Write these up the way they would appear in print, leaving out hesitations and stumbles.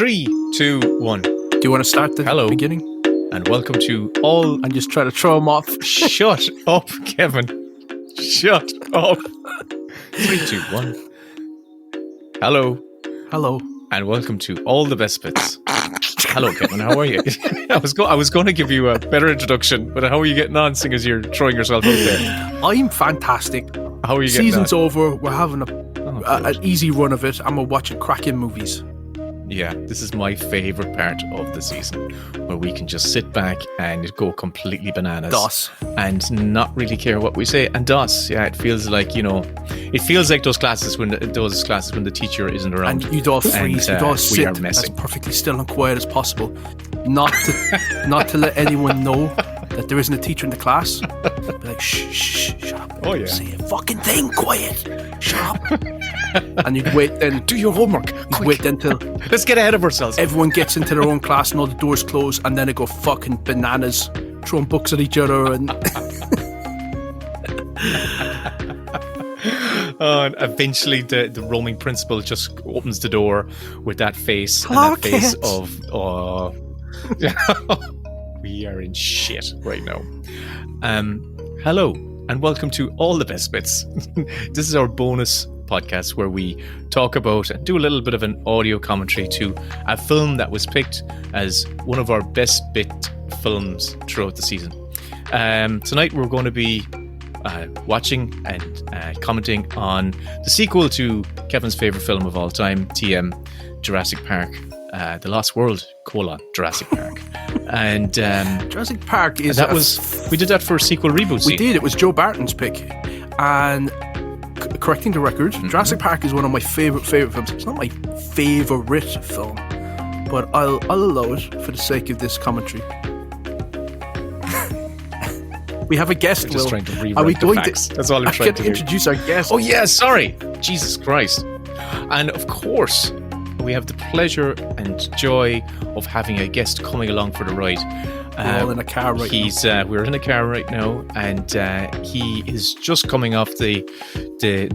3, 2, 1. Do you want to start the beginning? And welcome to all... And just try to throw them off. Shut up, Kevin. Shut up. 3, 2, 1. Hello. Hello. And welcome to all the best bits. Hello, Kevin. How are you? I was going to give you a better introduction, but how are you getting on, seeing as you're throwing yourself out there? I'm fantastic. How are you getting on? Season's over. We're having an easy run of it, and we're watching cracking movies. Yeah, this is my favourite part of the season, where we can just sit back and go completely bananas. DOS. And not really care what we say. And DOS, yeah, it feels like, those classes when the teacher isn't around. And you'd all freeze, you'd all sit as perfectly still and quiet as possible. Not to let anyone know that there isn't a teacher in the class. Be like, shh, shut up. Oh, yeah. Say a fucking thing, quiet. Shut up. And you'd wait then. Do your homework. You'd wait then till... Let's get ahead of ourselves. Everyone gets into their own class and all the doors close, and then they go fucking bananas, throwing books at each other and... And eventually the roaming principal just opens the door with that face. Clark and that face of... Oh, we are in shit right now. Hello, and welcome to All the Best Bits. This is our bonus podcast where we talk about and do a little bit of an audio commentary to a film that was picked as one of our best bit films throughout the season. Tonight we're going to be watching and commenting on the sequel to Kevin's favourite film of all time, TM, Jurassic Park, The Lost World, Jurassic Park. And Jurassic Park is... we did that for a sequel reboot. We did. It was Joe Barton's pick. And correcting the record, Jurassic Park is one of my favourite films. It's not my favourite film, but I'll allow it for the sake of this commentary. We have a guest, We're just trying to rewrite Are we the going facts. to... That's all I'm trying to do. Introduce our guest. Oh, yeah, sorry. Jesus Christ. And of course, we have the pleasure and joy of having a guest coming along for the ride. We're all in a car right now. We're in a car right now, and he is just coming off the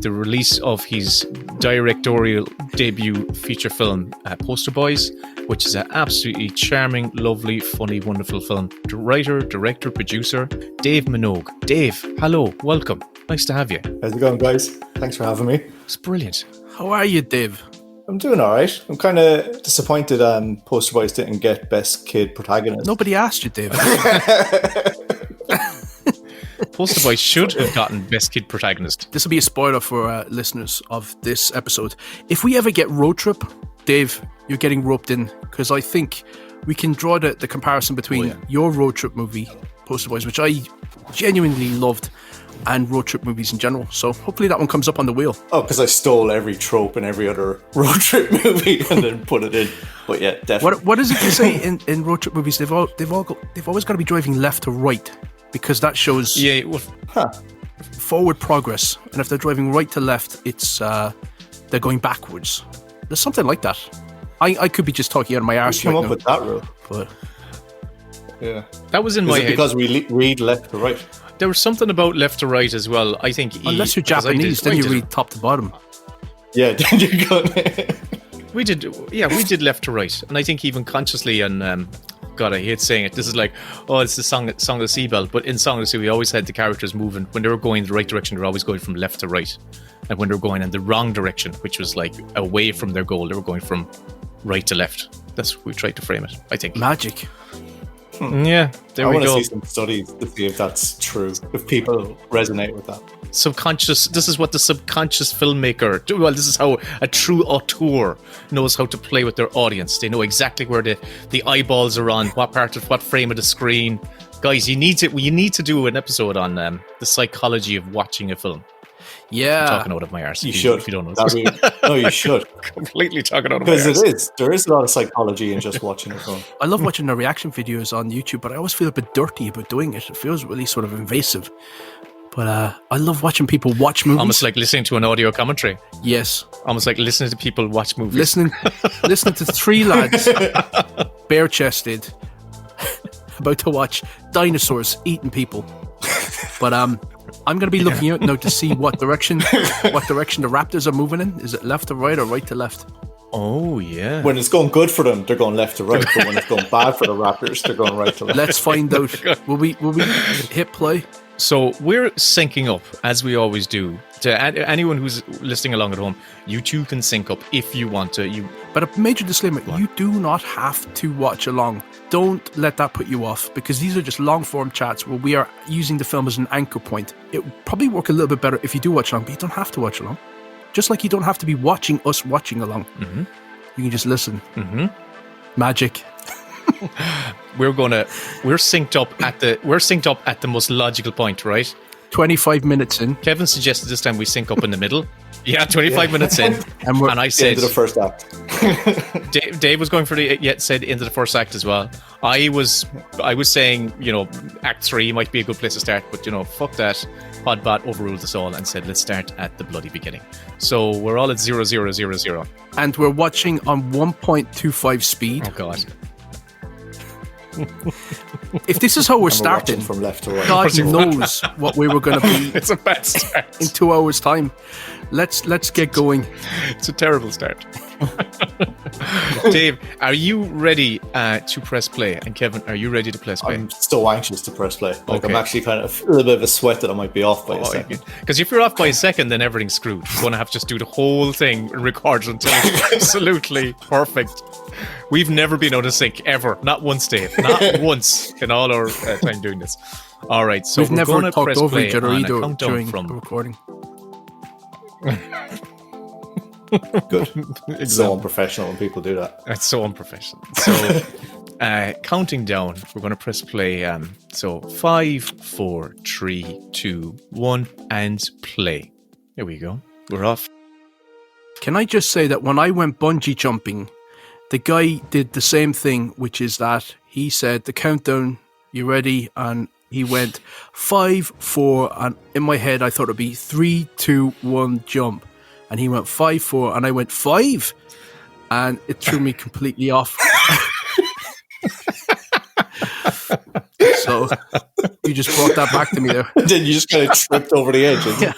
release of his directorial debut feature film, Poster Boys, which is an absolutely charming, lovely, funny, wonderful film. The writer, director, producer, Dave Minogue. Dave, hello, welcome. Nice to have you. How's it going, guys? Thanks for having me. It's brilliant. How are you, Dave? I'm doing all right. I'm kind of disappointed Poster Boys didn't get Best Kid Protagonist. Nobody asked you, Dave. Poster Boys should have gotten Best Kid Protagonist. This will be a spoiler for listeners of this episode. If we ever get Road Trip, Dave, you're getting roped in, because I think we can draw the comparison between your Road Trip movie, Poster Boys, which I genuinely loved, and road trip movies in general. So hopefully that one comes up on the wheel. Oh, because I stole every trope in every other road trip movie and then put it in. But yeah, definitely. What is it you say in road trip movies? They've always got to be driving left to right, because that shows forward progress. And if they're driving right to left, it's they're going backwards. There's something like that. I could be just talking out of my arse. Came up with that rule, but yeah, that was in my head because we read left to right. There was something about left to right as well. I think unless you're Japanese, then you read top to bottom. Yeah, then you go. We did left to right, and I think even consciously. And God, I hate saying it. This is like, it's the Song of the Seabell. But in Song of the Sea, we always had the characters moving. When they were going in the right direction, they were always going from left to right, and when they were going in the wrong direction, which was like away from their goal, they were going from right to left. That's what we tried to frame it, I think. Magic. Yeah, there we go. I want to see some studies to see if that's true, if people resonate with that. Subconscious, this is what the subconscious filmmaker, this is how a true auteur knows how to play with their audience. They know exactly where the eyeballs are on, what frame of the screen. Guys, you need to do an episode on the psychology of watching a film. Yeah. I'm talking out of my arse. You should. If you don't know. No, you should. Completely talking out of my arse. Because there is a lot of psychology in just watching a film. I love watching the reaction videos on YouTube, but I always feel a bit dirty about doing it. It feels really sort of invasive. But I love watching people watch movies. Almost like listening to an audio commentary. Yes. Almost like listening to people watch movies. Listening to three lads, bare-chested, about to watch dinosaurs eating people. But I'm going to be looking out now to see what direction the Raptors are moving in. Is it left to right or right to left? Oh, yeah. When it's going good for them, they're going left to right. But when it's going bad for the Raptors, they're going right to left. Let's find out. Will we hit play? So we're syncing up, as we always do. To anyone who's listening along at home, you too can sync up if you want to. But a major disclaimer, you do not have to watch along. Don't let that put you off, because these are just long-form chats where we are using the film as an anchor point. It would probably work a little bit better if you do watch along, but you don't have to watch along. Just like you don't have to be watching us watching along. Mm-hmm. You can just listen. Mm-hmm. Magic. We're synced up at the most logical point, right? 25 minutes in. Kevin suggested this time we sync up in the middle. Yeah, 25 minutes in, and I said into the first act. Dave was going for said into the first act as well. I was saying, Act 3 might be a good place to start, but fuck that. Podbot overruled us all and said let's start at the bloody beginning. So we're all at 0000, and we're watching on 1.25 speed. Oh god. If this is how we're starting from left to right, God knows what we were going to be. It's a bad start. In 2 hours' time. Let's get going. It's a terrible start. Dave, are you ready to press play? And Kevin, are you ready to press play? I'm so anxious to press play. I'm actually kind of a little bit of a sweat that I might be off by a second. Because if you're off by a second, then everything's screwed. We're going to have to just do the whole thing and record until it's absolutely perfect. We've never been out of sync ever. Not once, Dave. Not once in all our time doing this. All right, so we've never talked over each other either during the recording. Good. It's so unprofessional when people do that. That's so unprofessional. So, counting down, we're going to press play. So 5, 4, 3, 2, 1, and play. Here we go. We're off. Can I just say that when I went bungee jumping, the guy did the same thing, which is that he said the countdown, you ready? And he went 5, 4, and in my head I thought it'd be 3, 2, 1, jump. And he went 5, 4, and I went 5, and it threw me completely off. So you just brought that back to me there. Then you just kind of tripped over the edge. Yeah.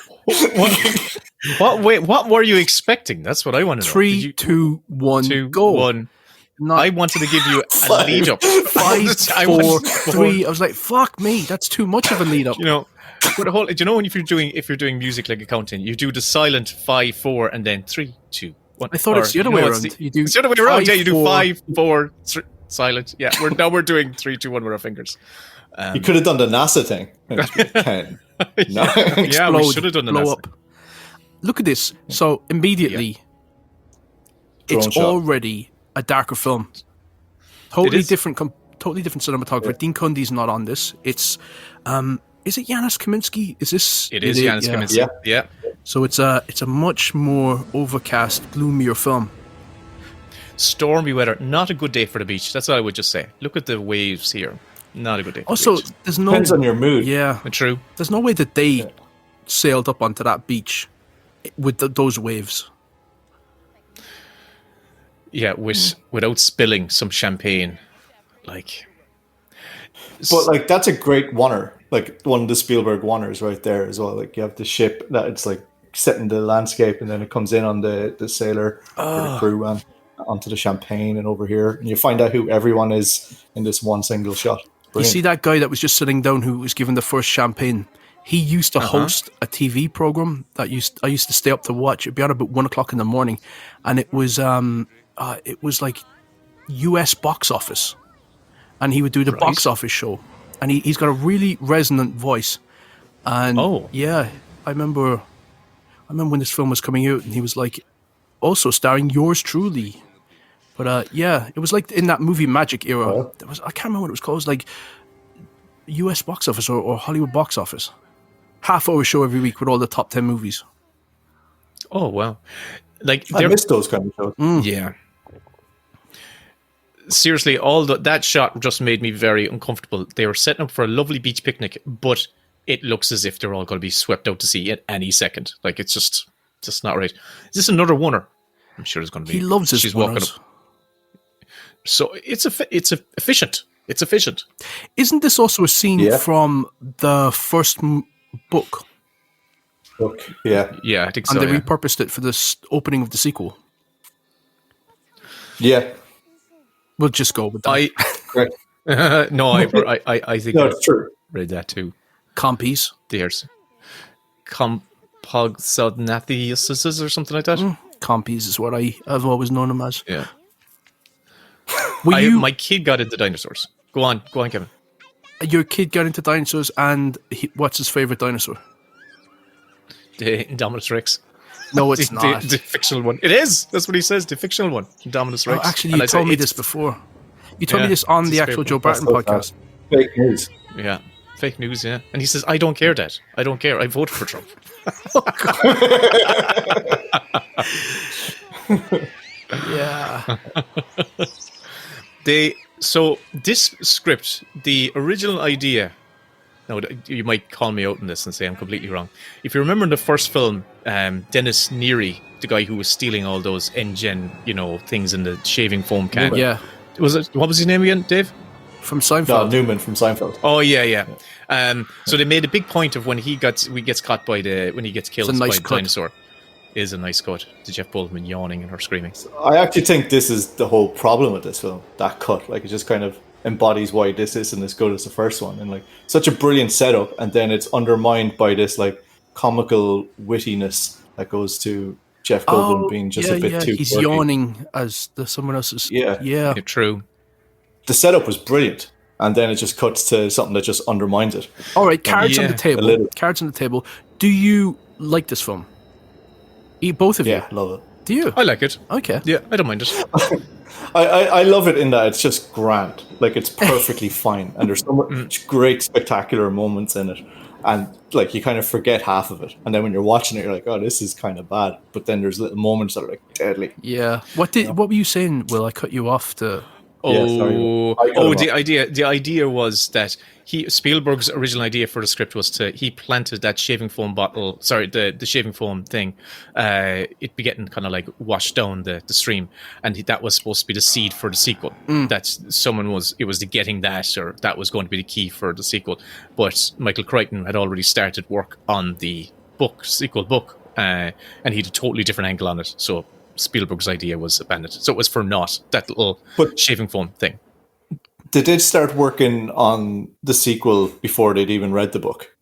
What were you expecting? That's what I want to know. 3, 2, 1, go. 1. I wanted to give you a lead up. 5, 4, 3. I was like, fuck me, that's too much of a lead up. But when if you're doing music like accounting, you do the silent 5, 4, and then 3, 2, 1. I thought it's the other way around. It's the other way around. Yeah, you do 5, 4, 3, silent. Yeah, we're doing 3, 2, 1 with our fingers. You could have done the NASA thing. 10. Yeah, we should have done the NASA. Up. Look at this. So immediately, it's already a darker film. Totally different cinematographer. Yeah. Dean Cundy's not on this. It's is it Janusz Kaminski? Is this? It is Janusz Kaminski. Yeah. So it's a much more overcast, gloomier film. Stormy weather. Not a good day for the beach. That's what I would just say. Look at the waves here. Not a good day. Also, the beach. There's no depends on your mood. Yeah, true. There's no way that they sailed up onto that beach with those waves. Yeah, without spilling some champagne, But that's a great oneer, like one of the Spielberg oneers right there as well. Like you have the ship that it's like set in the landscape, and then it comes in on the sailor or the crew and onto the champagne and over here, and you find out who everyone is in this one single shot. Brilliant. You see that guy that was just sitting down who was given the first champagne? He used to host a TV program that I used to stay up to watch. It'd be on about 1 o'clock in the morning, and it was like US box office, and he would do the box office show, and he's got a really resonant voice. And I remember when this film was coming out, and he was like, also starring yours truly. But it was like in that movie Magic era. I can't remember what it was called. It was like US box office or Hollywood box office. Half-hour show every week with all the top 10 movies. Oh, wow. I missed those kind of shows. Yeah. Seriously, that shot just made me very uncomfortable. They were setting up for a lovely beach picnic, but it looks as if they're all going to be swept out to sea at any second. It's just not right. Is this another oneer? I'm sure it's going to be. He loves his She's oneers. walking up. So it's efficient. It's efficient. Isn't this also a scene from the first book book. Yeah, Yeah, I think And so. they Yeah. repurposed it for this opening of the sequel. yeah, We'll just go with that. I correct. no, I think No, I it's true. read that too. Compies. There's Compogsognathius or something like that. Compies is what I've always known them as. Yeah. Were My kid got into dinosaurs. Go on, Kevin. your kid got into dinosaurs, and what's his favorite dinosaur? The Indominus Rex. No, it's not. The fictional one. It is. That's what he says. The fictional one. Indominus Rex. Oh, actually, And you I said, told me "It's this before. You told me Yeah, this on it's the his actual favorite Joe one. Barton That's so podcast. Fake news. Yeah. Fake news, yeah. And he says, I don't care, Dad. I don't care. I voted for Trump. Yeah. So this script, the original idea. No, you might call me out on this and say I'm completely wrong. If you remember in the first film, Dennis Neary, the guy who was stealing all those NGen, things in the shaving foam can. Yeah. What was his name again, Dave? From No, Seinfeld. Newman from Seinfeld. Oh yeah. So they made a big point of when he gets killed by nice the cut. dinosaur. Is a nice cut. To Jeff Goldblum yawning and her screaming. I actually think this is the whole problem with this film. That cut, like, it just kind of embodies why this isn't as good as the first one, and like such a brilliant setup, and then it's undermined by this like comical wittiness that goes to Jeff Goldblum being just a bit too. He's quirky. yawning as someone else is. Yeah. Yeah. Yeah, true. The setup was brilliant, and then it just cuts to something that just undermines it. All right, cards on Yeah, the table. a little. Cards on the table. Do you like this film? Both of you? Yeah, love it. Do you? I like it. Okay. Yeah, I don't mind it. I love it in that it's just grand. Like, it's perfectly fine, and there's so much great spectacular moments in it, and like you kind of forget half of it, and then when you're watching it, you're like, oh, this is kind of bad. But then there's little moments that are like deadly. Yeah. What were you saying, Will? I cut you off to... Yeah, sorry. I cut him The idea was that Spielberg's original idea for the script was he planted that shaving foam bottle, the shaving foam thing, it'd be getting kind of like washed down the stream, and that was supposed to be the seed for the sequel. That it was the getting that, or that was going to be the key for the sequel. But Michael Crichton had already started work on the sequel book, and he had a totally different angle on it. So Spielberg's idea was abandoned. So it was for naught, that little shaving foam thing. They did start working on the sequel before they'd even read the book.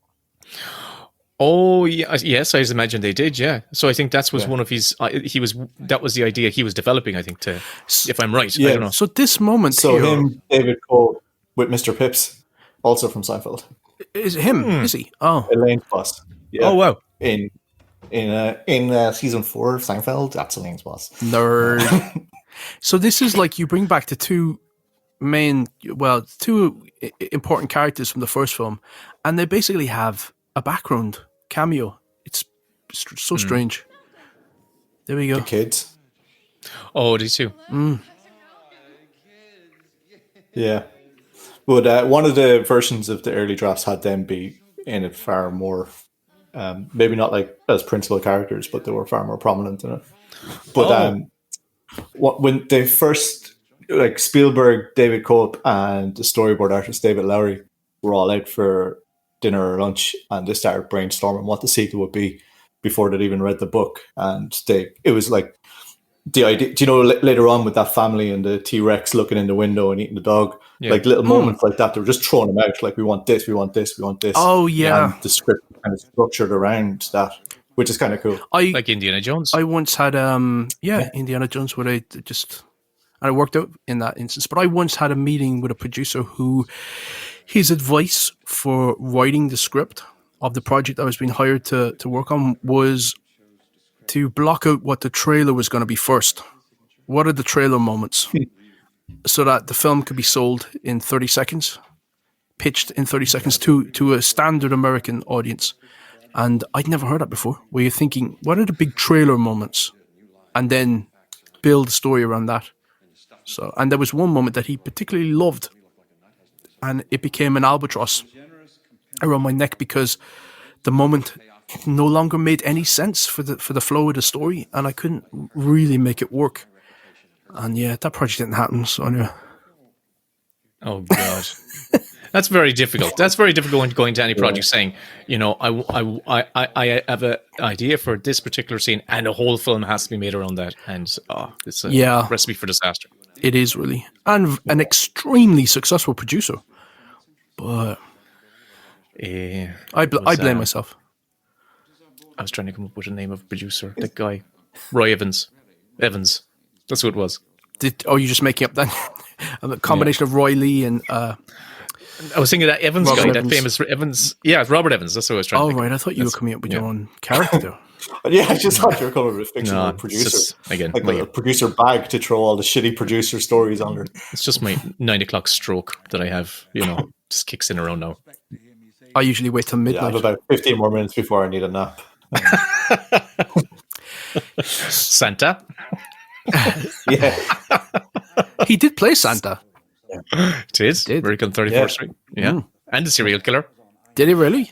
Oh, yeah, yes, I imagine they did, yeah. So I think that was one of his... that was the idea he was developing, I think, if I'm right. I don't know. So this moment So here... him, David Cole, with Mr. Pips, also from Seinfeld. Is it him? Is he? Oh. Elaine's boss. Yeah. Oh, wow. In season 4 of Seinfeld, that's Elaine's boss. Nerd. So this is like you bring back the two important characters from the first film, and they basically have a background cameo. It's so strange. There we go. The kids. Oh, these two. Yeah. But one of the versions of the early drafts had them be in it far more, maybe not like as principal characters, but they were far more prominent in it. But when they first, like Spielberg, David Cope, and the storyboard artist David Lowery were all out for dinner or lunch, and they started brainstorming what the sequel would be before they'd even read the book. And it was like the idea, do you know, later on with that family and the T-Rex looking in the window and eating the dog, like little moments like that, they were just throwing them out, like, we want this, we want this, we want this. Oh, yeah. And the script kind of structured around that, which is kind of cool. Like Indiana Jones. I once had, Indiana Jones, where and it worked out in that instance, but I once had a meeting with a producer who, his advice for writing the script of the project I was being hired to work on was to block out what the trailer was going to be first. What are the trailer moments? So that the film could be sold in 30 seconds, pitched in 30 seconds to a standard American audience. And I'd never heard that before, where you're thinking, what are the big trailer moments? And then build a story around that. So, and there was one moment that he particularly loved, and it became an albatross around my neck because the moment no longer made any sense for the flow of the story, and I couldn't really make it work. And yeah, that project didn't happen. So anyway. Oh God. That's very difficult. That's very difficult when going to any project saying, you know, I have an idea for this particular scene and a whole film has to be made around that. And it's a recipe for disaster. It is really. And an extremely successful producer. But I blame myself. I was trying to come up with a name of a producer. That guy. Roy Evans. Evans. That's who it was. You're just making up that? A combination of Roy Lee and... I was thinking that Evans Robert guy, Evans. that famous Evans. Yeah, it's Robert Evans. That's what I was trying to think. Oh, right. I thought you were coming up with your own character. Yeah, I just thought you were coming with a fictional No, producer. just, again, like a producer bag to throw all the shitty producer stories under. It's just my 9 o'clock stroke that I have, you know, just kicks in around now. I usually wait till Yeah, I midnight. have about 15 more minutes before I need a nap. Santa. Yeah. He did play Santa. It is. Miracle on 34th Street. Yeah. And the serial killer. Did he really?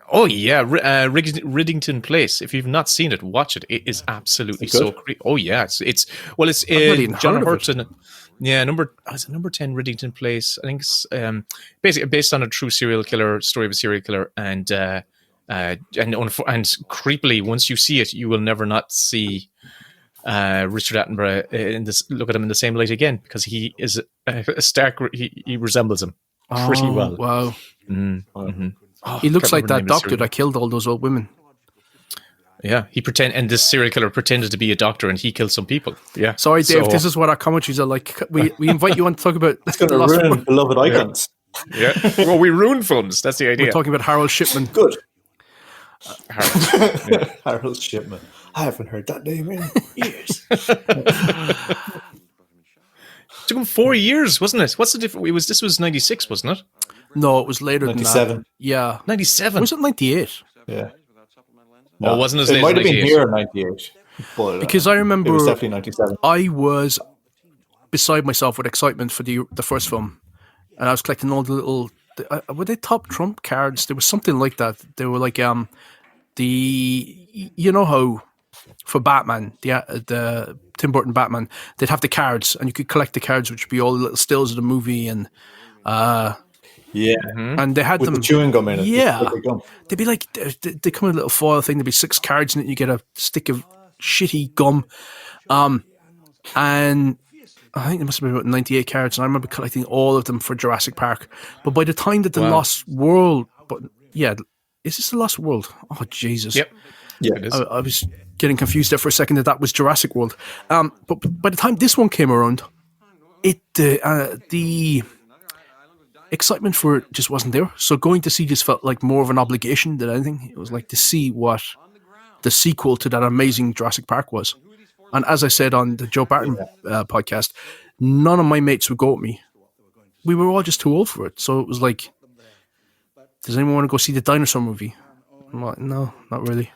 Oh, yeah. Riddington Place. If you've not seen it, watch it. It is absolutely so creepy. Oh, yeah. It's John Hurton. Yeah, number 10 Riddington Place. I think it's basically based on a true serial killer, story of a serial killer. And creepily, once you see it, you will never not see Richard Attenborough look at him in the same light again, because he is a stark. He resembles him pretty well. Wow. Mm-hmm. He looks like that doctor that killed all those old women. Yeah, and this serial killer pretended to be a doctor, and he killed some people. Yeah. Sorry, Dave. This is what our commentaries are like. We invite you on to talk about. It's going to ruin beloved icons. Yeah. Well, we ruin films. That's the idea. We're talking about Harold Shipman. Good. Harold Shipman. I haven't heard that name in years. Took him 4 years, wasn't it? What's the difference? This was 96, wasn't it? No, it was later than 97. that. Yeah. 97. Was it 98? Yeah. No, it wasn't as late It might as have been 98. here in 98. But, Because I remember it was definitely 97. I was beside myself with excitement for the first film. And I was collecting all the little... were they top trump cards? There was something like that. They were like... you know how for Batman, the Tim Burton Batman, they'd have the cards and you could collect the cards, which would be all the little stills of the movie, and and they had with them the chewing gum in it. Yeah, The gum. they'd be like they come in a little foil thing. There'd be 6 cards in it. You get a stick of shitty gum, and I think there must have been about 98 cards. And I remember collecting all of them for Jurassic Park. But by the time that the Lost World, is this the Lost World? Oh Jesus! Yep. Yeah, it is. I was getting confused there for a second that was Jurassic World. But by the time this one came around, the excitement for it just wasn't there. So going to see this felt like more of an obligation than anything. It was like to see what the sequel to that amazing Jurassic Park was. And as I said on the Joe Barton podcast, none of my mates would go with me. We were all just too old for it. So it was like, does anyone want to go see the dinosaur movie? I'm like, no, not really.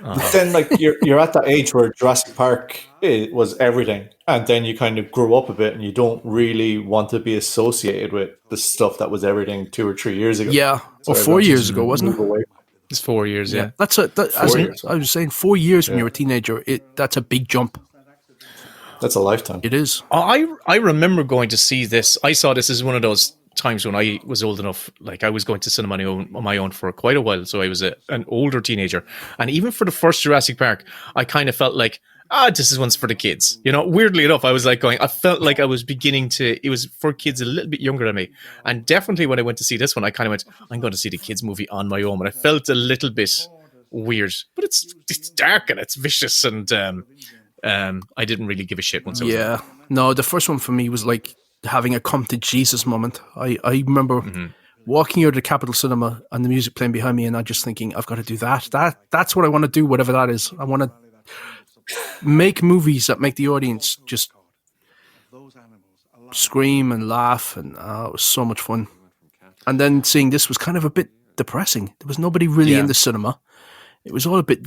But then, like, you're at that age where Jurassic Park was everything, and then you kind of grow up a bit, and you don't really want to be associated with the stuff that was everything 2 or 3 years ago. Yeah, So or 4 years ago, wasn't move it? away. It's 4 years, yeah. I was saying 4 years when you were a teenager. That's a big jump. That's a lifetime. It is. I remember going to see this. I saw this as one of those times when I was old enough. Like, I was going to cinema on my own for quite a while, so I was an older teenager. And even for the first Jurassic Park, I kind of felt like, this is one's for the kids. You know, weirdly enough, I was like I felt like I was beginning to, it was for kids a little bit younger than me. And definitely when I went to see this one, I kind of went, I'm going to see the kids movie on my own. And I felt a little bit weird, but it's dark and it's vicious, and I didn't really give a shit once I was there. No, the first one for me was like having a come to Jesus moment. I remember walking out of the Capitol Cinema and the music playing behind me, and I just thinking, I've got to do that. That's what I want to do, whatever that is. I want to make movies that make the audience just scream and laugh, and it was so much fun. And then seeing this was kind of a bit depressing. There was nobody really in the cinema. It was all a bit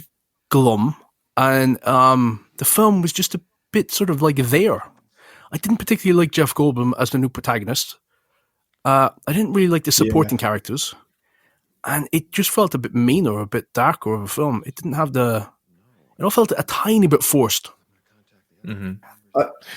glum, and the film was just a bit sort of like there. I didn't particularly like Jeff Goldblum as the new protagonist. I didn't really like the supporting characters, and it just felt a bit meaner, a bit darker of a film. It didn't have it all felt a tiny bit forced.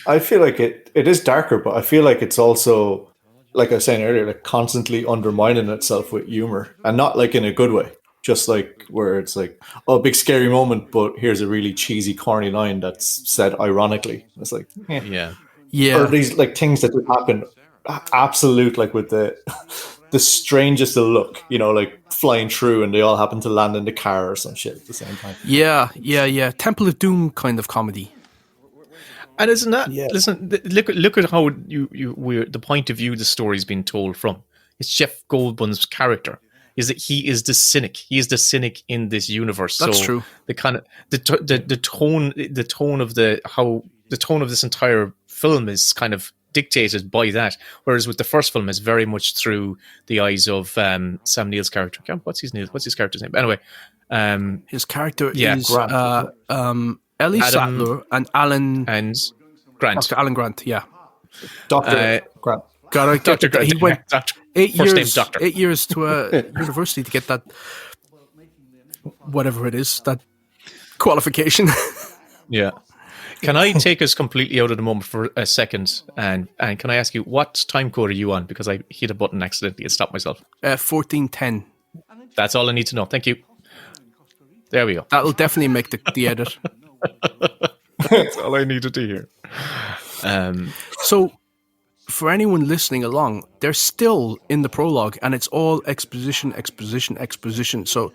I feel like it is darker, but I feel like it's also like I was saying earlier, like constantly undermining itself with humor, and not like in a good way. Just like where it's like, oh, big scary moment, but here's a really cheesy, corny line that's said ironically. It's like, Yeah. or these like things that would happen, absolute, like with the the strangest of look, like flying through, and they all happen to land in the car or some shit at the same time. Yeah. Temple of Doom kind of comedy. And isn't that? Yeah. Listen, look at how the point of view the story's been told from. It's Jeff Goldblum's character. Is that he is the cynic? He is the cynic in this universe. That's so true. The kind of the tone of this entire film is kind of dictated by that. Whereas with the first film, it's very much through the eyes of Sam Neill's character. What's his character's name? Anyway, his character is Grant. Ellie Adam Sattler and Alan and Grant. Dr. Alan Grant. Yeah, Dr. Grant. Dr. Grant. He went Doctor. 8 First name years. Doctor. 8 years to a university to get that, whatever it is, that qualification. Yeah. Can I take us completely out of the moment for a second? And can I ask you, what time code are you on? Because I hit a button accidentally and stopped myself. 1410. That's all I need to know. Thank you. There we go. That'll definitely make the edit. That's all I needed to hear. So, for anyone listening along, they're still in the prologue, and it's all exposition. So,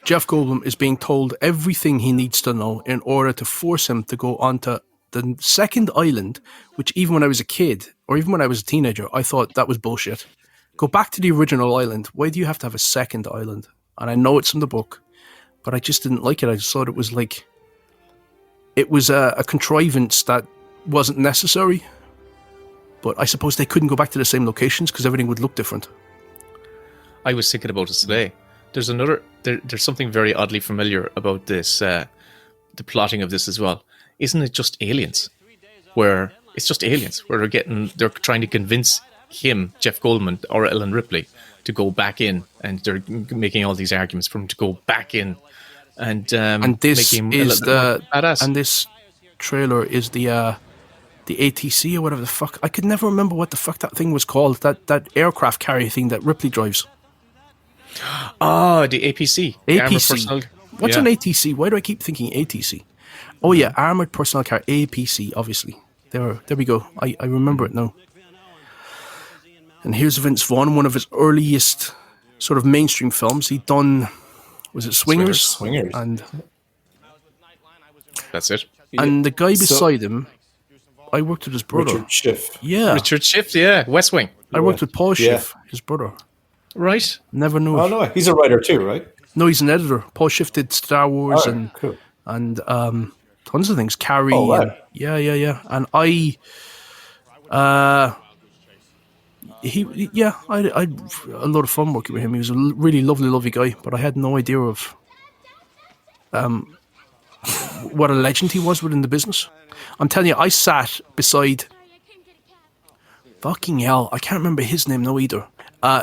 Jeff Goldblum is being told everything he needs to know in order to force him to go onto the second island, which even when I was a kid, or even when I was a teenager, I thought that was bullshit. Go back to the original island. Why do you have to have a second island? And I know it's in the book, but I just didn't like it. I just thought it was like, it was a contrivance that wasn't necessary. But I suppose they couldn't go back to the same locations because everything would look different. I was thinking about this today. There's something very oddly familiar about this, the plotting of this as well. Isn't it just Aliens? Where it's just Aliens, where they're trying to convince him, Jeff Goldblum, or Ellen Ripley, to go back in, and they're making all these arguments for him to go back in, and this make him is badass. And this trailer is the ATC or whatever the fuck. I could never remember what the fuck that thing was called. That aircraft carrier thing that Ripley drives. Oh, the APC. APC. What's an ATC? Why do I keep thinking ATC? Oh yeah, Armored Personnel Carrier. APC, obviously. There we go. I remember it now. And here's Vince Vaughn, one of his earliest sort of mainstream films. He'd done, was it Swingers? Swingers. And that's it. And the guy beside him, I worked with his brother. Richard Schiff. Yeah. Richard Schiff, yeah. West Wing. I worked with Paul Schiff, his brother. Right. Never knew Oh, it. no, he's a writer too, right? No, he's an editor. Paul Schiff did Star Wars Cool. and tons of things. Carrie. Oh, wow. And, yeah. And I had a lot of fun working with him. He was a really lovely guy, but I had no idea of what a legend he was within the business. I'm telling you, I sat beside, fucking hell, I can't remember his name now either.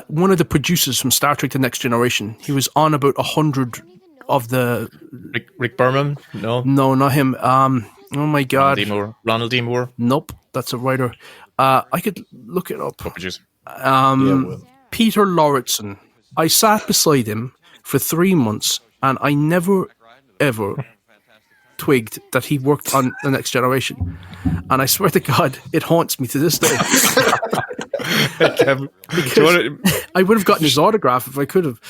One of the producers from Star Trek The Next Generation. He was on about 100 of the... Rick Berman? No, not him. Oh my God. Ronald D. Moore? Nope, that's a writer. I could look it up. Producer. Peter Lauritsen. I sat beside him for 3 months, and I never, ever twigged that he worked on The Next Generation. And I swear to God, it haunts me to this day. I would have gotten his autograph if I could have.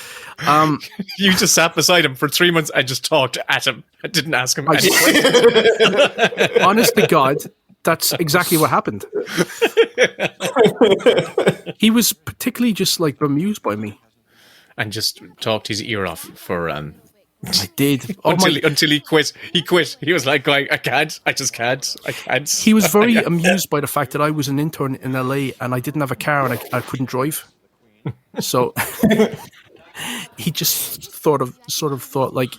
You just sat beside him for 3 months and just talked at him. I didn't ask him any questions. Honest to God, that's exactly what happened. He was particularly just like bemused by me. And just talked his ear off for... I did. Until he quit. He quit. He was like going, I can't. He was very amused by the fact that I was an intern in LA and I didn't have a car and I couldn't drive. So he just sort of thought like,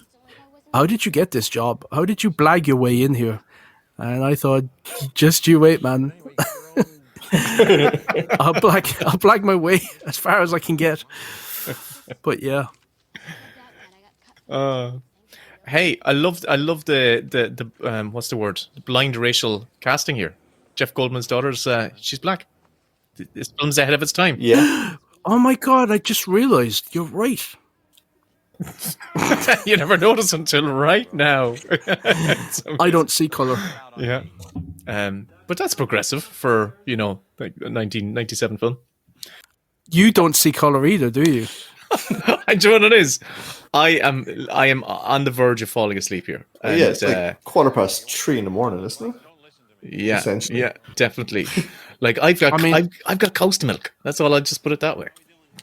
how did you get this job? How did you blag your way in here? And I thought, just you wait, man. I'll blag my way as far as I can get. But yeah. Hey, I love the what's the word? The blind racial casting here. Jeff Goldblum's daughter's she's black. This film's ahead of its time. Yeah. Oh my god! I just realized you're right. You never notice until right now. I don't see color. Yeah. But that's progressive for, like a 1997 film. You don't see color either, do you? I do know what it is. I am on the verge of falling asleep here. And, Yeah, it's like 3:15 in the morning, isn't it? yeah, essentially. yeah, definitely. Like I've got cows to milk. That's all. I'll just put it that way.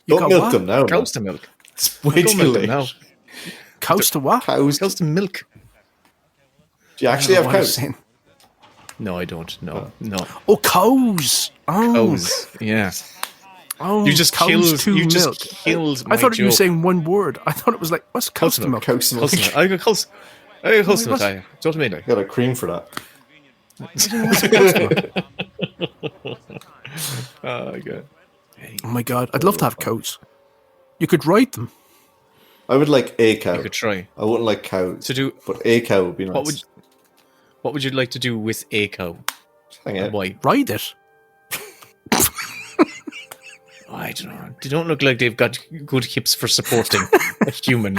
You Don't got milk what? them now. man. Cows to milk. It's way Don't too milk them late. now. Cows to what? Cows. Cows to milk. Do you actually I have don't know what I'm cows? saying. No, I don't. No. Oh, cows. Oh, Cows. Yeah. oh, You just cows killed. to You milk. just killed. I thought my you were joke. saying one word. I thought it was like, what's cows to milk? Cows to milk. Cows to milk. I got cows. I got cows to milk. what's- Do you know what I mean? Like? Got a cream for that. Oh my god. Oh my god, I'd love to have cows. You could ride them. I would like a cow. You could try I wouldn't like cows. to do. But a cow would be nice. What would you like to do with a cow? Hang And out. why? Ride it. I don't know. They don't look like they've got good hips for supporting a human.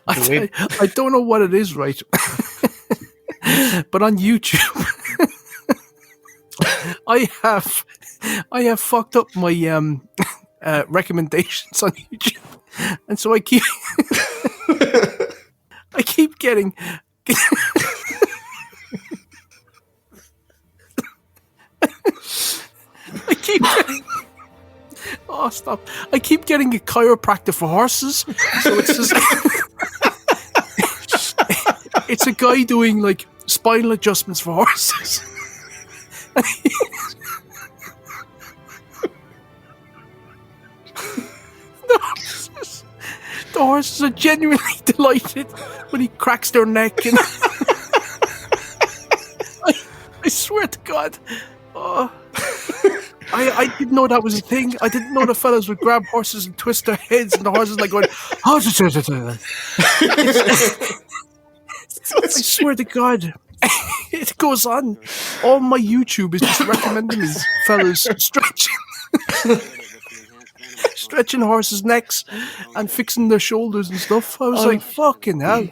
I don't know what it is, right? But on YouTube, I have fucked up my recommendations on YouTube, and so I keep getting. I keep getting. Oh, stop. I keep getting a chiropractor for horses. So it's just. It's a guy doing like spinal adjustments for horses. The horses are genuinely delighted when he cracks their neck. And I swear to God. Oh. I didn't know that was a thing. I didn't know the fellas would grab horses and twist their heads, and the horses like going. I swear to God, it goes on. All my YouTube is just recommending me fellas stretching horses' necks and fixing their shoulders and stuff. I was like, fucking hell.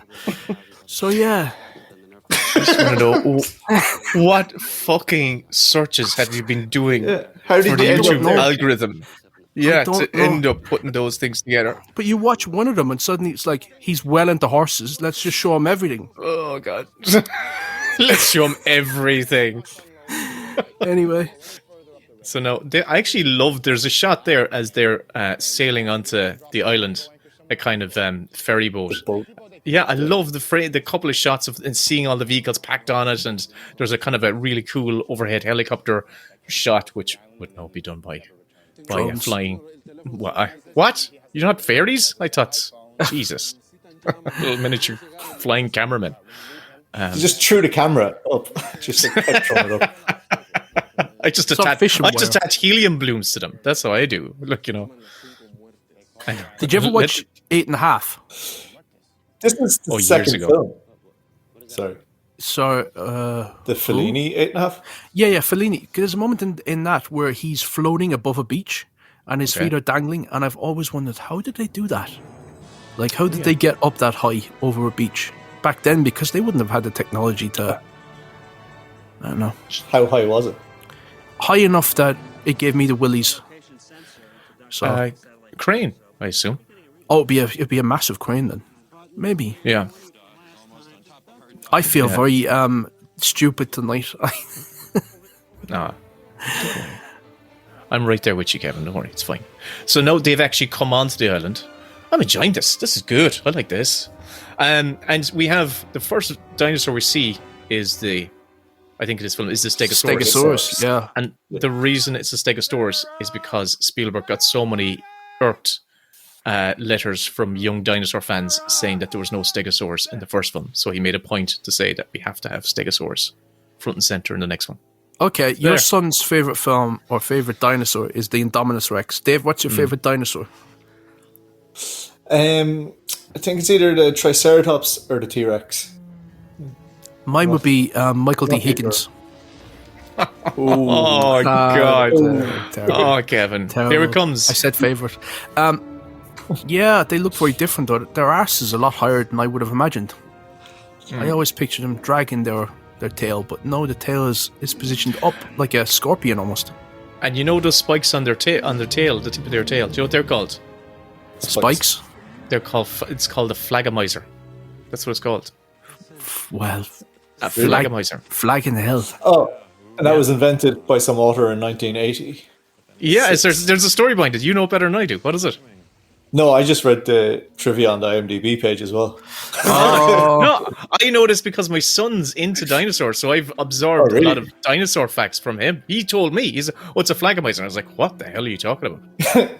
So yeah. I just want to know what fucking searches have you been doing How for did the you end up YouTube there? algorithm? Yeah, don't to know. end up putting those things together. But you watch one of them and suddenly it's like, he's well into horses. Let's just show him everything. Oh god. Let's show them everything. Anyway. So now, I actually love. There's a shot there as they're sailing onto the island, a kind of ferry boat. Yeah, I love the couple of shots of and seeing all the vehicles packed on it, and there's a kind of a really cool overhead helicopter shot, which would now be done by a flying. What? You don't have fairies? I thought, Jesus, little miniature flying cameraman. You just threw the camera up. Just like kept throwing it up. I just attach helium balloons to them. That's how I do. Look, I know. Did you ever watch 8.5? This is the years second ago. film. Sorry. So, The Fellini 8.5? yeah, Fellini. There's a moment in that where he's floating above a beach and his feet are dangling, and I've always wondered, how did they do that? Like, how did they get up that high over a beach back then? Because they wouldn't have had the technology to, I don't know, How high was it? high enough that it gave me the willies. So, Crane, I assume. oh, it'd be a massive crane then. Maybe. Yeah. I feel very stupid tonight. No. I'm right there with you, Kevin. Don't worry, it's fine. So now they've actually come onto the island. I'm enjoying this. This is good. I like this. And we have the first dinosaur we see is I think in this film is the Stegosaurus. Stegosaurus, yeah. And the reason it's a Stegosaurus is because Spielberg got so many irked letters from young dinosaur fans saying that there was no Stegosaurus in the first film. So he made a point to say that we have to have Stegosaurus front and center in the next one. Okay, your son's favourite film or favourite dinosaur is the Indominus Rex. Dave, what's your favourite dinosaur? I think it's either the Triceratops or the T-Rex. Mine would be Michael D. Not Higgins. Oh, God. Terrible. Oh, Kevin. Terrible. Here it comes. I said favourite. Yeah, they look very different, though. Their arse is a lot higher than I would have imagined. I always pictured them dragging their tail, but no, the tail is positioned up like a scorpion almost. And you know those spikes on their tail, the tip of their tail? Do you know what they're called? Spikes? They're called. It's called a flagamizer. That's what it's called. Well, A flagamizer. Flag in the hell. Oh, and that was invented by some author in 1980. Yeah, there's a story behind it. You know better than I do. What is it? No, I just read the trivia on the IMDb page as well. No, I know this because my son's into dinosaurs, so I've absorbed a lot of dinosaur facts from him. He told me, he's, "What's a flagamizer?" And I was like, "What the hell are you talking about?"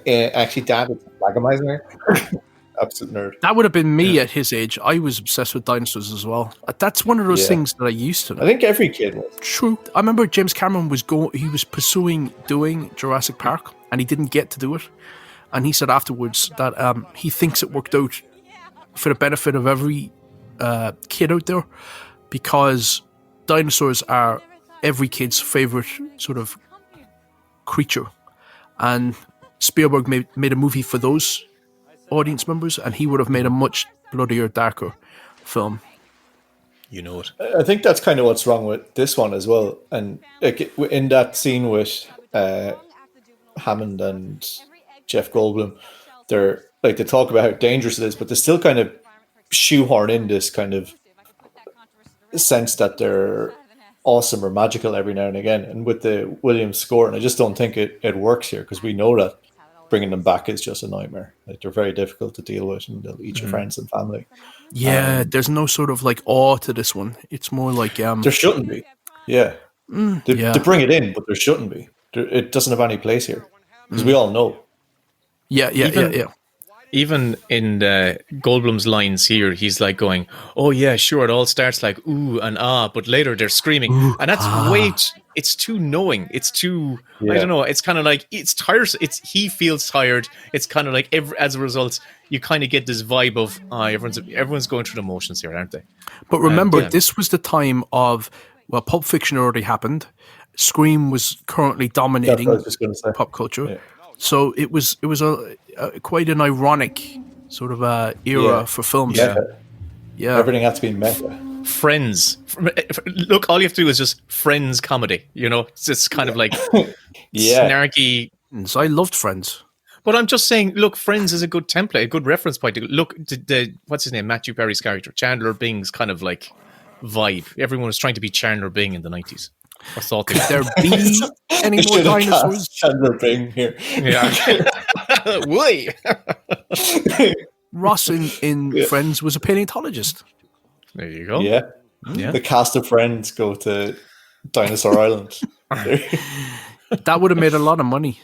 Actually, Dad, it's a flagamizer. Absolute nerd. That would have been me at his age. I was obsessed with dinosaurs as well. That's one of those things that I used to know. I think every kid was. True. I remember James Cameron was pursuing doing Jurassic Park, and he didn't get to do it. And he said afterwards that he thinks it worked out for the benefit of every kid out there, because dinosaurs are every kid's favorite sort of creature. And Spielberg made a movie for those audience members, and he would have made a much bloodier, darker film. You know it. I think that's kind of what's wrong with this one as well. And like, in that scene with Hammond and Jeff Goldblum, they talk about how dangerous it is, but they still kind of shoehorn in this kind of sense that they're awesome or magical every now and again. And with the Williams score, and I just don't think it works here, because we know that bringing them back is just a nightmare. Like, they're very difficult to deal with, and they'll eat your friends and family. Yeah, there's no sort of like awe to this one. It's more like there shouldn't be. Yeah, they bring it in, but there shouldn't be. It doesn't have any place here, because we all know. Yeah. Even in Goldblum's lines here, he's like going, "Oh yeah, sure, it all starts like ooh and ah," but later they're screaming, and that's it's too knowing. It's too, I don't know. It's kind of like, it's tiresome. He feels tired. It's kind of like as a result, you kind of get this vibe of everyone's going through the motions here, aren't they? But remember, this was the time of, well, Pulp Fiction already happened. Scream was currently dominating pop culture. Yeah. So it was a quite an ironic sort of era for films. Yeah. Everything had to be meta. Friends. Look, all you have to do is just Friends comedy. You know, it's just kind of like snarky. I loved Friends. But I'm just saying, look, Friends is a good template, a good reference point. Look, what's his name? Matthew Perry's character, Chandler Bing's kind of like vibe. Everyone was trying to be Chandler Bing in the 90s. I thought could there be any more dinosaurs? Chandler Bing here. Yeah. Why? Ross in Friends was a paleontologist. There you go. Yeah. The cast of Friends go to Dinosaur Island. That would have made a lot of money.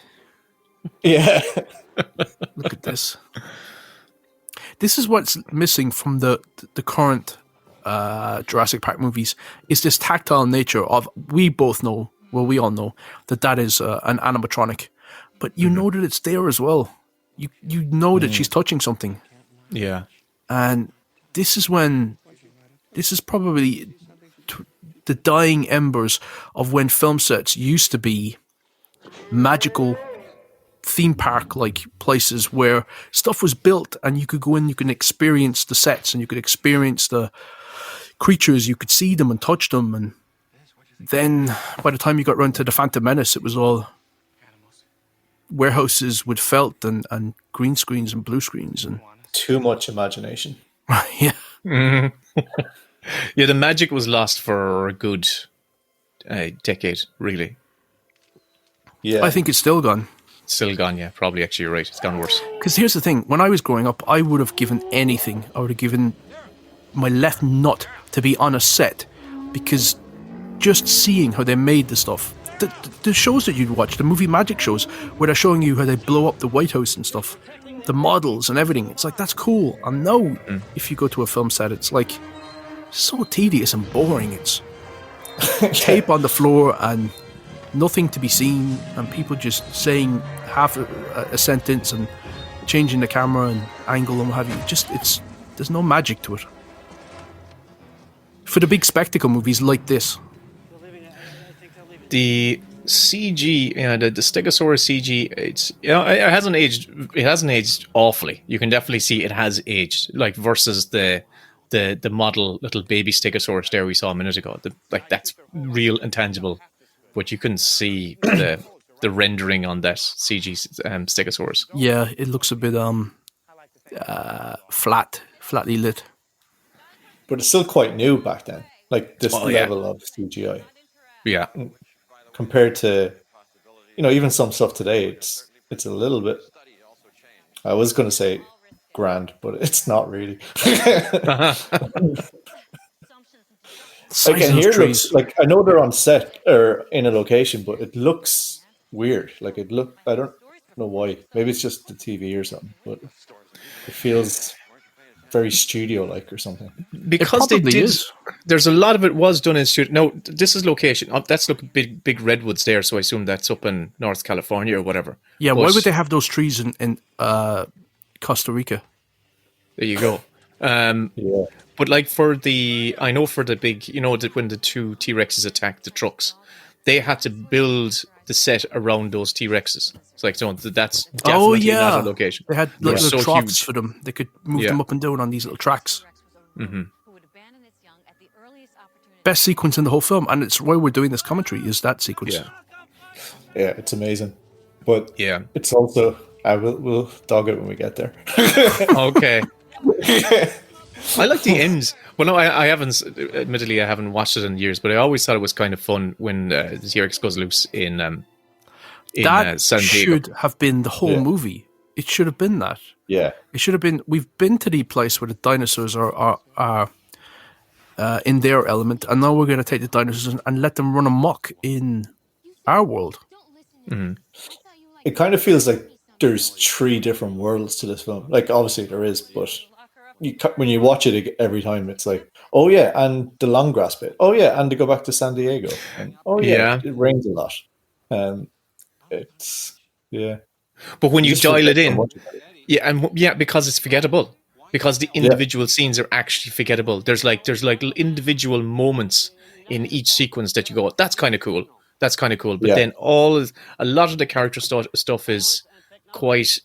Yeah. Look at this. This is what's missing from the current Jurassic Park movies, is this tactile nature of, we all know that is an animatronic, but you know that it's there as well. You know that she's touching something. Yeah. And this is probably the dying embers of when film sets used to be magical theme park like places where stuff was built and you could go in, you can experience the sets and you could experience the creatures, you could see them and touch them. And then by the time you got around to the Phantom Menace, it was all warehouses with felt and green screens and blue screens and too much imagination. Yeah. Mm-hmm. Yeah, the magic was lost for a good decade, really. Yeah, I think it's still gone. Still gone, yeah. Probably, actually, you're right. It's gone worse. Because here's the thing. When I was growing up, I would have given anything. I would have given my left nut to be on a set, because just seeing how they made the stuff, the shows that you'd watch, the movie magic shows, where they're showing you how they blow up the White House and stuff, the models and everything, it's like, that's cool. And now, if you go to a film set, it's like so tedious and boring. It's tape on the floor and nothing to be seen, and people just saying half a sentence and changing the camera and angle and what have you. There's no magic to it. For the big spectacle movies like this. The CG, the Stegosaurus CG, it hasn't aged. It hasn't aged awfully. You can definitely see it has aged, like versus the model little baby Stegosaurus there we saw a minute ago. That's real and tangible, but you can see the rendering on that CG Stegosaurus. Yeah, it looks a bit flatly lit. But it's still quite new back then. Like this level of CGI. Yeah. Compared to, even some stuff today, it's a little bit. I was going to say grand, but it's not really. I can hear looks like, I know they're on set or in a location, but it looks weird. Like I don't know why. Maybe it's just the TV or something, but it feels very studio-like or something. Because they did. There's a lot of it was done in studio. No, this is location. That's big redwoods there, so I assume that's up in North California or whatever. Yeah, why would they have those trees in Costa Rica? There you go. Yeah. But like for the big, when the two T-Rexes attacked the trucks, they had to build the set around those T-Rexes. It's like, that's definitely not a location. They had little troughs for them. They could move them up and down on these little tracks. Mm-hmm. Best sequence in the whole film, and it's why we're doing this commentary, is that sequence. Yeah, it's amazing. But yeah, it's also, we'll dog it when we get there. Okay. I like the ends. Well, no, I haven't. Admittedly, I haven't watched it in years, but I always thought it was kind of fun when the T-Rex goes loose in San Diego. Should have been the whole movie. It should have been that. Yeah. It should have been. We've been to the place where the dinosaurs are in their element, and now we're going to take the dinosaurs and let them run amok in our world. Mm-hmm. It kind of feels like there's 3 different worlds to this film. Like, obviously there is, but when you watch it every time, it's like, oh yeah, and the long grass bit. Oh yeah, and to go back to San Diego. And, it rains a lot. But when you dial it in, because it's forgettable. Because the individual scenes are actually forgettable. There's like individual moments in each sequence that you go, that's kind of cool. That's kind of cool. But then a lot of the character stuff is quite,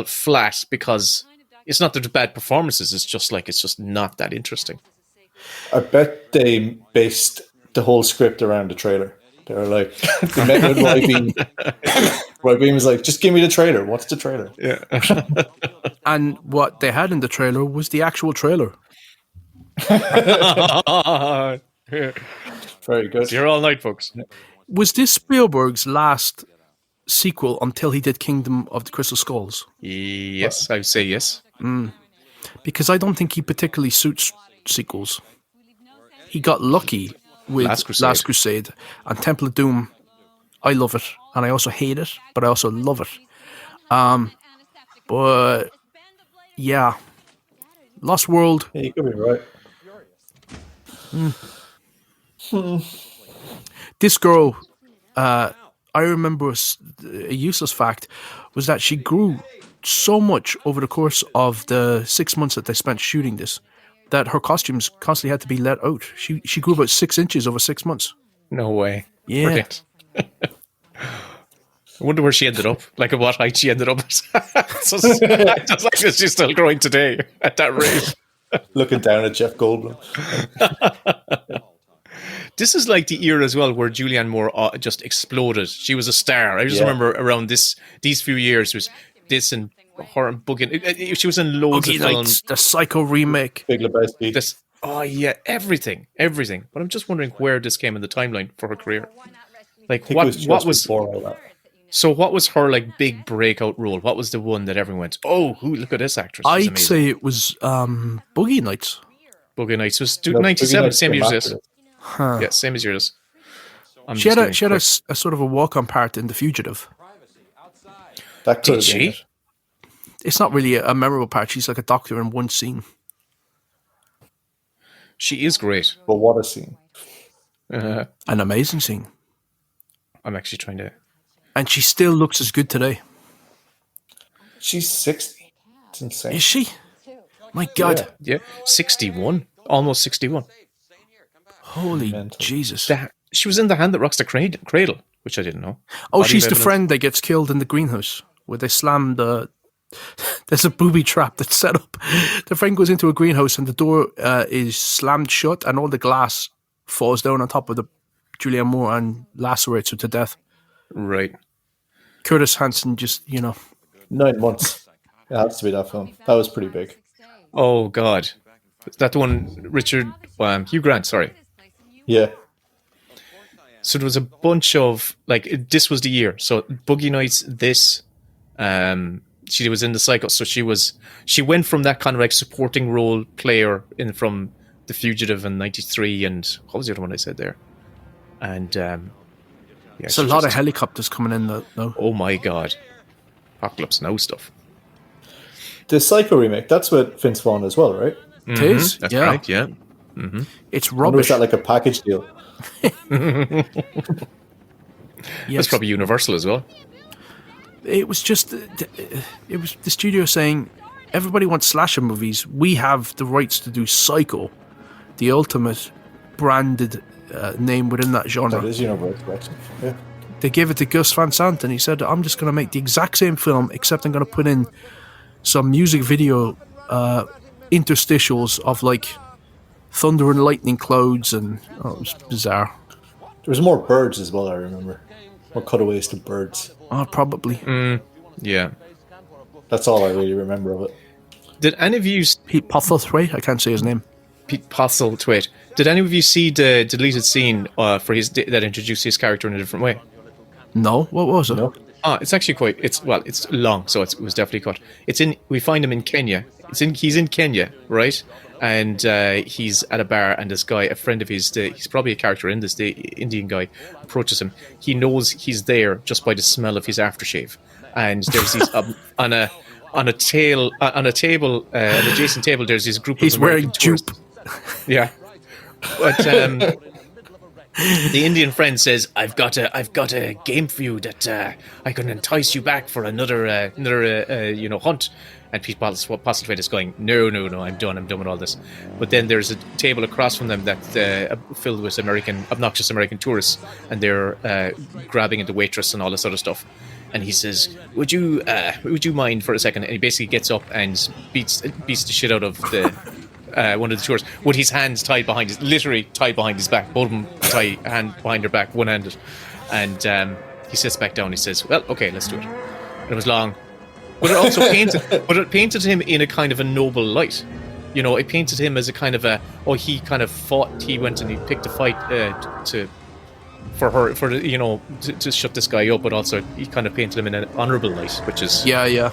flat, because it's not that they're bad performances. It's just not that interesting. I bet they based the whole script around the trailer. They were like, they met with Roy Bean. Roy Bean was like, just give me the trailer. What's the trailer? Yeah. And what they had in the trailer was the actual trailer. Very good. You're all night, folks. Was this Spielberg's last sequel until he did Kingdom of the Crystal Skulls? Yes, I would say yes. Because I don't think he particularly suits sequels. He got lucky with Last Crusade and Temple of Doom. I love it, and I also hate it, but I also love it. But yeah, Lost World. Yeah, you could be right. This girl, I remember a useless fact was that she grew so much over the course of the 6 months that they spent shooting this, that her costumes constantly had to be let out. She grew about 6 inches over 6 months. No way. Yeah. Brilliant. I wonder where she ended up. Like, at what height she ended up at. Just like she's still growing today at that rate. Looking down at Jeff Goldblum. This is like the era as well where Julianne Moore just exploded. She was a star. I just remember around these few years was this and her and Boogie. She was in loads of films. The Psycho remake. Big Lebowski. Everything. But I'm just wondering where this came in the timeline for her career. Like, what was before all that? So what was her big breakout role? What was the one that everyone went, oh, look at this actress? I'd say it was Boogie Nights. Boogie Nights was 97, same year as this. Huh. Yeah, same as yours. She had a sort of a walk-on part in The Fugitive. That Did she? It's not really a memorable part. She's like a doctor in one scene. She is great. But what a scene. An amazing scene. I'm actually trying to... And she still looks as good today. She's 60. It's insane. Is she? My God. Yeah, 61. Almost 61. Holy Mental. Jesus. She was in The Hand That Rocks the Cradle, which I didn't know. Oh, Body she's of the Evidence. friend that gets killed in the greenhouse where they slam the... There's a booby trap that's set up. The friend goes into a greenhouse and the door is slammed shut and all the glass falls down on top of the Julianne Moore and lacerates her to death. Right. Curtis Hanson just, 9 months. It has to be that film. That was pretty big. Oh, God. Is that the one, Hugh Grant, sorry. Yeah. So there was a bunch of, this was the year. So Boogie Nights, this, she was in The Psycho. So she went from that kind of supporting role player from The Fugitive in 93 and what was the other one I said there? And, there's a lot of helicopters coming in though. Oh my God. Apocalypse Now stuff. The Psycho remake, that's with Vince Vaughn as well, right? It is? That's yeah. right, yeah. It's I wonder rubbish. if that like a package deal? That's probably Universal as well. It was just, it was the studio saying, everybody wants slasher movies. We have the rights to do Psycho, the ultimate branded name within that genre. That is Universal, actually. Yeah. They gave it to Gus Van Sant and he said, I'm just going to make the exact same film, except I'm going to put in some music video interstitials of thunder and lightning clouds, and it was bizarre. There was more birds as well, I remember. More cutaways to birds. Oh, probably. Yeah. That's all I really remember of it. Did any of you... Pete Postlethwaite, I can't say his name. Pete Postlethwaite. Did any of you see the deleted scene for that introduced his character in a different way? No? What was it? No? It's actually quite... It's long, so it was definitely cut. We find him in Kenya. He's in Kenya, right? And he's at a bar, and this guy, a friend of his, he's probably a character in this, the Indian guy, approaches him. He knows he's there just by the smell of his aftershave. And there's these on a table, an adjacent table. There's this group. He's of wearing jupe. Yeah, but the Indian friend says, "I've got a game for you that I can entice you back for another hunt." And Pete Postlethwaite is going, no, I'm done with all this. But then there's a table across from them that filled with obnoxious American tourists, and they're grabbing at the waitress and all this other stuff. And he says, would you mind for a second? And he basically gets up and beats the shit out of the one of the tourists with his hands literally tied behind his back, both of them hand behind her back, one-handed. And he sits back down. He says, well, okay, let's do it. And it was long. But it also painted him in a kind of a noble light. It painted him as a kind of he kind of fought. He went and he picked a fight to shut this guy up. But also he kind of painted him in an honourable light, which is yeah.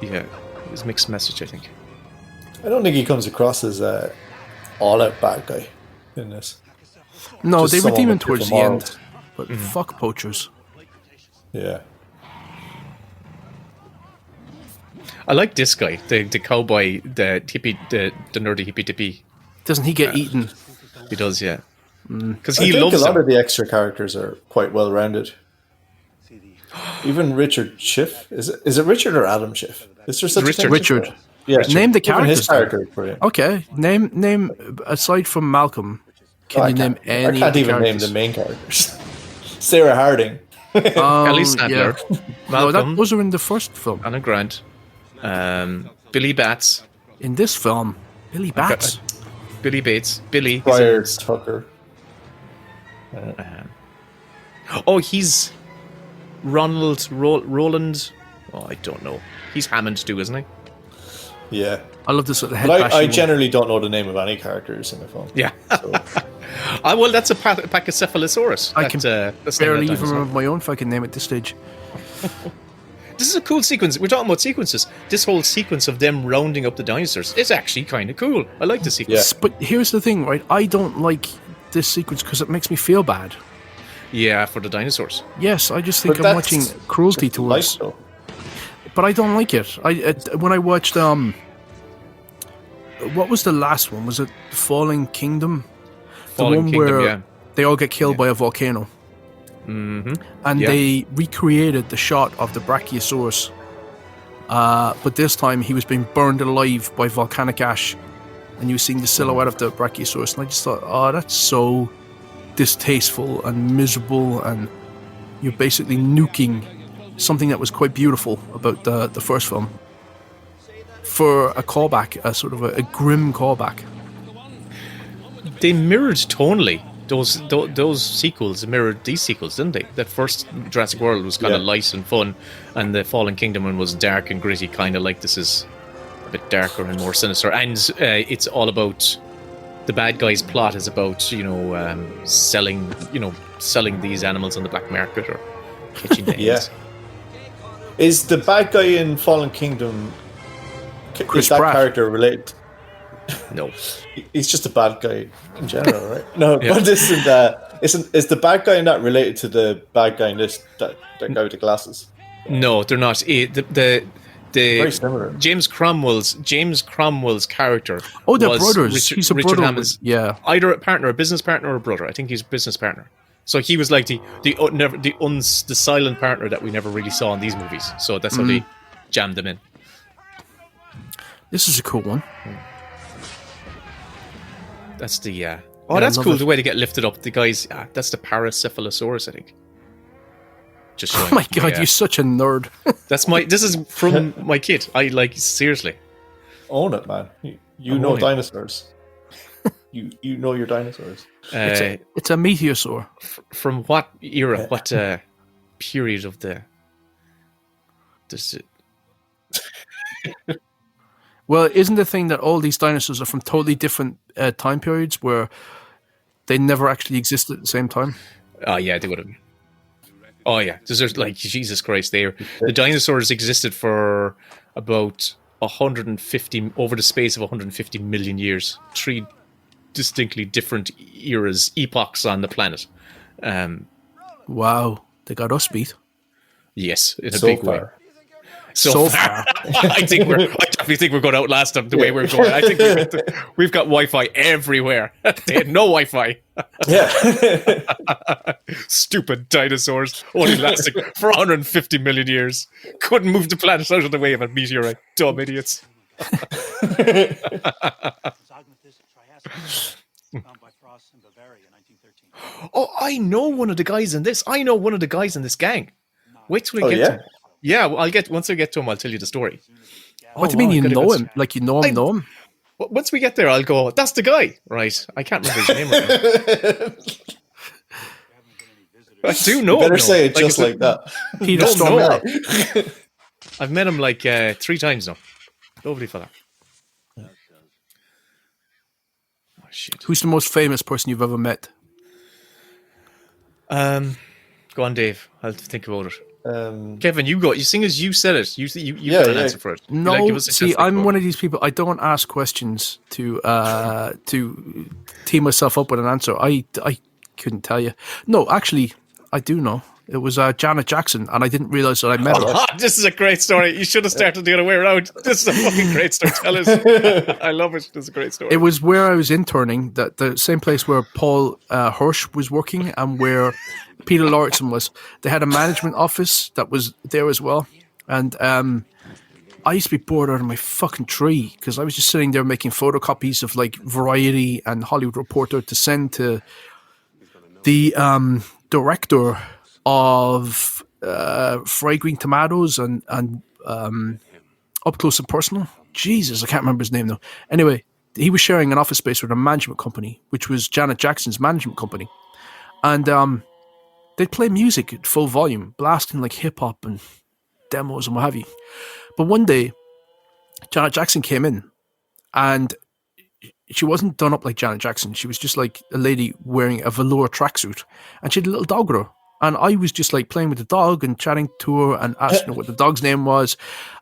It's a mixed message, I think. I don't think he comes across as a all-out bad guy in this. No, Just they someone redeem him with towards the different end. But fuck poachers. Yeah. I like this guy, the cowboy, the hippie, the nerdy hippie dippy. Doesn't he get eaten? He does, yeah. Because I he think loves a lot him. of the extra characters are quite well rounded. Even Richard Schiff. Is it Richard or Adam Schiff? Is there such a thing? Richard. Yeah. Name the Even characters. his character is brilliant. Okay, name aside from Malcolm. Can you name any? I can't of the even name characters? the main characters. Sarah Harding. Kelly Sandler, No, Malcolm, those are in the first film. Anna Grant, Billy Bats, In this film, Billy Bats. Billy Bates, Billy. Briar Tucker. He's Roland. Oh, I don't know. He's Hammond too, isn't he? Yeah. I love this little head But bashing I one. generally don't know the name of any characters in the film. Yeah. So, Well, that's a Pachycephalosaurus. I can that's barely that even dinosaur. remember my own fucking name at this stage. This is a cool sequence. We're talking about sequences. This whole sequence of them rounding up the dinosaurs is actually kind of cool. I like the sequence. Yeah. But here's the thing, right? I don't like this sequence because it makes me feel bad. Yeah, for the dinosaurs. Yes, I just think but I'm that's watching cruelty life, towards. though. But I don't like it. When I watched what was the last one? Was it Falling Kingdom? Fallen one Kingdom, where yeah. they all get killed by a volcano. Mm-hmm. And Yeah. they recreated the shot of the Brachiosaurus. But this time he was being burned alive by volcanic ash. and you were seeing the silhouette of the Brachiosaurus, and I just thought, oh, that's so distasteful and miserable, and you're basically nuking something that was quite beautiful about the first film for a callback, a sort of a grim callback. They mirrored tonally. Those sequels mirrored these sequels, didn't they? That first Jurassic World was kind of light and fun, and the Fallen Kingdom one was dark and gritty, kind of like this is a bit darker and more sinister. And it's all about the bad guy's plot is about selling these animals on the black market or catching the yeah. Is the bad guy in Fallen Kingdom? Is that character related? No, he's just a bad guy in general, right? No, yeah. But is the bad guy in that related to the bad guy in this that guy with the glasses? No, they're not. The very similar. James Cromwell's character. Oh, they're brothers. He's a Richard brother. Hammond's, either a partner, a business partner, or a brother. I think he's a business partner. So he was like the silent partner that we never really saw in these movies. So that's how they jammed them in. This is a cool one. That's the that's cool. The way to get lifted up. The guys, that's the Paracephalosaurus, I think. Just showing. Oh my god, you're such a nerd. This is from my kid. I seriously. Own it, man. You know dinosaurs. you know your dinosaurs. It's a meteorosaur. From what era? What period of the? Does it? Well, isn't the thing that all these dinosaurs are from totally different time periods where they never actually existed at the same time? Oh yeah, they would have. Oh yeah, there's like Jesus Christ. The dinosaurs existed for about 150 over the space of 150 million years. 3 distinctly different epochs on the planet. Wow, they got us beat. Yes, in a big way. So far. I definitely think we're going to outlast them the way we're going. I think we've got Wi-Fi everywhere. They had no Wi-Fi. Yeah. Stupid dinosaurs, only lasting for 150 million years. Couldn't move the planet out of the way of a meteorite. Dumb idiots. Oh, I know one of the guys in this. Gang. Wait till we get to him. Yeah, well, once I get to him, I'll tell you the story. What do you mean you know him? Like you know him? Once we get there, I'll go, that's the guy. Right. I can't remember his name right now. I do know him. Better say it just like that. Peter Stormare. I've met him like 3 times now. Lovely fella. Oh, shit. Who's the most famous person you've ever met? Go on, Dave. I'll think about it. Kevin, you go. You seeing as you said it. You got an answer for it. No, see, I'm one of these people. I don't ask questions to tee myself up with an answer. I couldn't tell you. No, actually, I do know. It was Janet Jackson, and I didn't realize that I met her. This is a great story. You should have started the other way around. This is a fucking great story. Tell us. I love it. This is a great story. It was where I was interning, the same place where Paul Hirsch was working and where Peter Lorreson was. They had a management office that was there as well. And I used to be bored out of my fucking tree because I was just sitting there making photocopies of like Variety and Hollywood Reporter to send to the director of Fried Green Tomatoes and Up Close and Personal. Jesus, I can't remember his name though. Anyway, he was sharing an office space with a management company, which was Janet Jackson's management company. And they'd play music at full volume, blasting like hip-hop and demos and what have you. But one day, Janet Jackson came in, and she wasn't done up like Janet Jackson. She was just like a lady wearing a velour tracksuit, and she had a little dog with her. And I was just like playing with the dog and chatting to her and asking her what the dog's name was.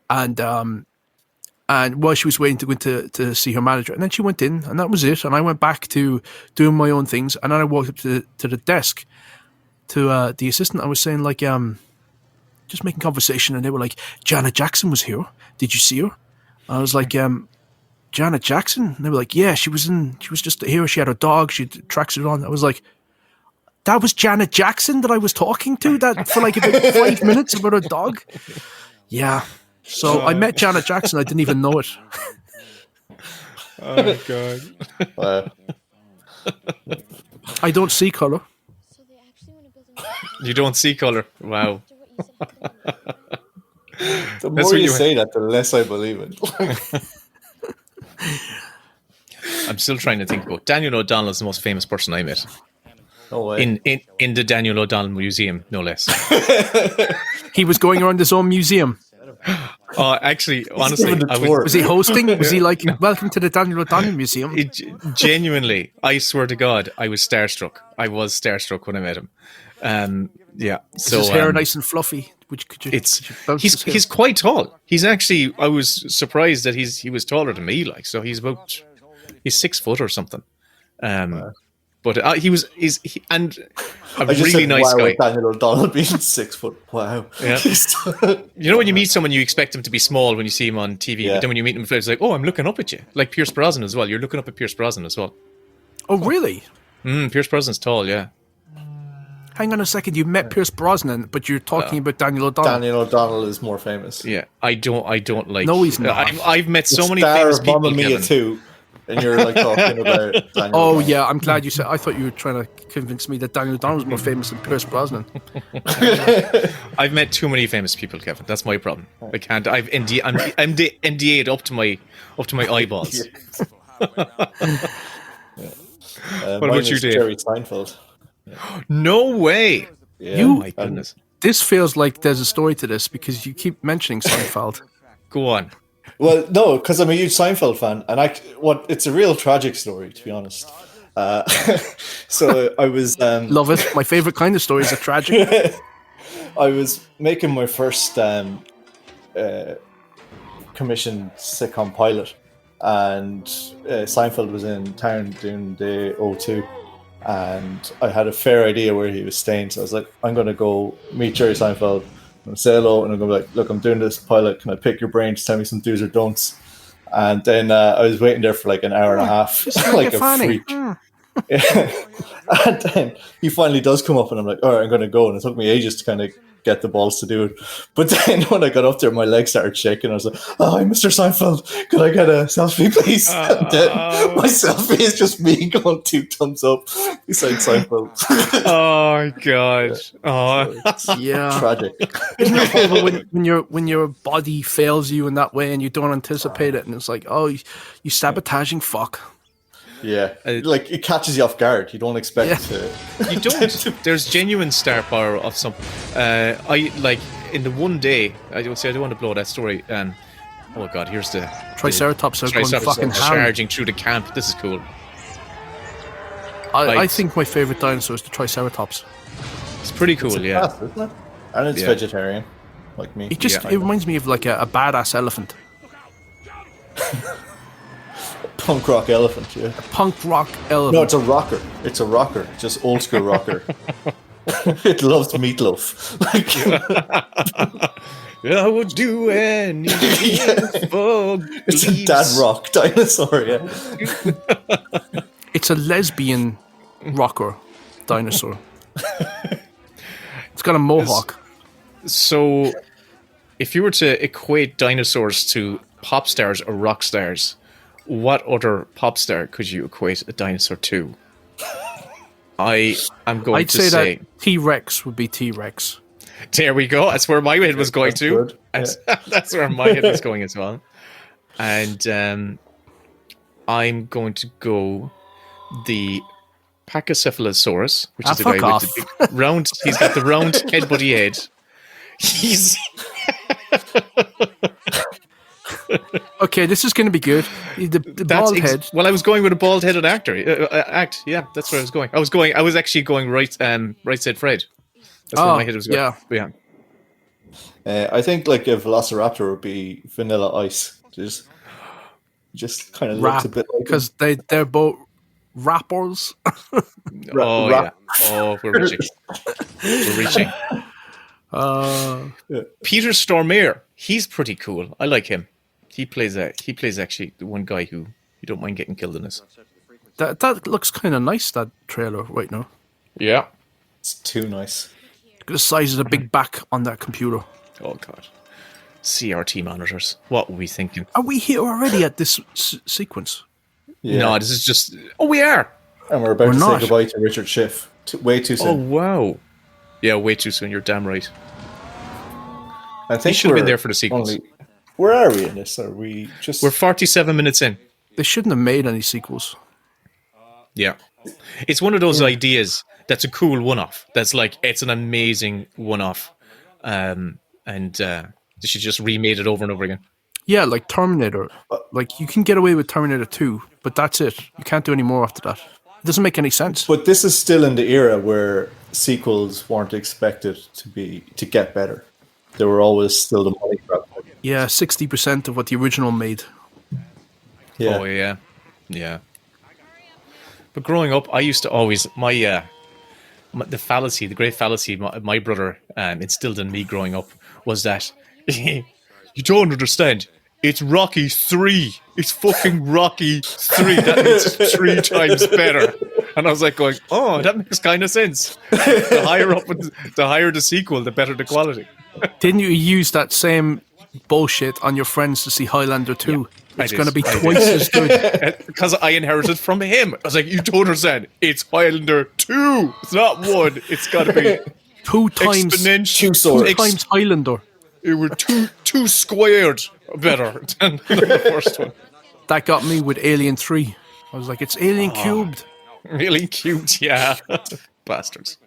And while she was waiting to go in to see her manager, and then she went in, and that was it. And I went back to doing my own things, and then I walked up to the desk to the assistant. I was saying like, just making conversation, and they were like, Janet Jackson was here. Did you see her? And I was like, Janet Jackson? And they were like, yeah, she was just here. She had her dog. She had tracksuit on. I was like, that was Janet Jackson that I was talking to that for like about 5 minutes about her dog. Yeah. So I met Janet Jackson. I didn't even know it. Oh god. Wow. I don't see color. You don't see color. Wow. The That's more what you you- say that, the less I believe it. I'm still trying to think about Daniel O'Donnell is the most famous person I met No way. in the Daniel O'Donnell Museum, no less. He was going around his own museum. Oh, actually, honestly, giving the I tour. Was he hosting? Was he like, welcome to the Daniel O'Donnell Museum? Genuinely, I swear to God, I was starstruck. I was starstruck when I met him. Yeah, so His hair nice and fluffy. Could you bounce his hair? he's quite tall. He's actually, I was surprised that he was taller than me. Like, so he's 6 foot or something. But he's and a I just really said, nice wow, guy. with Daniel O'Donnell being 6 foot. Wow. Yeah. You know, when you meet someone, you expect him to be small when you see him on TV, Yeah. but then when you meet him, it's like, oh, I'm looking up at you. Like Pierce Brosnan as well. You're looking up at Pierce Brosnan as well. Oh, really? Pierce Brosnan's tall, yeah. Hang on a second. You met Pierce Brosnan, but you're talking about Daniel O'Donnell. Daniel O'Donnell is more famous. Yeah, I don't like. No, he's not. I've met so many Star famous of people. Mamma Mia Kevin. 2, and you're like talking about Daniel Oh, O'Donnell. yeah. I'm glad you said. I thought you were trying to convince me that Daniel O'Donnell was more famous than Pierce Brosnan. I've met too many famous people, Kevin. That's my problem. I can't. I'm NDA'd up to my eyeballs. What about you, Dave? Jerry Seinfeld. No way. Yeah. You- My goodness. This feels like there's a story to this because you keep mentioning Seinfeld. Go on. Well, no, because I'm a huge Seinfeld fan, and it's a real tragic story, to be honest. So I was Love it. My favorite kind of stories are tragic. I was making my first commissioned sitcom pilot, and Seinfeld was in town doing the O2, and I had a fair idea where he was staying, so I was like, I'm going to go meet Jerry Seinfeld and say hello, and I'm going to be like, look, I'm doing this pilot, can I pick your brain to tell me some do's or don'ts? And then I was waiting there for like an hour and a half, like a freak. Yeah. And then he finally does come up, and I'm like, all right, I'm going to go. And it took me ages to kind of get the balls to do it. But then when I got up there, my legs started shaking. I was like, oh, hi, Mr. Seinfeld, could I get a selfie, please? And then my selfie is just me going 2 thumbs up beside Seinfeld. Oh God. Oh. Yeah. Tragic. Isn't it horrible when your body fails you in that way and you don't anticipate it, and it's like, oh, you sabotaging fuck. Yeah. Like, it catches you off guard. You don't expect to. You don't. There's genuine star power of some. I like in the one day. I don't want to blow that story. Oh God, here's the Triceratops are going Triceratops fucking ham. charging through the camp. This is cool. I think my favorite dinosaur is the Triceratops. It's pretty cool, yeah. Fast, isn't it? And it's Yeah. vegetarian, like me. It reminds me of like a badass elephant. Punk rock elephant, yeah. Punk rock elephant. No, it's a rocker. It's a rocker. Just old school rocker. It loves meatloaf. I would do anything for It's a dad rock dinosaur, yeah. It's a lesbian rocker dinosaur. It's got a mohawk. So, if you were to equate dinosaurs to pop stars or rock stars, what other pop star could you equate a dinosaur to? I'm going I'd to say say that T-Rex would be T-Rex. there we go. That's where my head was going That's to. good. That's where my head was going as well. And I'm going to go the Pachycephalosaurus, which is the fuck guy off. with the big round. He's got the round head, buddy head. He's Okay, this is going to be good. The bald head. Well, I was going with a bald-headed act. Yeah, that's where I was going. I was actually going right side Fred. That's where my head was going. Yeah. I think like a velociraptor would be Vanilla Ice. Just kind of looks Rap, a bit like because they're both rappers. Oh yeah. Oh, we're reaching. We're reaching. Peter Stormare. He's pretty cool. I like him. He plays actually the one guy who you don't mind getting killed in this. That looks kind of nice, that trailer right now. Yeah. It's too nice. Look at the size of the big back on that computer. Oh god. CRT monitors. What were we thinking? Are we here already at this sequence? Yeah. No, this is just. Oh, we are. And we're about We're to not. say goodbye to Richard Schiff. Way too Oh, soon. wow. Yeah, way too soon. You're damn right. I think should have been we're there for the sequels. Where are we in this? Are we just... We're 47 minutes in. They shouldn't have made any sequels. Yeah. It's one of those ideas that's a cool one-off. That's like, it's an amazing one-off. And they should just remade it over and over again. Yeah, like Terminator. Like, you can get away with Terminator 2, but that's it. You can't do any more after that. It doesn't make any sense. But this is still in the era where sequels weren't expected to get better. They were always still the money grab. Yeah, 60% of what the original made. Yeah. Oh, yeah. Yeah. But growing up, I used to always... the fallacy, the great fallacy my brother instilled in me growing up was that you don't understand. It's Rocky 3. It's fucking Rocky 3. That means it's 3 times better. And I was like going, oh, that makes kind of sense. The higher the sequel, the better the quality. Didn't you use that same bullshit on your friends to see Highlander 2? It's going to be twice as good. Because I inherited from him. I was like, you don't understand. It's Highlander 2. It's not 1. It's got to be 2 times exponential. 2 times Highlander. It were two squared better than the first one. That got me with Alien 3. I was like, it's Alien cubed. Really cute, yeah. Bastards.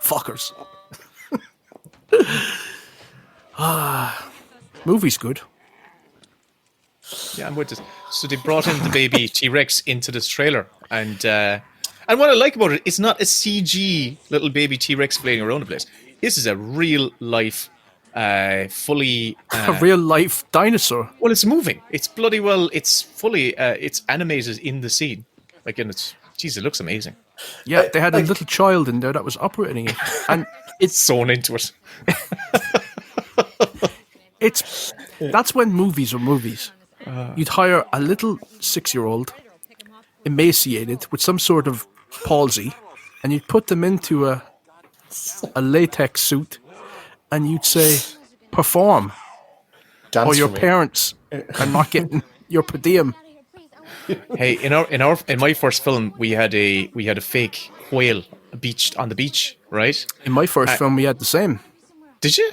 Fuckers. Movie's good. Yeah, I'm with this. So they brought in the baby T-Rex into this trailer, and what I like about it, it's not a CG little baby T-Rex flying around the place. This is a real life, fully A real life dinosaur. well, it's moving. It's bloody well. It's fully. It's animated in the scene. Like, and it's. Jeez, it looks amazing. Yeah, they had a little child in there that was operating it, and It's sewn into it. that's when movies are movies. You'd hire a little 6-year-old, emaciated with some sort of palsy, and you'd put them into a latex suit, and you'd say, "Perform," Dance or your for me. parents are not getting your per diem. Hey, in my first film, we had a fake whale on the beach, right? In my first film, we had the same. Did you?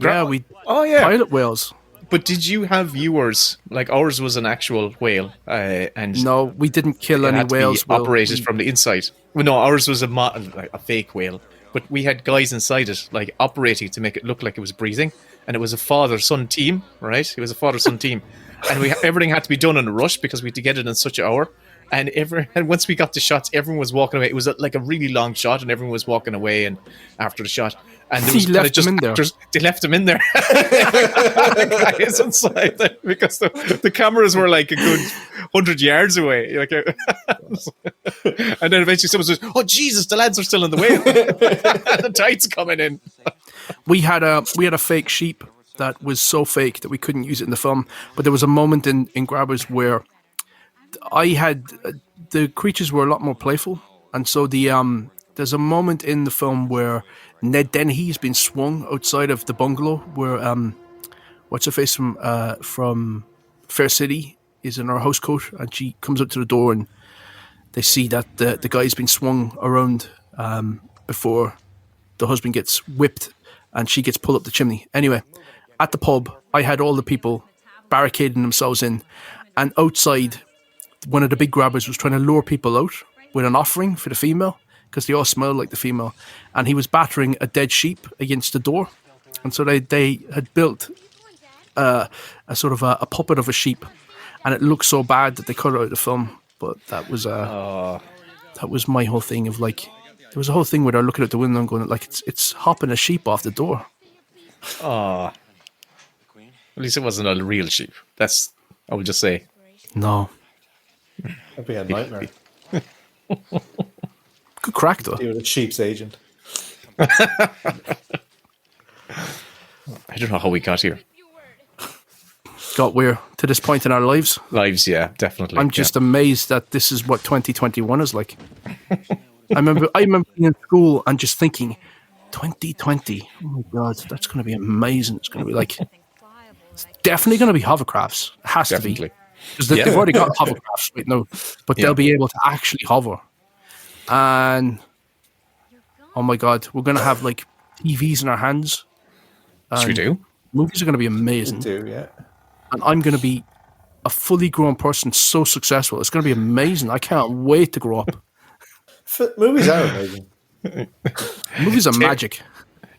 Yeah, we Oh yeah. pilot whales. But did you have viewers? Like, ours was an actual whale, and No, we didn't kill it any had to whales. be operated from the inside. Well, no, ours was a fake whale, but we had guys inside it, like, operating to make it look like it was breathing, and it was a father-son team, right? It was a father-son team, and everything had to be done in a rush because we had to get it in such an hour. And once we got the shots, everyone was walking away. It was like a really long shot, and everyone was walking away. And after the shot, and there was He left them in there. They left him in there. The guys inside there, because the cameras were like a good 100 yards away. Like, and then eventually someone says, "Oh Jesus, the lads are still in the way." The tide's coming in. We had a fake sheep that was so fake that we couldn't use it in the film. But there was a moment in Grabbers where the creatures were a lot more playful, and so there's a moment in the film where Ned Dennehy's been swung outside of the bungalow where what's her face from Fair City is in her house coat, and she comes up to the door and they see that the guy's been swung around before the husband gets whipped and she gets pulled up the chimney. Anyway, at the pub, I had all the people barricading themselves in, and outside, one of the big grabbers was trying to lure people out with an offering for the female, because they all smelled like the female, and he was battering a dead sheep against the door. And so they had built a sort of a puppet of a sheep, and it looked so bad that they cut it out of the film. But that was my whole thing of, like, there was a whole thing where they're looking out the window and going, like, it's hopping a sheep off the door. Oh, at least it wasn't a real sheep. That's, I would just say. No. That'd be a nightmare. Good crack, though. You're the sheep's agent. I don't know how we got here. Got where to this point in our lives. Lives, yeah, definitely. I'm just amazed that this is what 2021 is like. I remember being in school and just thinking, 2020, oh my God, that's going to be amazing. It's going to be like, it's definitely going to be hovercrafts. It has definitely. to be. because they've already got hovercrafts right now, but they'll be able to actually hover. And oh my god, we're gonna have like TVs in our hands. Should we do? Movies are gonna be amazing. Yeah. And I'm gonna be a fully grown person, so successful. It's gonna be amazing. I can't wait to grow up. Movies are amazing. Movies are magic.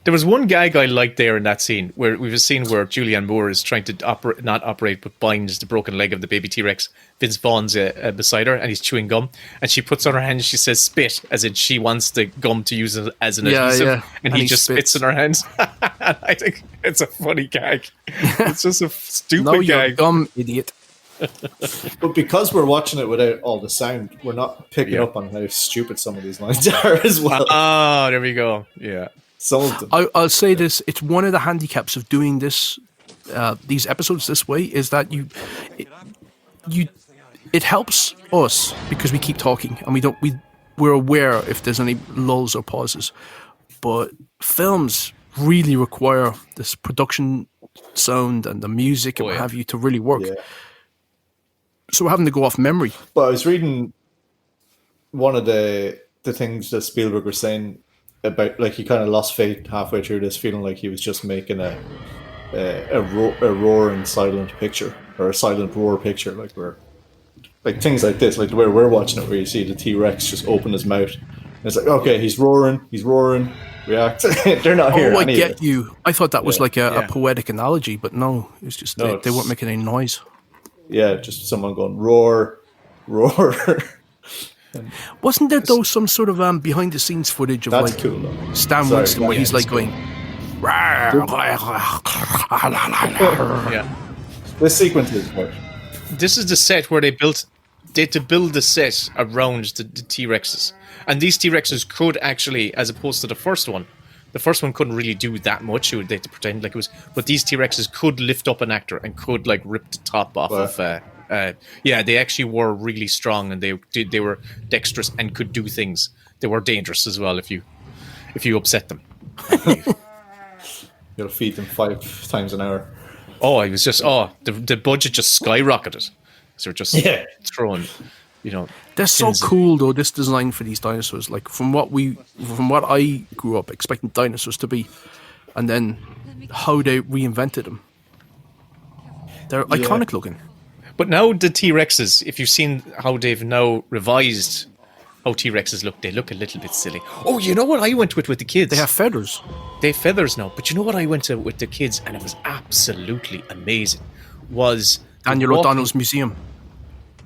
There was one gag I liked there in that scene where we have a scene where Julianne Moore is trying to not operate but bind the broken leg of the baby T-Rex. Vince Vaughn's beside her and he's chewing gum and she puts on her hand and she says spit, as in she wants the gum to use it as an adhesive, and he just spits in her hands. I think it's a funny gag. It's just a stupid gag. You dumb idiot. But because we're watching it without all the sound, we're not picking up on how stupid some of these lines are as well. Ah, there we go. Yeah. Some of them. I'll say this: it's one of the handicaps of doing this, these episodes this way, is that it helps us because we keep talking and we're aware if there's any lulls or pauses. But films really require this production sound and the music and what have you to really work. Yeah. So we're having to go off memory. But I was reading one of the things that Spielberg was saying about, like, he kind of lost faith halfway through this, feeling like he was just making a roaring silent picture, or a silent roar picture, like things like this, like where we're watching it, where you see the T-Rex just open his mouth. And it's like, okay, he's roaring, react. They're not here. Oh, I get you. I thought that was like a poetic analogy, but no, it's just they weren't making any noise. Yeah, just someone going roar, roar. Wasn't there though some sort of behind the scenes footage of That's like cool, though. Stan Winston where he's like going Yeah. This sequence is good. This is the set where they had to build the set around the T-Rexes. And these T-Rexes could actually, as opposed to the first one couldn't really do that much. They had to pretend like it was, but these T-Rexes could lift up an actor and could like rip the top off of. They actually were really strong and they were dexterous and could do things. They were dangerous as well if you upset them. You'll feed them 5 times an hour. Oh, it was just the budget just skyrocketed. So just throwing, They're so cool though, this design for these dinosaurs. Like from what I grew up expecting dinosaurs to be, and then how they reinvented them. They're iconic looking. But now the T-Rexes, if you've seen how they've now revised how T-Rexes look, they look a little bit silly. Oh, you know what I went with the kids? They have feathers. They have feathers now. But you know what I went to with the kids, and it was absolutely amazing, Daniel O'Donnell's museum.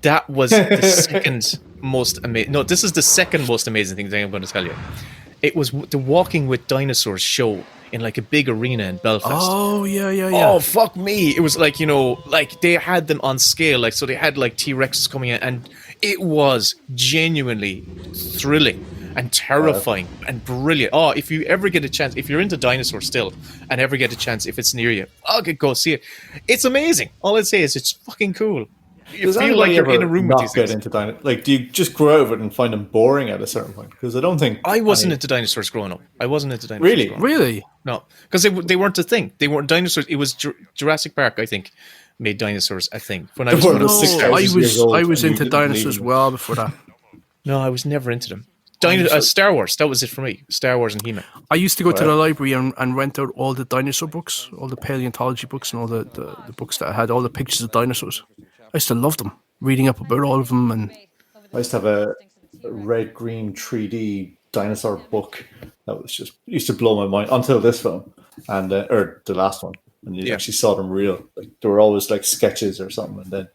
That was the second most amazing. No, this is the second most amazing thing I'm going to tell you. It was the Walking with Dinosaurs show in like a big arena in Belfast. Oh, yeah. Oh, fuck me. It was like, like they had them on scale. Like, so they had like T-Rexes coming in and it was genuinely thrilling and terrifying and brilliant. Oh, if you ever get a chance, if you're into dinosaurs still and ever get a chance, if it's near you, go see it. It's amazing. All I'd say is it's fucking cool. You feel like you're in a room with these things. Like, do you just grow out of it and find them boring at a certain point? Because I don't think I wasn't into dinosaurs growing up. Really? No, because they weren't a thing. They weren't dinosaurs. It was Jurassic Park, I think, made dinosaurs a thing. When I was I was into dinosaurs well before that. No, I was never into them. Star Wars, that was it for me. Star Wars and He-Man. I used to go to the library and rent out all the dinosaur books, all the paleontology books, and all the books that had all the pictures of dinosaurs. I used to love them, reading up about all of them. And I used to have a red-green 3D dinosaur book that was just used to blow my mind until this film and or the last one, and you actually saw them real. Like they were always like sketches or something, and then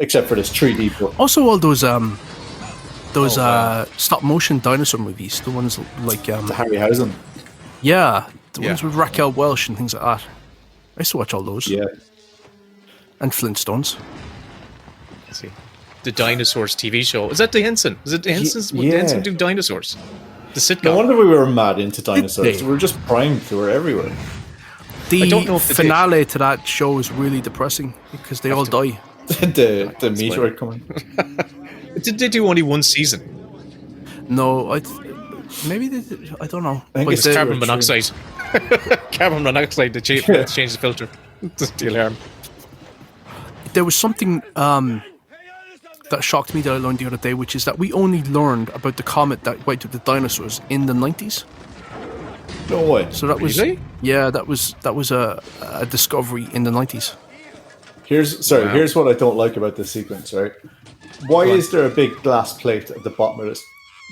except for this 3D book. Also, all those stop motion dinosaur movies, the ones like the Harryhausen. Yeah, the ones with Raquel Welch and things like that. I used to watch all those. Yeah, and Flintstones. Let's see. The Dinosaurs TV show. Is that the Henson? Is it the Hensons? Would the Henson do dinosaurs? The sitcom. No wonder we were mad into dinosaurs. We were just primed. They were everywhere. The finale to that show is really depressing because they all die. the meteorite coming. Did they do only one season? No, maybe they did. I don't know. I think it's carbon monoxide. Carbon monoxide to change the filter. It's the alarm. there was something that shocked me that I learned the other day, which is that we only learned about the comet that wiped out the dinosaurs in the 90s. No way. So that was Really? that was a discovery in the 90s. Here's what I don't like about this sequence, right? Why is there a big glass plate at the bottom of this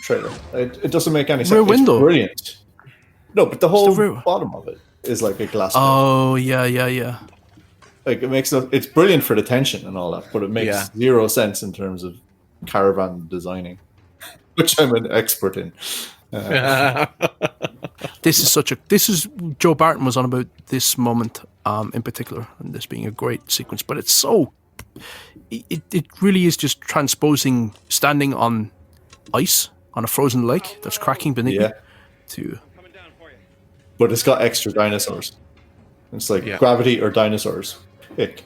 trailer? It doesn't make any sense. Rear window. It's brilliant. No, but the whole rear- bottom of it is like a glass plate. Oh yeah. Like it's brilliant for the tension and all that, but it makes zero sense in terms of caravan designing, which I'm an expert in. This is Joe Barton was on about this moment in particular, and this being a great sequence. But it's it really is just transposing standing on ice on a frozen lake that's cracking beneath you to. But it's got extra dinosaurs. It's like gravity or dinosaurs. Pick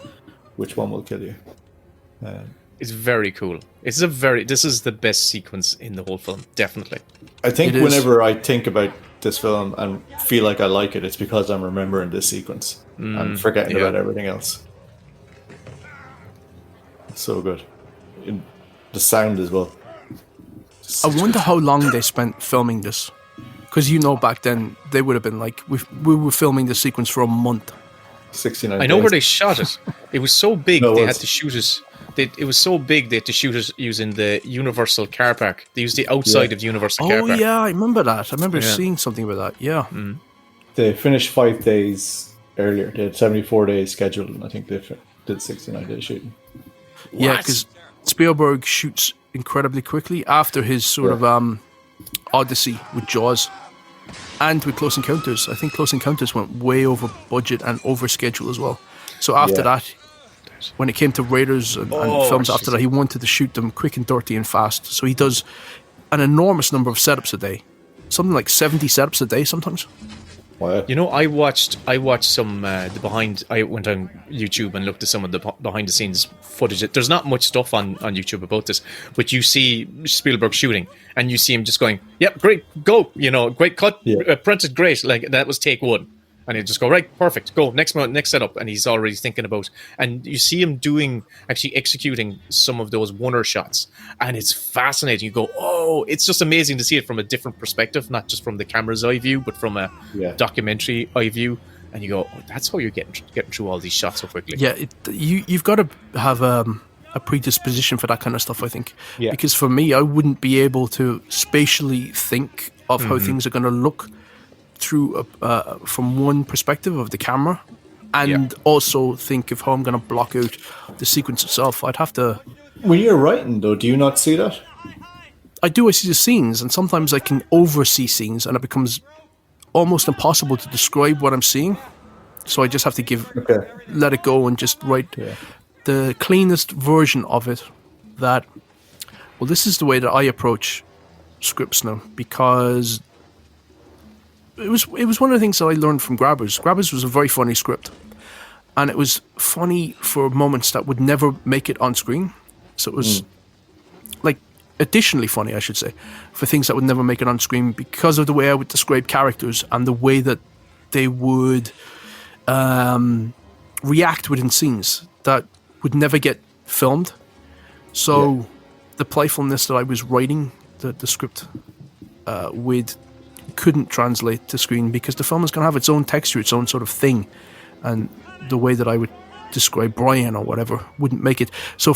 which one will kill you. It's very cool. This is the best sequence in the whole film, definitely. I think whenever I think about this film and feel like I like it, it's because I'm remembering this sequence and forgetting about everything else. So good. The sound as well. I wonder how long they spent filming this. Because back then they would have been like, we were filming the sequence for a month. 69 I know days. where they shot it. It was so big they had to shoot it. It was so big they had to shoot it using the Universal car park. They used the outside of the Universal car park. Oh yeah, I remember that. I remember seeing something about that. Yeah. They finished 5 days earlier. They had 74 days scheduled, and I think they did 69 days shooting. Yeah, because Spielberg shoots incredibly quickly after his sort of odyssey with Jaws and with Close Encounters. I think Close Encounters went way over budget and over schedule as well. So after that, when it came to Raiders and films after that, he wanted to shoot them quick and dirty and fast. So he does an enormous number of setups a day. Something like 70 setups a day sometimes. Wow. I watched some the behind. I went on YouTube and looked at some of the behind the scenes footage. There's not much stuff on YouTube about this, but you see Spielberg shooting, and you see him just going, "Yep, great, go!" Great cut, printed, great. Like that was take one, and he'd just go, "Right, perfect, go next setup," and he's already thinking about. And you see him executing some of those wonder shots, and it's fascinating. You go, "Oh, it's just amazing to see it from a different perspective, not just from the camera's eye view, but from a documentary eye view." And you go, "Oh, that's how you're getting through all these shots so quickly." Yeah, you've got to have a predisposition for that kind of stuff, I think. Yeah. Because for me, I wouldn't be able to spatially think of how things are going to look through from one perspective of the camera, and also think of how I'm going to block out the sequence itself. I'd have to. When you're writing, though, do you not see that? I do. I see the scenes, and sometimes I can oversee scenes, and it becomes almost impossible to describe what I'm seeing. So I just have to let it go and just write the cleanest version of it. This is the way that I approach scripts now, because it was one of the things that I learned from Grabbers. Grabbers was a very funny script, and it was funny for moments that would never make it on screen. So it was additionally funny, I should say, for things that would never make it on screen because of the way I would describe characters and the way that they would react within scenes that would never get filmed. So the playfulness that I was writing the script with couldn't translate to screen because the film is going to have its own texture, its own sort of thing, and the way that I would describe Brian or whatever wouldn't make it. So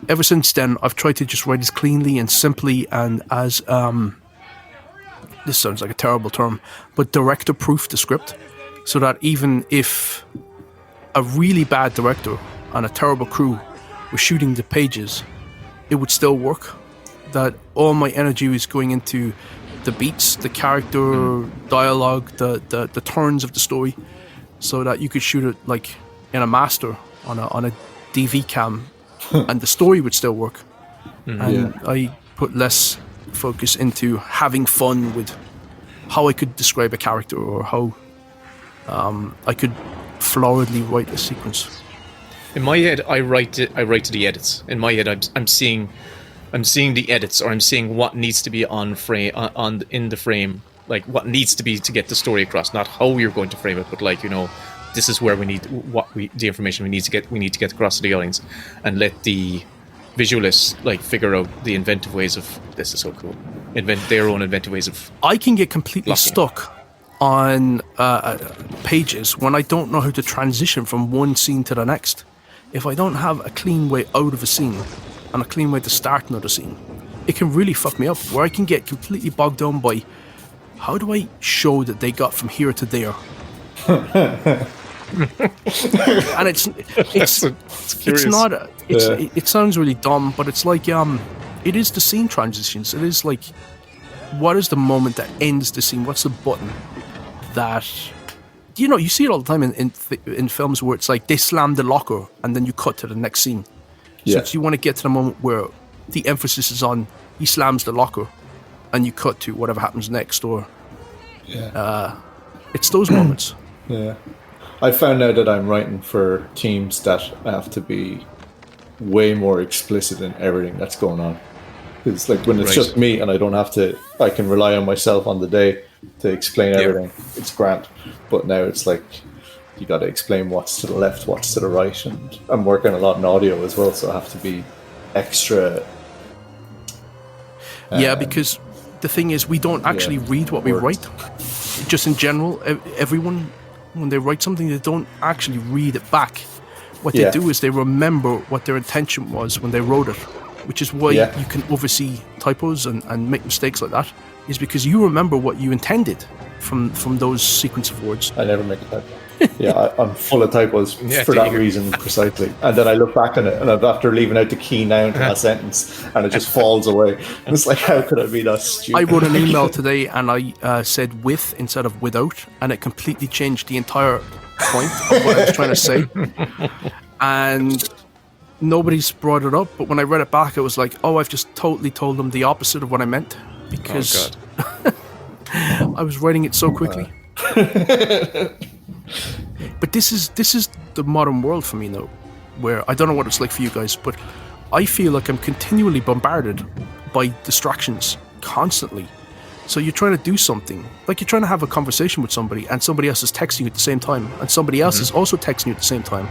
ever since then, I've tried to just write as cleanly and simply and as this sounds like a terrible term, but director-proof the script, so that even if a really bad director and a terrible crew were shooting the pages, it would still work. That all my energy was going into the beats, the character dialogue, the turns of the story, so that you could shoot it like in a master on a DV cam. And the story would still work. And I put less focus into having fun with how I could describe a character or how I could floridly write a sequence. In my head, I write to the edits. In my head, I'm seeing the edits, or I'm seeing what needs to be on frame in the frame, like what needs to be to get the story across. Not how you're going to frame it, but this is where we need the information we need to get across to the audience, and let the visualists like figure out the inventive ways of this is so cool. Invent their own inventive ways of. I can get completely stuck on pages when I don't know how to transition from one scene to the next. If I don't have a clean way out of a scene and a clean way to start another scene, it can really fuck me up, where I can get completely bogged down by how do I show that they got from here to there. And it's not it sounds really dumb, but it's like it is the scene transitions. It is like, what is the moment that ends the scene? What's the button that, you know, you see it all the time in films where it's like they slam the locker and then you cut to the next scene. So you want to get to the moment where the emphasis is on he slams the locker and you cut to whatever happens next, or it's those moments. Yeah. I found out that I'm writing for teams that have to be way more explicit in everything that's going on. It's like when it's just me and I don't have to, I can rely on myself on the day to explain everything. It's grand. But now it's like, you got to explain what's to the left, what's to the right. And I'm working a lot in audio as well, so I have to be extra. Because the thing is, we don't actually read what we write. Just in general, everyone, when they write something, they don't actually read it back. What they do is they remember what their intention was when they wrote it, which is why you can oversee typos and make mistakes like that, is because you remember what you intended from those sequence of words. I never make a typo. I'm full of typos for that reason precisely. And then I look back on it and I'm after leaving out the key noun to that sentence and it just falls away. And it's like, how could I be that stupid? I wrote an email today and I said with instead of without, and it completely changed the entire point of what I was trying to say. And nobody's brought it up, but when I read it back, it was like, oh, I've just totally told them the opposite of what I meant, because I was writing it so quickly. But this is the modern world for me now, where I don't know what it's like for you guys, but I feel like I'm continually bombarded by distractions constantly. So you're trying to do something, like you're trying to have a conversation with somebody, and somebody else is texting you at the same time, and somebody else is also texting you at the same time,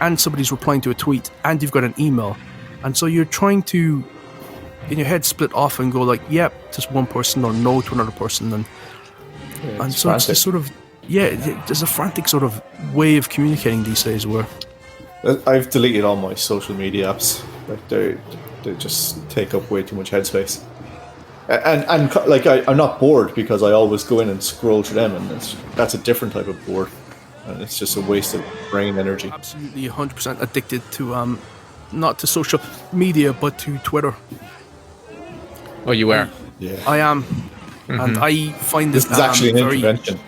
and somebody's replying to a tweet, and you've got an email, and so you're trying to, in your head, split off and go like, yep, to one person, or no to another person, and so frantic. It's this sort of there's a frantic sort of way of communicating these days where I've deleted all my social media apps. Like they just take up way too much headspace. And like I'm not bored because I always go in and scroll through them, and that's a different type of bored, and it's just a waste of brain energy. Absolutely 100% addicted to not to social media but to Twitter. Oh, you are? Yeah, I am, and I find this is actually an intervention.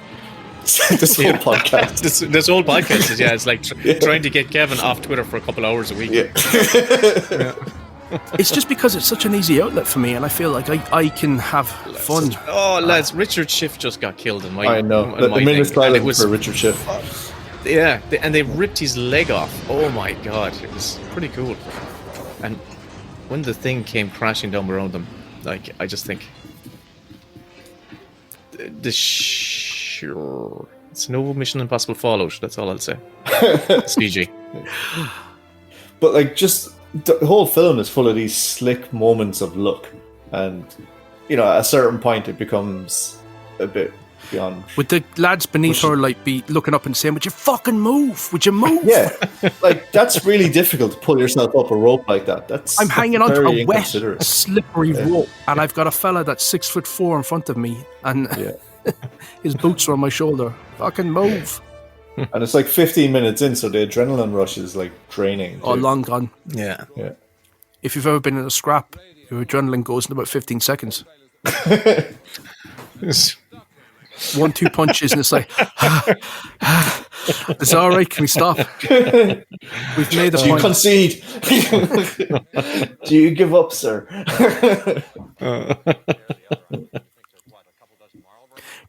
This whole podcast. this whole podcast is it's like trying to get Kevin off Twitter for a couple hours a week. It's just because it's such an easy outlet for me, and I feel like I can have fun. Lads, Richard Schiff just got killed in my. I know. The minute silence for Richard Schiff. And they ripped his leg off. Oh my god, it was pretty cool. And when the thing came crashing down around them, like I just think, it's no Mission Impossible Fallout. That's all I'll say. It's PG. But like just. The whole film is full of these slick moments of luck, and at a certain point it becomes a bit beyond. With the lads beneath her like be looking up and saying, "Would you fucking move? Would you move?" Yeah, like that's really difficult to pull yourself up a rope like that. I'm hanging onto a wet, slippery rope, and I've got a fella that's 6'4" in front of me, and his boots are on my shoulder. Fucking move. And it's like 15 minutes in, so the adrenaline rush is like draining. Oh, long gone. Yeah. If you've ever been in a scrap, your adrenaline goes in about 15 seconds. 1-2 punches, and it's like, it's all right. Can we stop? We've made a point. Do you concede? Do you give up, sir?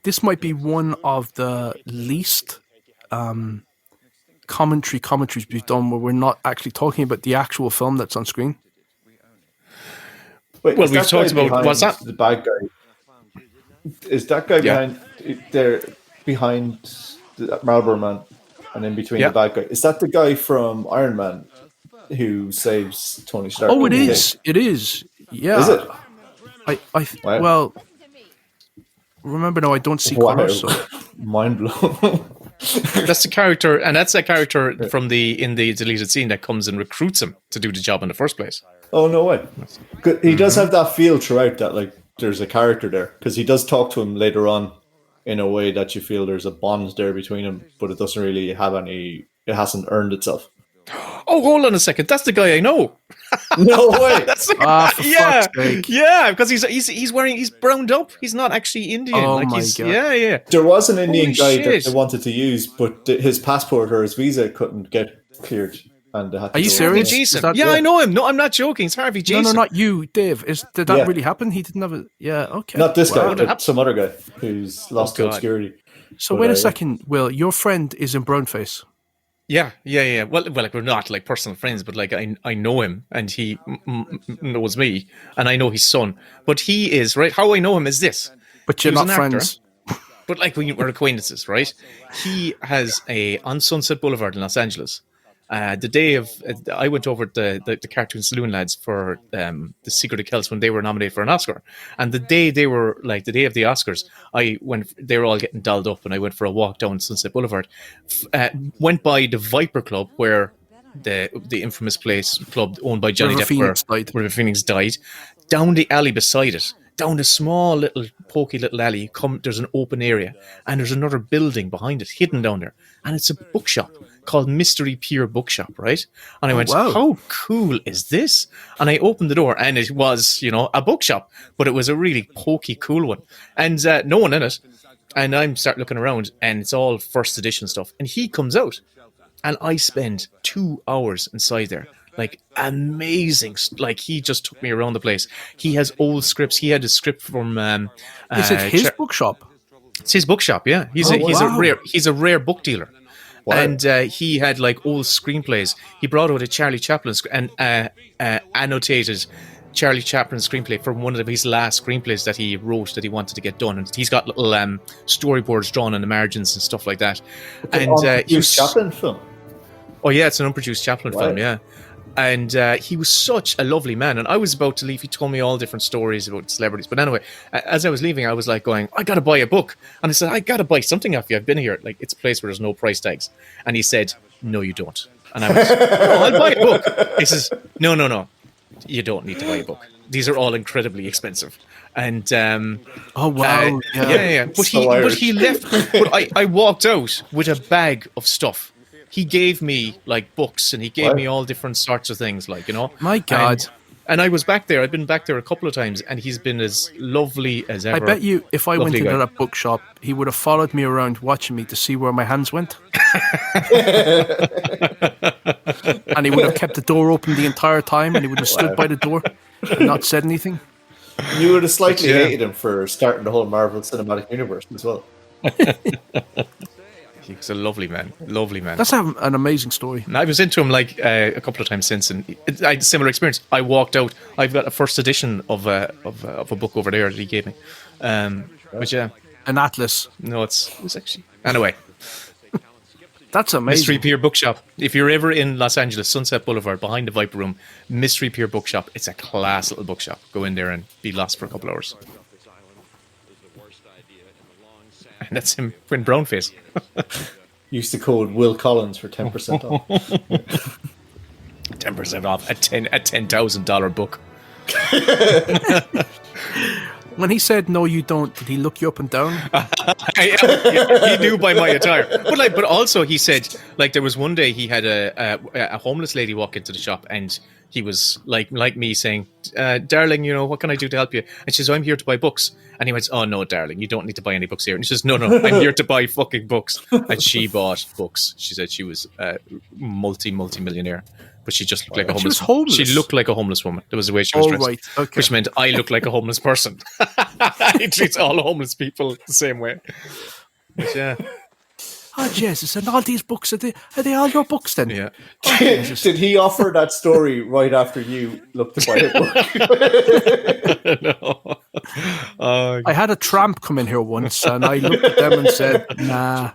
This might be one of the least commentaries we've done where we're not actually talking about the actual film that's on screen. Wait, well, we've talked about what's that? The bad guy. Is that guy behind the Marlboro Man? and in between the bad guy. Is that the guy from Iron Man who saves Tony Stark? Oh, it is. It is. Yeah. Is it? Wow. Well, remember now, I don't see colors. So. Mind blown. That's the character, and that's a character from in the deleted scene that comes and recruits him to do the job in the first place. Oh, no way. He does have that feel throughout that, like, there's a character there, because he does talk to him later on in a way that you feel there's a bond there between them, but it doesn't really have it hasn't earned itself. Oh, hold on a second. That's the guy I know. No way. That's the guy. For fuck's sake. Yeah, because he's browned up. He's not actually Indian. Oh my God. Yeah. There was an Indian guy shit. that they wanted to use, but his passport or his visa couldn't get cleared. And they had to Are you serious? I know him. No, I'm not joking. It's Harvey Jason. No, not you, Dave. Did that really happen? He didn't have a... Yeah, okay. Not this guy, but some other guy who's lost to obscurity. So wait a second, Will. Your friend is in brownface. Yeah. Well, like we're not like personal friends, but like I know him, and he knows me, and I know his son. But he is right. How I know him is this. But you're not friends. But like we're acquaintances, right? He has on Sunset Boulevard in Los Angeles. The day of, I went over to the Cartoon Saloon lads for The Secret of Kells when they were nominated for an Oscar. And the day they were, like the day of the Oscars, they were all getting dolled up, and I went for a walk down Sunset Boulevard. Went by the Viper Club, where the infamous club owned by Johnny Depp, where River Phoenix died. Down the alley beside it, down a small little pokey little alley, there's an open area, and there's another building behind it, hidden down there, and it's a bookshop called Mystery Pier Bookshop, right? And I went, how cool is this? And I opened the door, and it was, a bookshop, but it was a really pokey, cool one, and no one in it. And I'm start looking around, and it's all first edition stuff. And he comes out, and I spend 2 hours inside there. Like, amazing. Like, he just took me around the place. He has old scripts. He had a script from... is it his bookshop? It's his bookshop, yeah. He's a rare book dealer. Wow. And he had, like, old screenplays. He brought out a Charlie Chaplin and annotated Charlie Chaplin screenplay from one of his last screenplays that he wrote that he wanted to get done. And he's got little storyboards drawn on the margins and stuff like that. And unproduced Chaplin film? Oh, yeah, it's an unproduced Chaplin film, yeah. And he was such a lovely man. And I was about to leave. He told me all different stories about celebrities. But anyway, as I was leaving, I was like going, I got to buy a book. And I said, I got to buy something off you. I've been here. Like, it's a place where there's no price tags. And he said, no, you don't. And I went, I'll buy a book. He says, no. You don't need to buy a book. These are all incredibly expensive. And oh wow, yeah. But he left. But I walked out with a bag of stuff. He gave me like books, and he gave me all different sorts of things, like, My God. And I was back there. I've been back there a couple of times, and he's been as lovely as ever. I bet you, if I went into that bookshop, he would have followed me around, watching me to see where my hands went. And he would have kept the door open the entire time, and he would have stood by the door and not said anything. You would have slightly hated him for starting the whole Marvel Cinematic Universe as well. He's a lovely man. That's an amazing story. And I was into him like a couple of times since, and I had a similar experience. I walked out. I've got a first edition of a book over there that he gave me. But yeah, an atlas. No, it's actually anyway. That's amazing. Mystery Pier Bookshop. If you're ever in Los Angeles, Sunset Boulevard, behind the Viper Room, Mystery Pier Bookshop. It's a class little bookshop. Go in there and be lost for a couple of hours. And that's him in brownface. Use the code Will Collins for 10% off. 10% off a $10,000 book. When he said no, you don't, did he look you up and down? He knew by my attire. But also he said, like, there was one day he had a homeless lady walk into the shop, and he was like me saying, darling, what can I do to help you? And she says, I'm here to buy books. And he went, oh no, darling, you don't need to buy any books here. And she says, no, I'm here to buy fucking books. And she bought books. She said she was a multi-millionaire. But she just looked like a homeless. She was homeless. She looked like a homeless woman. That was the way she was dressed. Right. Okay. Which meant I look like a homeless person. He treats all homeless people the same way. But yeah. Oh Jesus! And all these books, are they all your books then? Yeah. Did he offer that story right after you looked to buy a book? No. I had a tramp come in here once, and I looked at them and said, nah.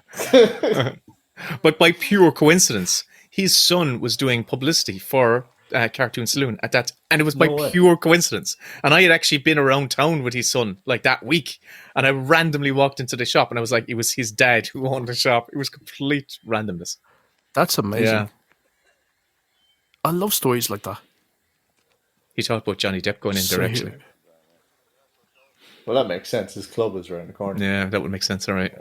But by pure coincidence, his son was doing publicity for Cartoon Saloon at that, and it was by pure coincidence. And I had actually been around town with his son like that week, and I randomly walked into the shop, and I was like, it was his dad who owned the shop. It was complete randomness. That's amazing. Yeah. I love stories like that. He talked about Johnny Depp going in there, actually. Well, that makes sense. His club is around the corner. Yeah, that would make sense. All right.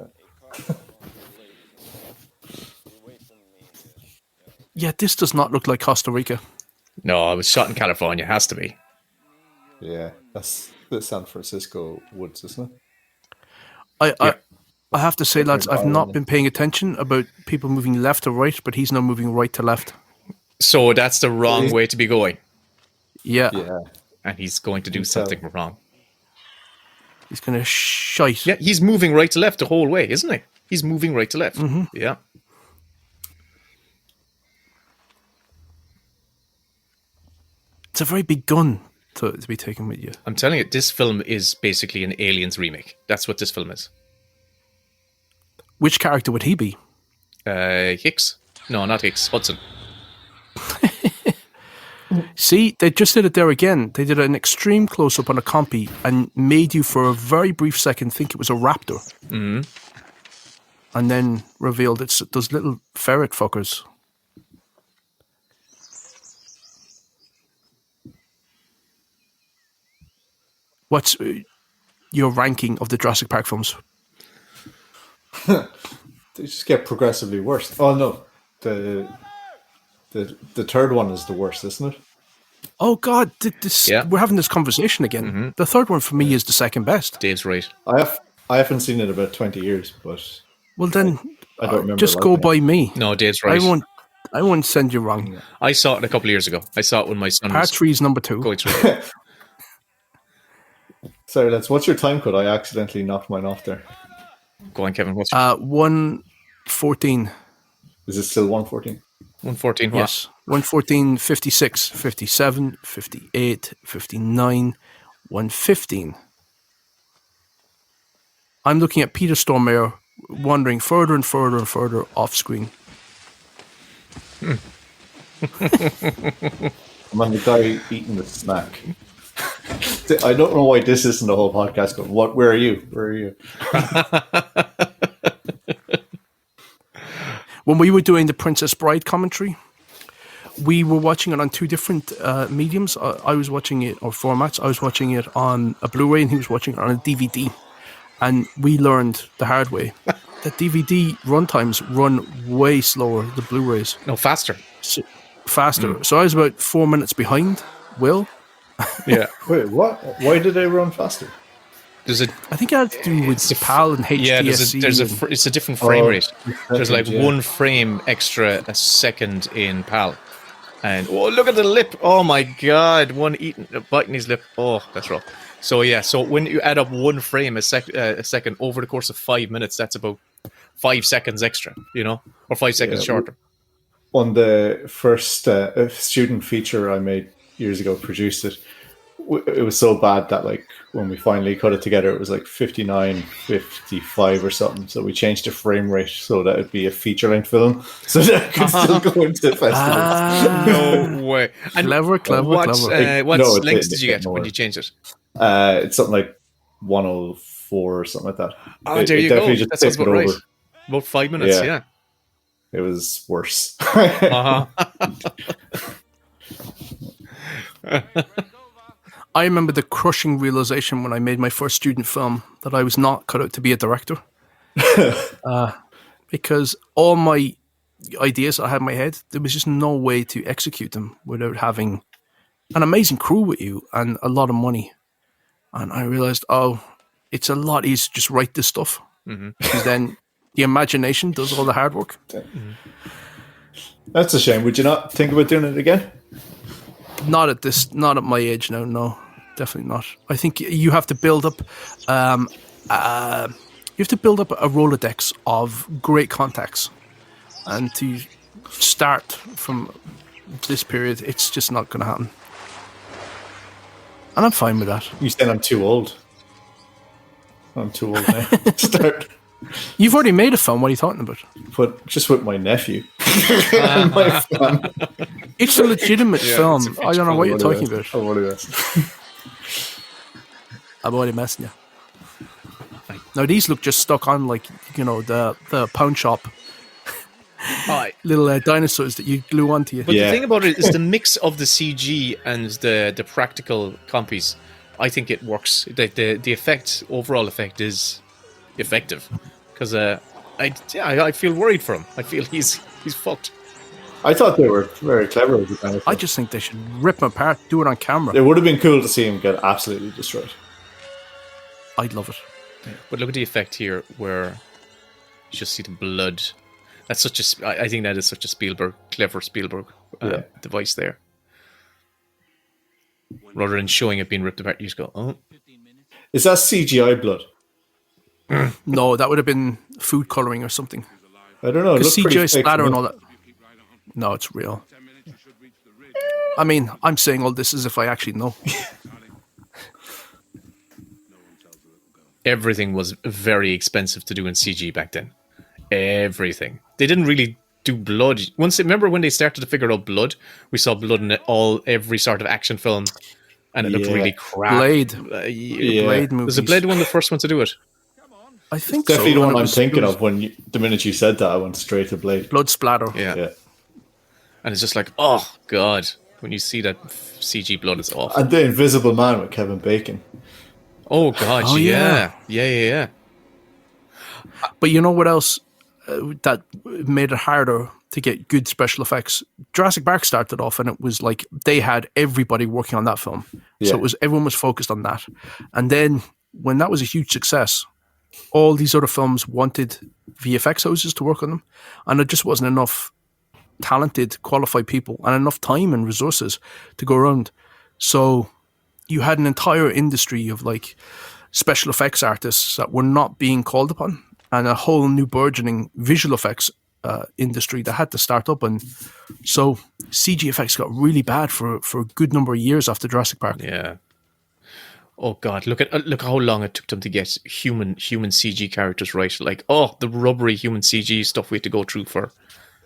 Yeah, this does not look like Costa Rica. No, it was shot in California. Has to be. Yeah, that's the San Francisco woods, isn't it? I have to say, lads, I've not been paying attention about people moving left to right, but he's now moving right to left. So that's the wrong way to be going. Yeah. And he's going to do something wrong. He's going to shite. Yeah, he's moving right to left the whole way, isn't he? He's moving right to left. Mm-hmm. Yeah. It's a very big gun to be taken with you. I'm telling you, this film is basically an Aliens remake. That's what this film is. Which character would he be? Hicks? No, not Hicks. Hudson. See, they just did it there again. They did an extreme close-up on a compy and made you for a very brief second think it was a raptor. Mm-hmm. And then revealed it's those little ferret fuckers. What's your ranking of the Jurassic Park films? They just get progressively worse. Oh no, the third one is the worst, isn't it? Oh God, we're having this conversation again. Mm-hmm. The third one for me is the second best. Dave's right. I haven't seen it in about 20 years, but well then, I don't remember. Just go by me. No, Dave's right. I won't send you wrong. I saw it a couple of years ago. I saw it when my son Part was 3 is number 2. going through it. Sorry, lads. What's your time code? I accidentally knocked mine off there. Go on, Kevin. What's 1:14. Is it still 1:14? 1:14? What? Yes. 1:14, 56, 57, 58, 59, 1:15. I'm looking at Peter Stormare wandering further and further and further off screen. I'm on the guy eating the snack. I don't know why this isn't the whole podcast, but where are you? Where are you? When we were doing the Princess Bride commentary, we were watching it on 2 different mediums. I was watching it, or formats. I was watching it on a Blu-ray and he was watching it on a DVD. And we learned the hard way that DVD runtimes run way slower than Blu-rays. No, faster. Faster. So I was about 4 minutes behind Will. Yeah. Wait, what? Why did they run faster? I think it had to do with the PAL and HDSC. Yeah, it's a different frame rate. There's like 1 frame extra a second in PAL. And look at the lip. Oh my God. One biting his lip. Oh, that's rough. So yeah, so when you add up 1 frame a second over the course of 5 minutes, that's about 5 seconds extra, or 5 seconds shorter. On the first student feature I made years ago, produced it. It was so bad that when we finally cut it together, it was 59, 55 or something. So we changed the frame rate so that it'd be a feature-length film, so that it could still go into festivals. No way! And clever. What lengths did you get when you changed it? It's something like 104 or something like that. Oh, there you go. That sounds about right. About 5 minutes. Yeah. It was worse. I remember the crushing realization when I made my first student film that I was not cut out to be a director. Because all my ideas I had in my head, there was just no way to execute them without having an amazing crew with you and a lot of money. And I realized, it's a lot easier to just write this stuff. Mm-hmm. Because then the imagination does all the hard work. That's a shame. Would you not think about doing it again? Not at my age now. No, definitely not. I think you have to build up, a Rolodex of great contacts, and to start from this period, it's just not going to happen. And I'm fine with that. You said I'm too old. I'm too old now to start. You've already made a film. What are you talking about? But just with my nephew and my family. It's a legitimate film. I don't know what you're talking about. I'm only messing you. Now these look just stuck on like the pawn shop little dinosaurs that you glue onto you. But the thing about it is the mix of the CG and the practical compies. I think it works. The overall effect is effective because I feel worried for him. I feel he's fucked. I thought they were very clever with the dinosaurs. I just think they should rip him apart, do it on camera. It would have been cool to see him get absolutely destroyed. I'd love it. But look at the effect here where you just see the blood. That's such I think that is such a clever Spielberg device there. Rather than showing it being ripped apart, you just go, oh. Is that CGI blood? No, that would have been food coloring or something. I don't know. Because CGI splatter and all that. No, it's real. I mean, I'm saying all this as if I actually know. Everything was very expensive to do in CG back then. Everything. They didn't really do blood. Remember when they started to figure out blood? We saw blood in every sort of action film, and it looked really crap. Blade movies. Was the Blade one the first one to do it? I think definitely so. the one I'm thinking of. The minute you said that, I went straight to Blade. Blood splatter. Yeah. And it's just like, oh god, when you see that CG blood, it's awful. And the Invisible Man with Kevin Bacon. Oh god, yeah. But you know what else that made it harder to get good special effects? Jurassic Park started off, and it was like they had everybody working on that film, so everyone was focused on that. And then when that was a huge success, all these other films wanted VFX houses to work on them, and there just wasn't enough talented, qualified people and enough time and resources to go around. So you had an entire industry of like special effects artists that were not being called upon, and a whole new burgeoning visual effects industry that had to start up. And so CG effects got really bad for a good number of years after Jurassic Park. Yeah. Oh god, look how long it took them to get human CG characters right. Like, the rubbery human CG stuff we had to go through for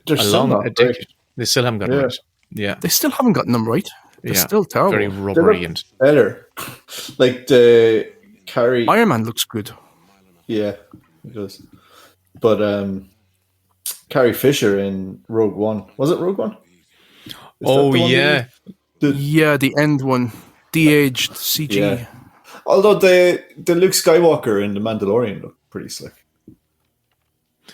a decade. They still haven't gotten right. Yeah. They still haven't gotten them right. They're still terrible. Very rubbery and better. Like the Carrie Iron Man looks good. Yeah, it does. But Carrie Fisher in Rogue One. Was it Rogue One? The end one. De-aged CG. Yeah. Although the Luke Skywalker in The Mandalorian looked pretty slick.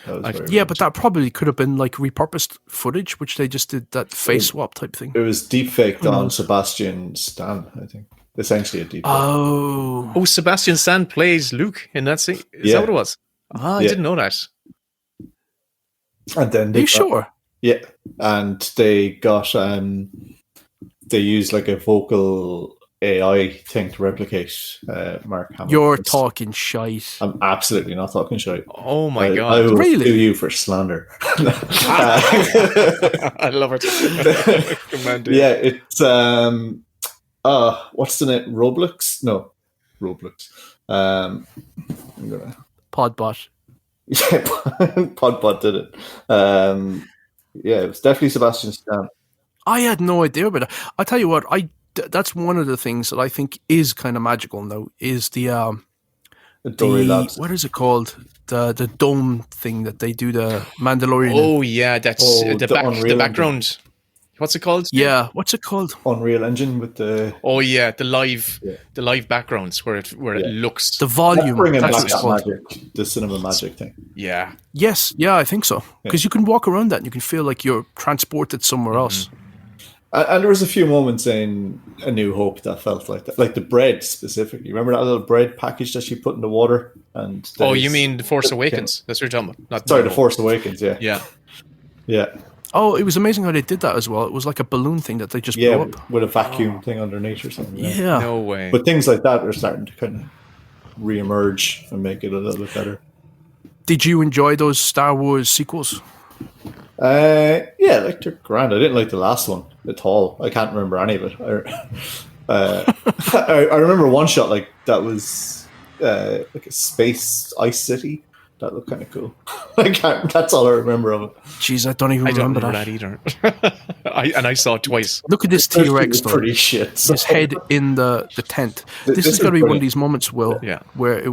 But that probably could have been like repurposed footage, which they just did that face swap type thing. It was deep faked on Sebastian Stan, I think. Essentially a deep fake. Oh, Sebastian Stan plays Luke in that scene? Is that what it was? I didn't know that. And then Are you sure? Yeah. And they got they used like a vocal AI thing to replicate Mark Hamill. You're talking shite. I'm absolutely not talking shite. Oh my god! I will really? sue you for slander. I love it. Yeah, it's what's the name? Roblox? No, Roblox. Podbot. Yeah, Podbot did it. It was definitely Sebastian Stan. I had no idea about that. I'll tell you what, that's one of the things that I think is kind of magical now, is the what is it called? The dome thing that they do the Mandalorian. Oh yeah, that's the background. What's it called? Yeah, what's it called? Unreal Engine with the the live backgrounds where it looks the volume. That's magic, the cinema magic thing. Yeah. Yes, yeah, I think so. Because you can walk around that and you can feel like you're transported somewhere else. And there was a few moments in A New Hope that felt like that, like the bread specifically. Remember that little bread package that she put in the water? And you mean The Force Awakens? That's what you're talking about. The Force Awakens. Yeah. Oh, it was amazing how they did that as well. It was like a balloon thing that they just blew up with a vacuum thing underneath or something. Yeah, no way. But things like that are starting to kind of re-emerge and make it a little bit better. Did you enjoy those Star Wars sequels? Like they're grand. I didn't like the last one at all. I can't remember any of it. I remember one shot like that was like a space ice city That looked kind of cool. That's all I remember of it. Jeez, I don't even remember that. either. I saw it twice. Look at this T-Rex, though. Pretty shit. So. His head in the tent. This is going to be one of these moments, Will, where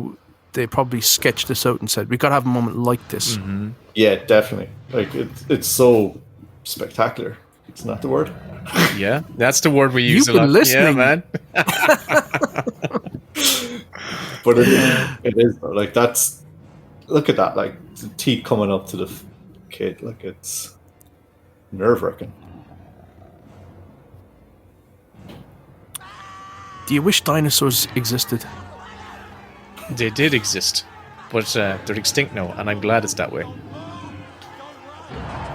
they probably sketched this out and said, "We got to have a moment like this." Mm-hmm. Yeah, definitely. Like it's so spectacular. Isn't that the word? Yeah, that's the word we use You've a lot. been listening. Yeah, man. But it is though. Like that's. Look at that. Like the teeth coming up to the kid. Like it's nerve-wracking. Do you wish dinosaurs existed? They did exist, but they're extinct now, and I'm glad it's that way.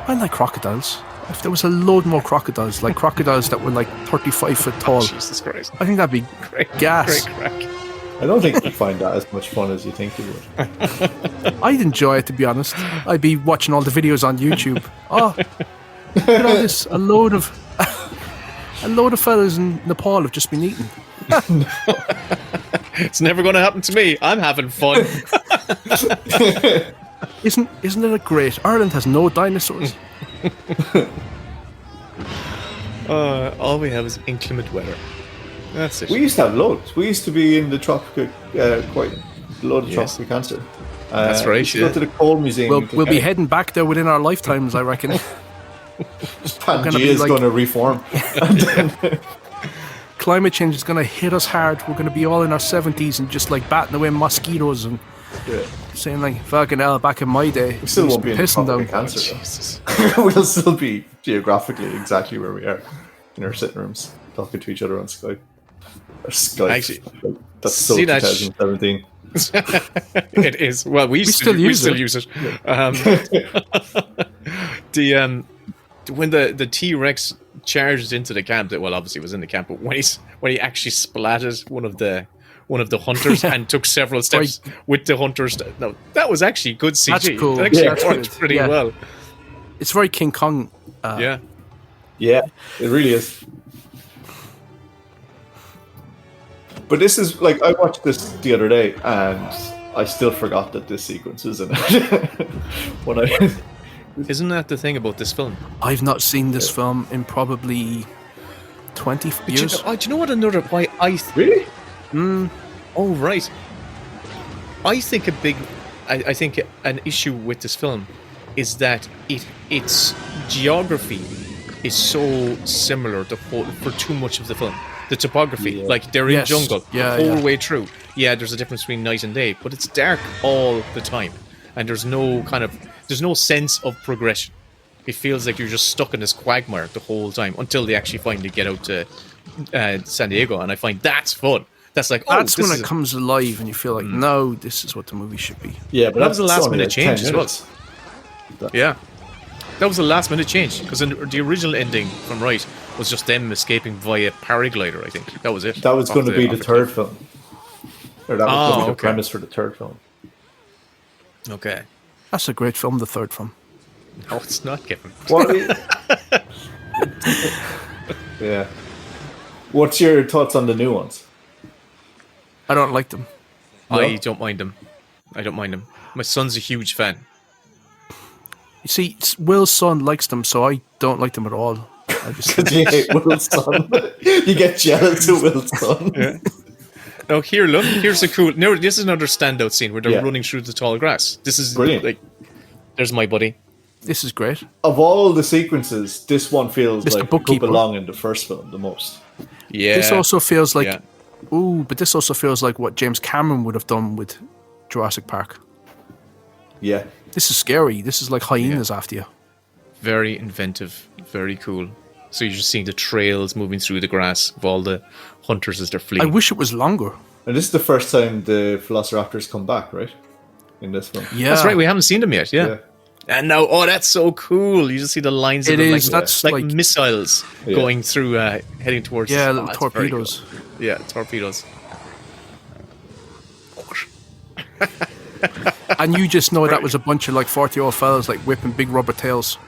I like crocodiles. If there was a load more crocodiles, like crocodiles that were like 35 foot tall, Jesus Christ. I think that'd be gas. Great crack. I don't think you find that as much fun as you think you would. I'd enjoy it, to be honest. I'd be watching all the videos on YouTube. Oh, look at all this. A load of fellas in Nepal have just been eaten. It's never going to happen to me. I'm having fun. Isn't it great? Ireland has no dinosaurs. All we have is inclement weather. That's it. We used to have loads. We used to be in the tropical, quite a lot of tropical cancer. That's right. Go to the coal museum. We'll be heading back there within our lifetimes, I reckon. Pangea is going to reform. Climate change is going to hit us hard. We're going to be all in our 70s and just like batting away mosquitoes and saying like, fucking hell, back in my day. We still won't be in pissing tropical down. cancer. We'll still be geographically exactly where we are in our sitting rooms, talking to each other on Skype. Or Skype. Actually, that's so 2017. It is. Well, we still use it. When the T-Rex charged into the camp, that obviously was in the camp, but when he actually splatted one of the hunters and took several steps with the hunters, that was actually good CG. That's cool. It actually worked pretty well. It's very King Kong. Yeah, it really is. But this is like, I watched this the other day and I still forgot that this sequence is in it. Isn't that the thing about this film? I've not seen this film in probably 20 years. Do you know what another why I really? Oh right. I think I think an issue with this film is that its geography is so similar for too much of the film. The topography, like they're in jungle the whole way through. Yeah, there's a difference between night and day, but it's dark all the time, and there's no sense of progression. It feels like you're just stuck in this quagmire the whole time until they actually finally get out to San Diego, and I find that's fun. That's like that's when it comes alive, and you feel like, no, this is what the movie should be. Yeah, but that was a last minute change as well. Yeah. That was a last minute change because the original ending from Right was just them escaping via paraglider. I think that was it. That was going to be the third film, or that was going to be the premise for the third film. Okay, that's a great film. The third film. No, it's not, Kevin. Yeah. What's your thoughts on the new ones? I don't like them. No? I don't mind them. My son's a huge fan. You see, Will's son likes them, so I don't like them at all. Because you hate Will's son. You get jealous of Will's son. Yeah. Now here, look. Here's a cool. No, this is another standout scene where they're running through the tall grass. This is brilliant. Like, there's my buddy. This is great. Of all the sequences, this one feels like it could belong in the first film the most. Yeah. This also feels like, but this also feels like what James Cameron would have done with Jurassic Park. Yeah. This is scary. This is like hyenas after you. Very inventive. Very cool. So you're just seeing the trails moving through the grass of all the hunters as they're fleeing. I wish it was longer. And this is the first time the Velociraptors come back, right? In this film. Yeah. That's right. We haven't seen them yet. Yeah. And now, that's so cool. You just see the lines of them, that's like missiles going through, heading towards... Yeah, little torpedoes. Cool. Yeah, torpedoes. And you just know that was a bunch of like 40-year-old fellas like whipping big rubber tails.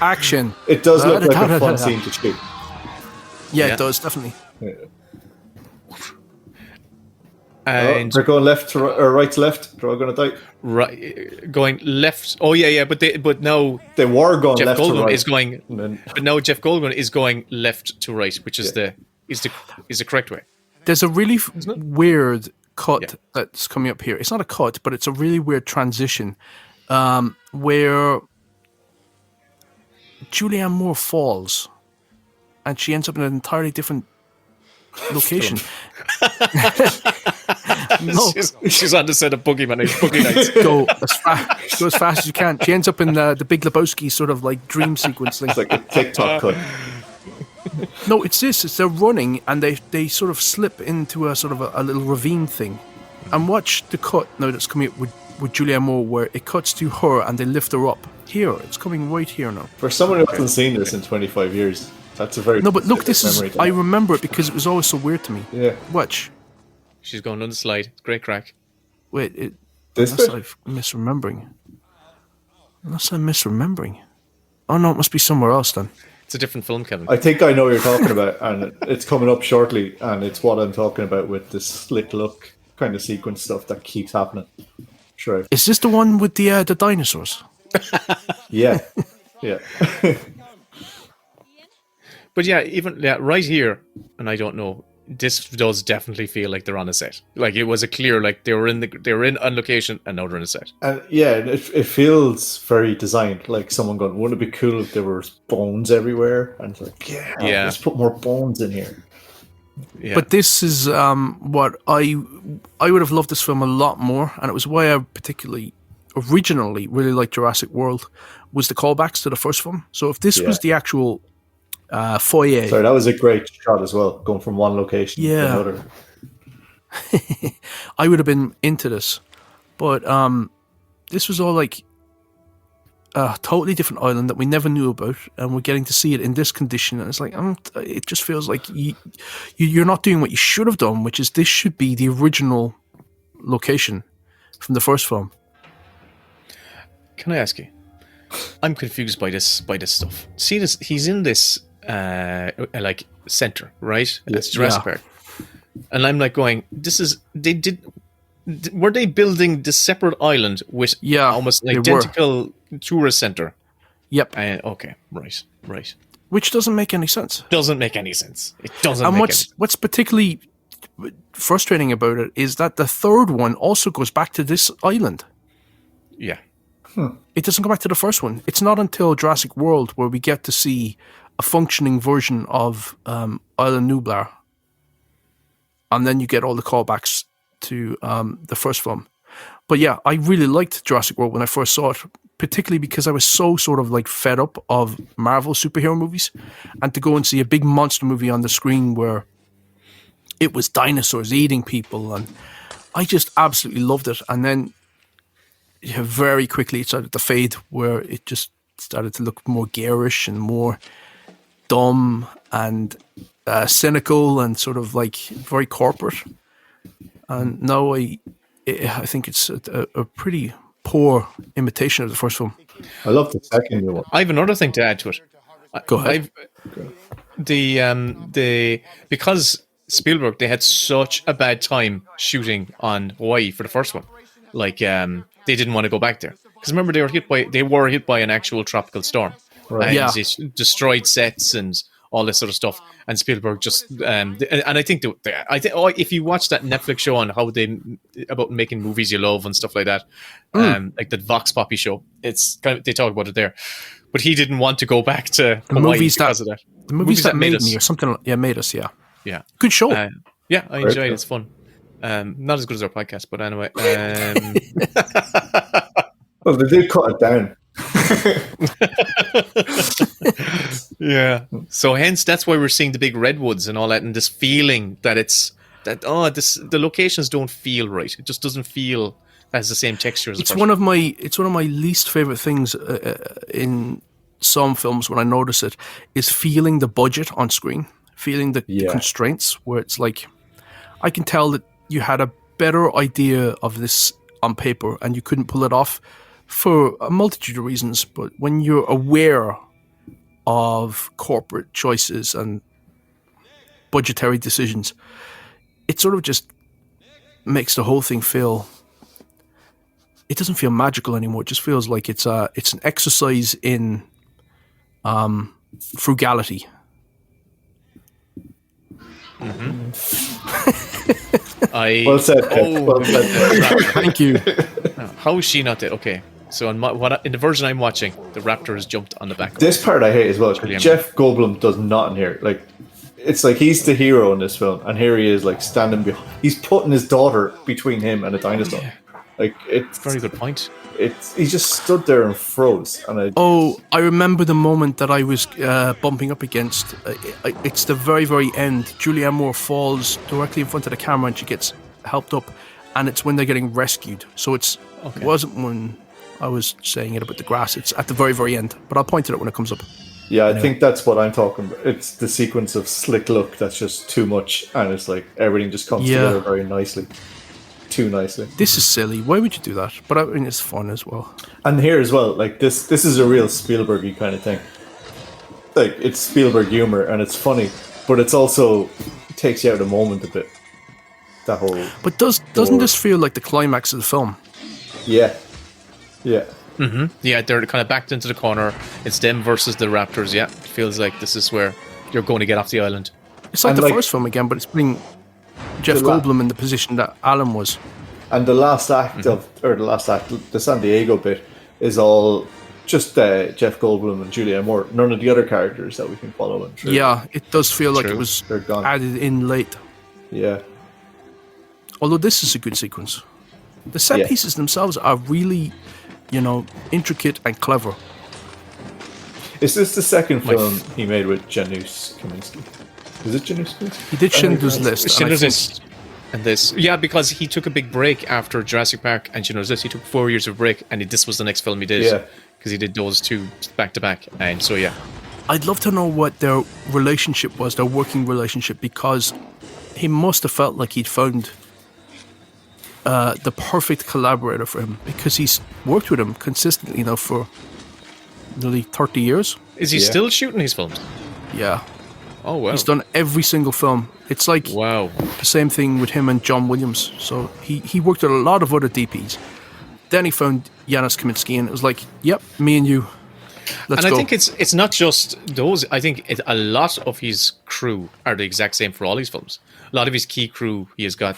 Action. It does look like a fun scene to shoot. Yeah, it does, definitely. Yeah. and they're going left to or right to left. They're all going to die. right going left. Oh yeah, but now They were going Jeff left Goldblum to right. is going, but now Jeff Goldblum is going left to right, which is the correct way. There's a really weird cut that's coming up here. It's not a cut, but it's a really weird transition where Julianne Moore falls and she ends up in an entirely different location. No, she's on the set of Boogie Nights. Go as fast as you can. She ends up in the Big Lebowski sort of like dream sequence thing. It's like a TikTok cut. No, it's this. It's they're running and they sort of slip into a sort of a little ravine thing. And watch the cut now that's coming up with Julianne Moore where it cuts to her and they lift her up. Here, it's coming right here now. For someone who hasn't seen this in 25 years, that's a very... No, but look, this is... I remember it because it was always so weird to me. Yeah. Watch. She's going on the slide. It's great crack. Wait, This unless bit? I'm misremembering. Oh no, it must be somewhere else then. It's a different film, Kevin. I think I know what you're talking about, and it's coming up shortly, and it's what I'm talking about with this slick look kind of sequence stuff that keeps happening. Sure. Is this the one with the dinosaurs? Yeah. Yeah. But yeah, even right here, and I don't know, this does definitely feel like they're on a set. Like it was a clear, like they were in on location and now they're on a set. And yeah, it feels very designed. Like someone going, wouldn't it be cool if there were bones everywhere? And it's like, yeah, let's put more bones in here. Yeah. But this is what I would have loved this film a lot more, and it was why I particularly originally really liked Jurassic World, was the callbacks to the first film. So if this was the actual foyer... Sorry, that was a great shot as well, going from one location to another. I would have been into this. But this was all like a totally different island that we never knew about, and we're getting to see it in this condition, and it's like it just feels like you're not doing what you should have done, which is this should be the original location from the first film. Can I ask you? I'm confused by this stuff. See this? He's in this like center, right? It's Jurassic Park, and I'm like going, were they building this separate island with almost an identical tourist center? Yep. Okay. Right. Which doesn't make any sense. It doesn't make any sense. And what's particularly frustrating about it is that the third one also goes back to this island. Yeah. It doesn't go back to the first one. It's not until Jurassic World where we get to see a functioning version of Island Nublar. And then you get all the callbacks to the first film. But yeah, I really liked Jurassic World when I first saw it, particularly because I was so sort of like fed up of Marvel superhero movies, and to go and see a big monster movie on the screen where it was dinosaurs eating people, and I just absolutely loved it. And then very quickly it started to fade, where it just started to look more garish and more dumb and cynical and sort of like very corporate. And now I think it's a pretty poor imitation of the first film. I love the second one. I have another thing to add to it. Go ahead. Because Spielberg, they had such a bad time shooting on Hawaii for the first one. Like they didn't want to go back there because remember they were hit by an actual tropical storm, right? And it destroyed sets and all this sort of stuff. And Spielberg just and I think if you watch that Netflix show on how about making movies you love and stuff like that, like the Vox Poppy show, it's kind of, they talk about it there. But he didn't want to go back to Hawaii because of that. The movies that made me or something. Yeah, made us. Yeah. Good show. Yeah, I enjoyed it. It's fun. Not as good as our podcast, but anyway. Well, they did cut it down. Yeah. So hence that's why we're seeing the big redwoods and all that, and this feeling that the locations don't feel right. It just doesn't feel has the same texture as it's one of my least favorite things in some films when I notice it is feeling the budget on screen, feeling the constraints, where it's like I can tell that you had a better idea of this on paper and you couldn't pull it off for a multitude of reasons. But when you're aware of corporate choices and budgetary decisions, it sort of just makes the whole thing feel. It doesn't feel magical anymore. It just feels like it's an exercise in frugality. Well said, Kev. Well said. Thank you. How is she not dead? Okay, so in the version I'm watching, the raptor has jumped on the back. This part I hate as well. Julianne Jeff Goldblum does not in here. Like, it's like he's the hero in this film, and here he is, like standing behind. He's putting his daughter between him and a dinosaur. Yeah. Like, it's Very good point. he just stood there and froze. And I remember the moment that I was bumping up against. It's the very, very end. Julianne Moore falls directly in front of the camera and she gets helped up, and it's when they're getting rescued. So it wasn't when I was saying it about the grass. It's at the very, very end. But I'll point to it when it comes up. yeah, I think that's what I'm talking about. It's the sequence of slick look that's just too much, and it's like everything just comes together very nicely. Too nicely. This is silly. Why would you do that? But I mean, it's fun as well. And here as well, like this is a real Spielberg-y kind of thing. Like, it's Spielberg humor and it's funny, but it's also takes you out of the moment a bit. That whole. But doesn't this feel like the climax of the film? Yeah. Yeah, they're kind of backed into the corner. It's them versus the raptors. Yeah, it feels like this is where you're going to get off the island. It's like And the like- first film again, but it's putting Jeff Goldblum in the position that Alan was. And the last act the San Diego bit, is all just Jeff Goldblum and Julianne Moore. None of the other characters that we can follow in through. Yeah, it does feel like True. it was They're gone. added in late. Yeah. Although this is a good sequence. The set Yeah. pieces themselves are really, intricate and clever. Is this the second film he made with Janusz Kaminski? Is it Janusz Kaminski? He did Schindler's List. and I Schindler's think- List and this. Yeah, because he took a big break after Jurassic Park and Schindler's List. He took 4 years of break, and this was the next film he did. Yeah. Because he did those two back to back. And so, yeah. I'd love to know what their relationship was, their working relationship, because he must have felt like he'd found the perfect collaborator for him, because he's worked with him consistently now for nearly 30 years. Is he Yeah. still shooting his films? Yeah. Oh, wow. He's done every single film. It's like Wow. the same thing with him and John Williams. So he worked with a lot of other DPs. Then he found Janusz Kaminski, and it was like, yep, me and you. Let's And go. I think it's not just those. I think a lot of his crew are the exact same for all his films. A lot of his key crew, he has got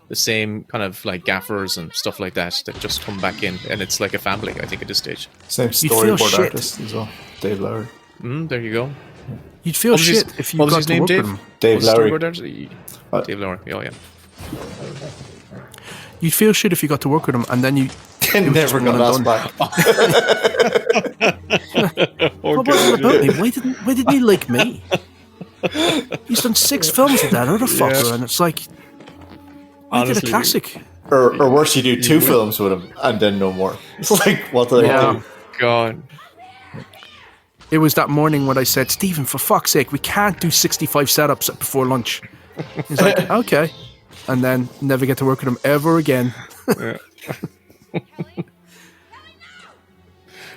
the same kind of like gaffers and stuff like that just come back in, and it's like a family, I think, at this stage. Same feel storyboard shit. artist as well. Dave Lowry. There you go. You'd feel What was his- shit if you what was got his to name, work Dave? with him. Dave What's the Lowry. storyboard artist? Dave Lowry. Oh, yeah. You'd feel shit if you got to work with him, and then you. Never one got and asked done. back. What was it about me? Why didn't he like me? He's done 6 films with that other fucker, and it's like, I did a Honestly, classic. Or worse, you do 2 films with him and then no more. It's like, what did I Yeah. do? God. It was that morning when I said, Stephen, for fuck's sake, we can't do 65 setups before lunch. He's like, okay. And then never get to work with him ever again.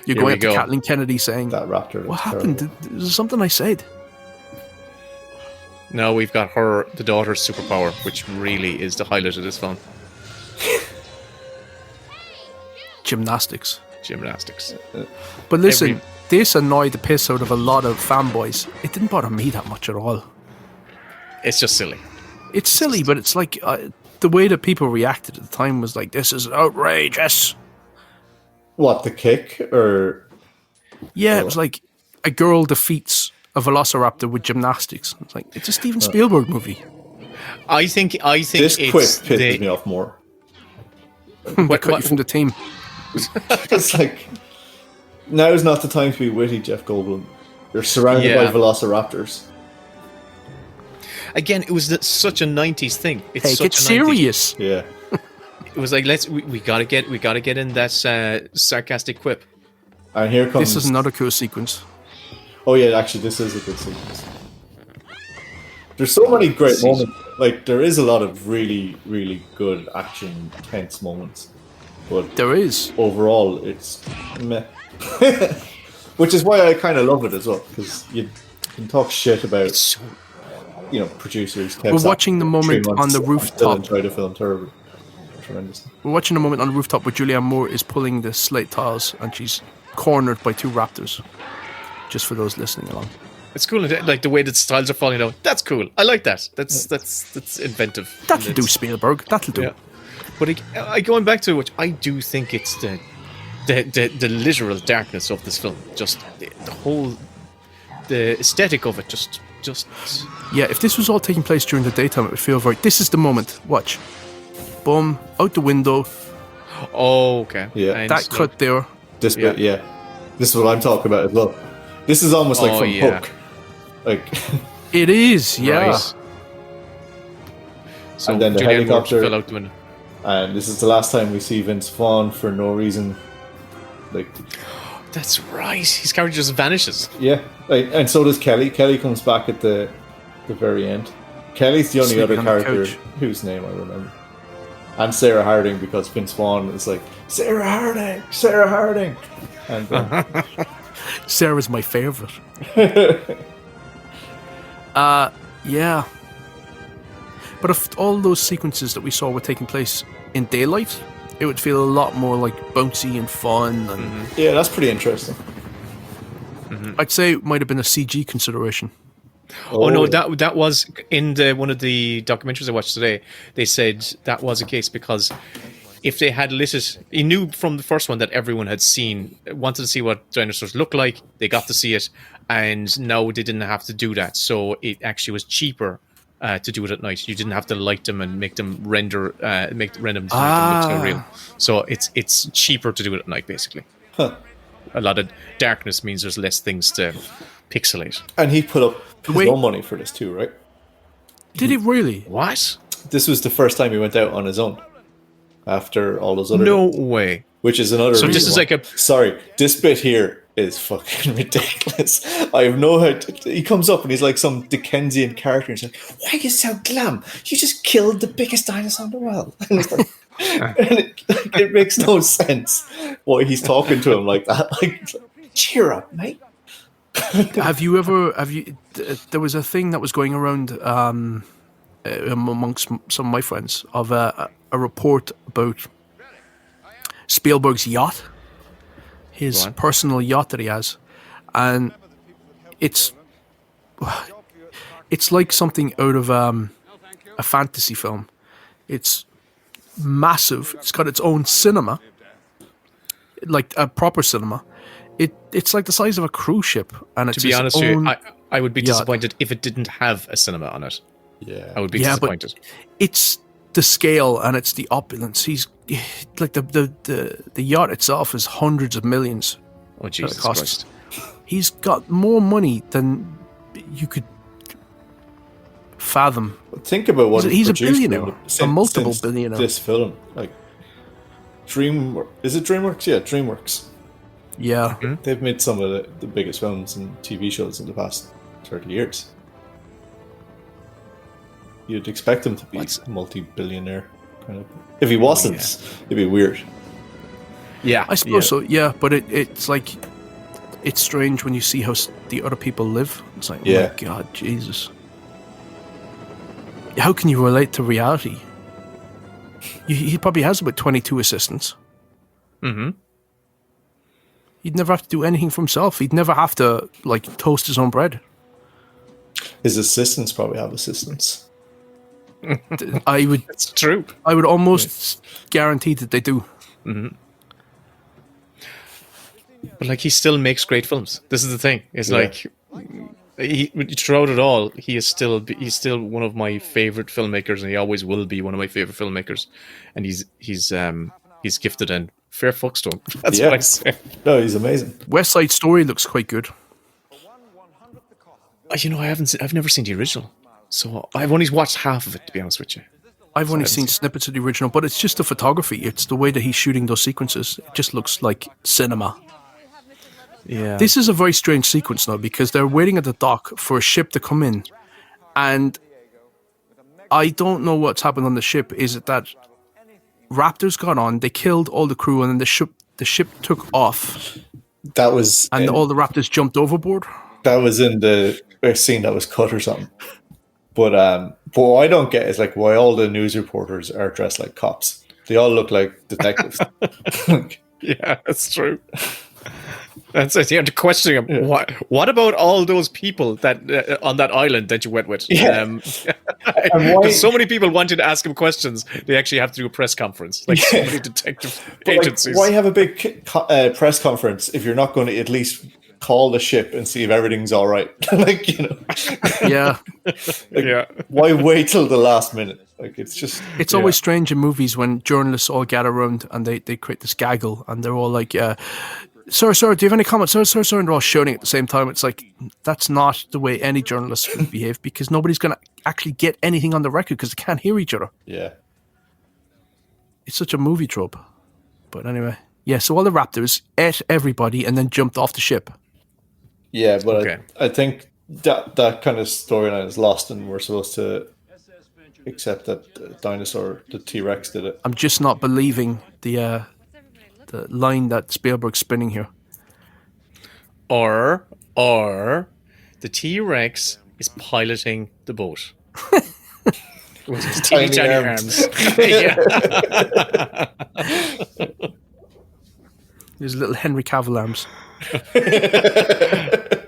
You're Here going we up to go. Kathleen Kennedy saying, That raptor. what was happened? terrible. Is there something I said? Now we've got the daughter's superpower, which really is the highlight of this film. Gymnastics. Gymnastics. But listen, Every- this annoyed the piss out of a lot of fanboys. It didn't bother me that much at all. It's just silly. It's silly, but it's like the way that people reacted at the time was like, this is outrageous. What, the kick? Or. Yeah, it was like a girl defeats a velociraptor with gymnastics. It's like, it's a Steven Spielberg movie. I think This it's quip pisses me off more. They cut you from the team. It's like, now's not the time to be witty, Jeff Goldblum. You're surrounded Yeah. by velociraptors. Again, it was such a 90s thing. It's Take such it a 90s. serious. Yeah. It was like we gotta get in that sarcastic quip. And here comes. This is another cool sequence. Oh yeah, actually, this is a good sequence. There's so many great moments. Like, there is a lot of really, really good action, tense moments. But There is. overall, it's meh. Which is why I kind of love it as well, because you can talk shit about, So producers. We're watching the moment on the rooftop. Still enjoy the film terribly. tremendous. We're watching a moment on the rooftop where Julianne Moore is pulling the slate tiles, and she's cornered by 2 raptors. Just for those listening along. It's cool, like the way that tiles are falling out. That's cool. I like that. That's inventive. That'll do, Spielberg. That'll do. Yeah. But going back to it, I do think it's the literal darkness of this film. Just the whole the aesthetic of it. Just Yeah, if this was all taking place during the daytime, it would feel very. This is the moment. Watch. Boom, out the window. Oh, okay. Yeah. That cut there. This bit, yeah. This is what I'm talking about as well. This is almost like from Hook. Like it is, yeah. Right. So and then the Julianne Moore helicopter fell out the window. And this is the last time we see Vince Vaughn for no reason. Like, that's right. His character just vanishes. Yeah, and so does Kelly. Kelly comes back at the very end. Kelly's the only Sleeping other on the character couch. whose name I remember. And Sarah Harding, because Vince Vaughn is like, Sarah Harding. And Sarah's my favorite. Yeah. But if all those sequences that we saw were taking place in daylight, it would feel a lot more like bouncy and fun. And yeah, that's pretty interesting. I'd say it might have been a CG consideration. Oh no, that was in one of the documentaries I watched today. They said that was a case because if they had lit it, he knew from the first one that everyone had wanted to see what dinosaurs look like. They got to see it, and now they didn't have to do that. So it actually was cheaper to do it at night. You didn't have to light them and make them render, make them look so real. So it's cheaper to do it at night, basically. Huh. A lot of darkness means there's less things to pixelate. And he put up his own money for this too, right? Did he really? What? This was the first time he went out on his own after all those other. No way. Which is another. So reason this is why. like a. Sorry, this bit here is fucking ridiculous. I have no idea. He comes up and he's like some Dickensian character. And he's like, "Why are you so glum? You just killed the biggest dinosaur in the world." And it's like, and it makes no sense why he's talking to him like that. Like, cheer up, mate. Have you? There was a thing that was going around amongst some of my friends of a report about Spielberg's yacht, his personal yacht that he has, and it's like something out of a fantasy film. It's massive. It's got its own cinema, like a proper cinema. It's like the size of a cruise ship, and it's to be honest with you, I would be yacht. disappointed if it didn't have a cinema on it. Yeah, I would be disappointed. But it's the scale and it's the opulence. He's like the yacht itself is hundreds of millions. Oh Jesus Christ! He's got more money than you could fathom. Think about what he's a billionaire, a multiple billionaire. This film, like is it DreamWorks? Yeah, DreamWorks. Yeah, they've made some of the biggest films and TV shows in the past 30 years. You'd expect him to be a multi-billionaire kind of. If he wasn't, it'd be weird. Yeah, I suppose so. Yeah, but it's like it's strange when you see how the other people live. It's like, oh my God, Jesus. How can you relate to reality? He probably has about 22 assistants. Mm-hmm. He'd never have to do anything for himself. He'd never have to like toast his own bread. His assistants probably have assistants. I would. It's true. I would almost guarantee that they do. Mm-hmm. But like, he still makes great films. This is the thing. It's like throughout it all, he's still one of my favorite filmmakers, and he always will be one of my favorite filmmakers. And he's gifted and fair fucks to him. That's what I say. No, he's amazing. West Side Story looks quite good. I've never seen the original, so I've only watched half of it, to be honest with you. I've only seen snippets of the original, but it's just the photography. It's the way that he's shooting those sequences. It just looks like cinema. Yeah. This is a very strange sequence now because they're waiting at the dock for a ship to come in, and I don't know what's happened on the ship. Is it that raptors got on, they killed all the crew, and then the ship took off? That was, and all the raptors jumped overboard. That was in the scene that was cut or something. But what I don't get is like why all the news reporters are dressed like cops. They all look like detectives. Yeah, that's true. That's it. You have to question him. Yeah. What about all those people that on that island that you went with? Yeah. Because so many people wanted to ask him questions, they actually have to do a press conference. Like so many detective agencies. Why have a big press conference if you're not going to at least call the ship and see if everything's all right? Like, you know. Yeah. Why wait till the last minute? Like, it's always strange in movies when journalists all gather around and they create this gaggle and they're all like, Sir, do you have any comments? Sir, and they're all shouting at the same time. It's like, that's not the way any journalist would behave, because nobody's going to actually get anything on the record because they can't hear each other. Yeah. It's such a movie trope. But anyway, yeah, so all the raptors ate everybody and then jumped off the ship. Yeah, but I think that kind of storyline is lost, and we're supposed to accept that the T-Rex did it. I'm just not believing the line that Spielberg's spinning here. Or the T-Rex is piloting the boat. With his tiny arms. His little Henry Cavill arms.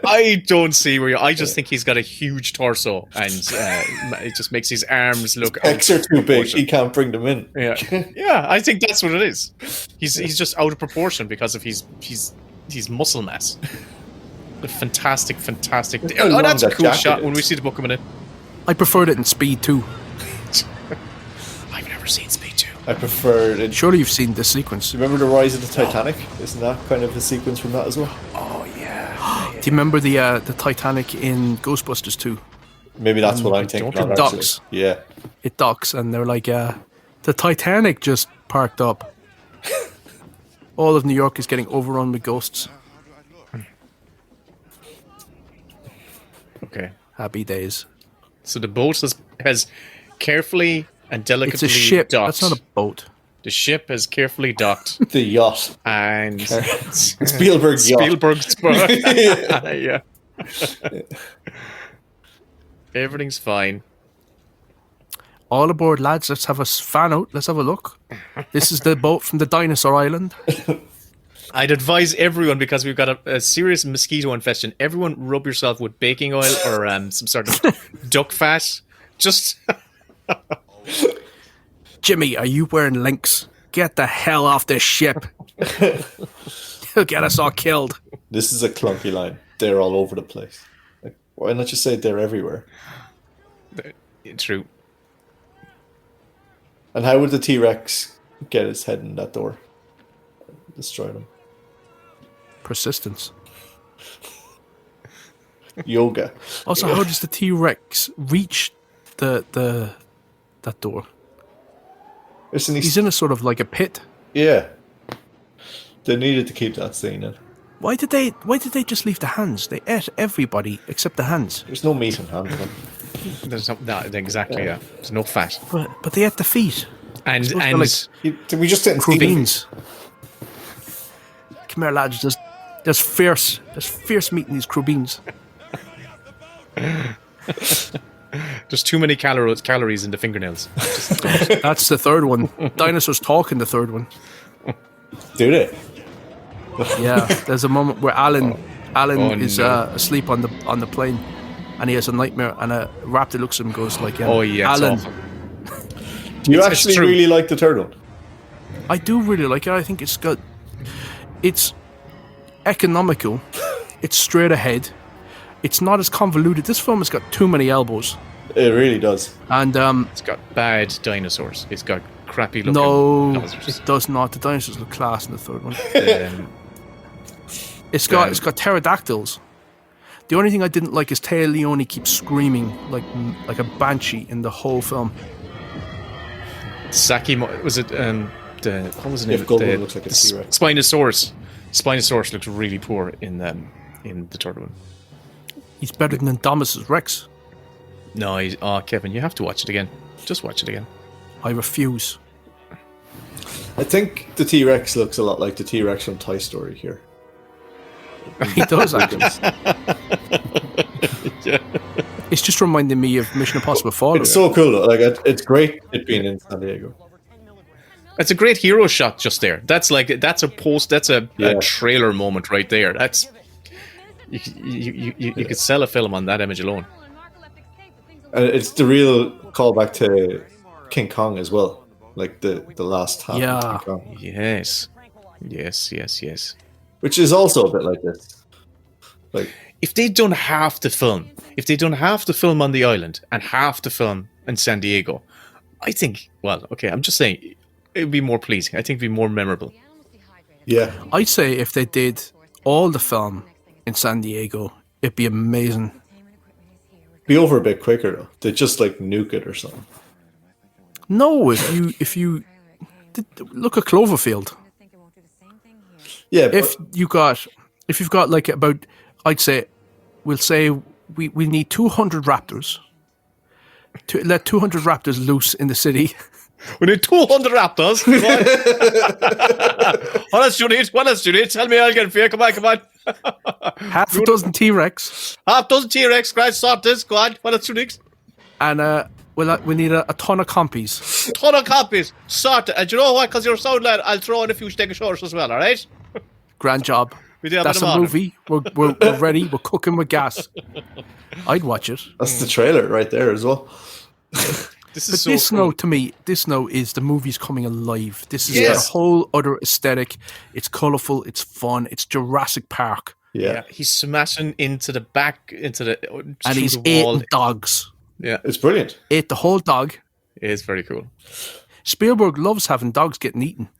I don't see where I just think he's got a huge torso, and it just makes his arms look. Legs are too big. He can't bring them in. Yeah. I think that's what it is. He's just out of proportion because of his muscle mass. A fantastic. Oh, that's a cool shot when we see the book coming in. I preferred it in Speed 2. I've never seen Speed 2. I preferred it. Surely you've seen this sequence. Remember the rise of the Titanic? Isn't that kind of a sequence from that as well? Oh yeah. Do you remember the Titanic in Ghostbusters 2? Maybe that's what I'm thinking. It docks. Yeah. It docks, and they're like, the Titanic just parked up. All of New York is getting overrun with ghosts. Okay. Happy days. So the boat has carefully and delicately It's a ship. docked. That's not a boat. The ship has carefully docked. The yacht. And Spielberg's yacht. Spielberg's boat. Yeah. Everything's fine. All aboard, lads. Let's have a fan out. Let's have a look. This is the boat from the Dinosaur Island. I'd advise everyone, because we've got a serious mosquito infestation, everyone rub yourself with baking oil or some sort of duck fat. Just... Jimmy, are you wearing links? Get the hell off this ship. You'll get us all killed. This is a clunky line. They're all over the place. Like, why not just say they're everywhere? True. And how would the T-Rex get his head in that door? Destroy them. Persistence. Yoga. Also, how does the T-Rex reach that door? He's in a sort of like a pit. Yeah. They needed to keep that scene in. Why did they just leave the hands? They ate everybody except the hands. There's no meat in hands. There's no, exactly, yeah. There's no fat. But they ate the feet. And we just didn't see beans. Come here, lads. There's fierce meat in these crubines. There's too many calories in the fingernails. That's the third one. Dinosaurs talk in the third one. Do they? Yeah. There's a moment where Alan is asleep on the plane, and he has a nightmare, and a raptor looks at him and goes like, Alan. Do you actually really like the third one? I do really like it. I think it's economical. It's straight ahead. It's not as convoluted. This film has got too many elbows. It really does. And it's got bad dinosaurs. It's got crappy looking dinosaurs. It does not. The dinosaurs look class in the third one. It's got pterodactyls. The only thing I didn't like is Taya Leone keeps screaming like a banshee in the whole film. Saki, was it what was the name? Goldblum looks like a T-Rex. Spinosaurus. Spinosaurus looks really poor in the third one. He's better than Indominus Rex. No, Kevin, you have to watch it again. Just watch it again. I refuse. I think the T-Rex looks a lot like the T-Rex from Toy Story here. He does, actually. Yeah. It's just reminding me of Mission Impossible Fallout. It's so cool. Like, it's great it being in San Diego. It's a great hero shot just there. That's a trailer moment right there. That's you could sell a film on that image alone. It's the real callback to King Kong as well, like the last half of King Kong. Yes. Which is also a bit like this. Like, if they'd done half the film on the island and half the film in San Diego, I think, well, okay, I'm just saying, it'd be more pleasing. I think it'd be more memorable. yeah. I'd say if they did all the film in San Diego, it'd be amazing. Be over a bit quicker though. They just like nuke it or something. No, if you look at Cloverfield. Yeah, If you've got like about, I'd say, we'll say we need 200 raptors to let 200 raptors loose in the city. We need 200 raptors. What else do you need? Tell me, I'll get it for you. Come on. Half a dozen T-Rex. Half dozen T-Rex, guys, sort this. Go on. What else do you need? And we need a ton of compies. Ton of copies. Sort it. And you know what? Because you're a sound lad, I'll throw in a few Stegosaurus as well, all right? Grand job. That's a movie. We're ready. We're cooking with gas. I'd watch it. that's the trailer right there as well. This To me, this now is the movie's coming alive. This is Yes. a whole other aesthetic. It's colourful. It's fun. It's Jurassic Park. Yeah. He's smashing into the back, And through he's the wall. eating dogs. Yeah, It's brilliant. Ate the whole dog. it is very cool. Spielberg loves having dogs getting eaten.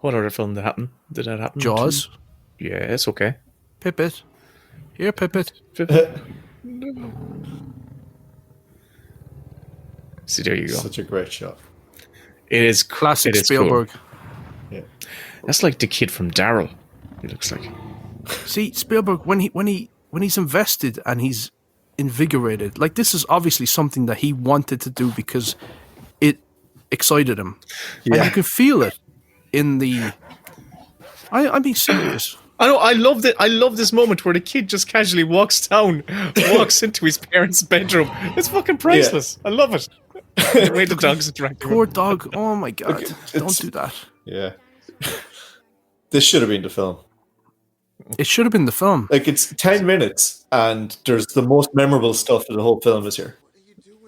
What other film did that happen? Jaws. Yes, okay. Pippet. Here, Pippet. See, there you go. Such a great shot. It is Classic it is Spielberg. Cool. Yeah. That's like the kid from Daryl. He looks like. See, Spielberg, when he's invested and he's invigorated, like this is obviously something that he wanted to do because it excited him. And you can feel it in the... I'm being serious. I know. I love this moment where the kid just casually walks into his parents' bedroom. It's fucking priceless. I love it. The way the dog's interacting. Poor dog. Oh my God. Don't it's- do that. Yeah. This should have been the film. It should have been the film. Like, it's 10 minutes and there's the most memorable stuff of the whole film is here.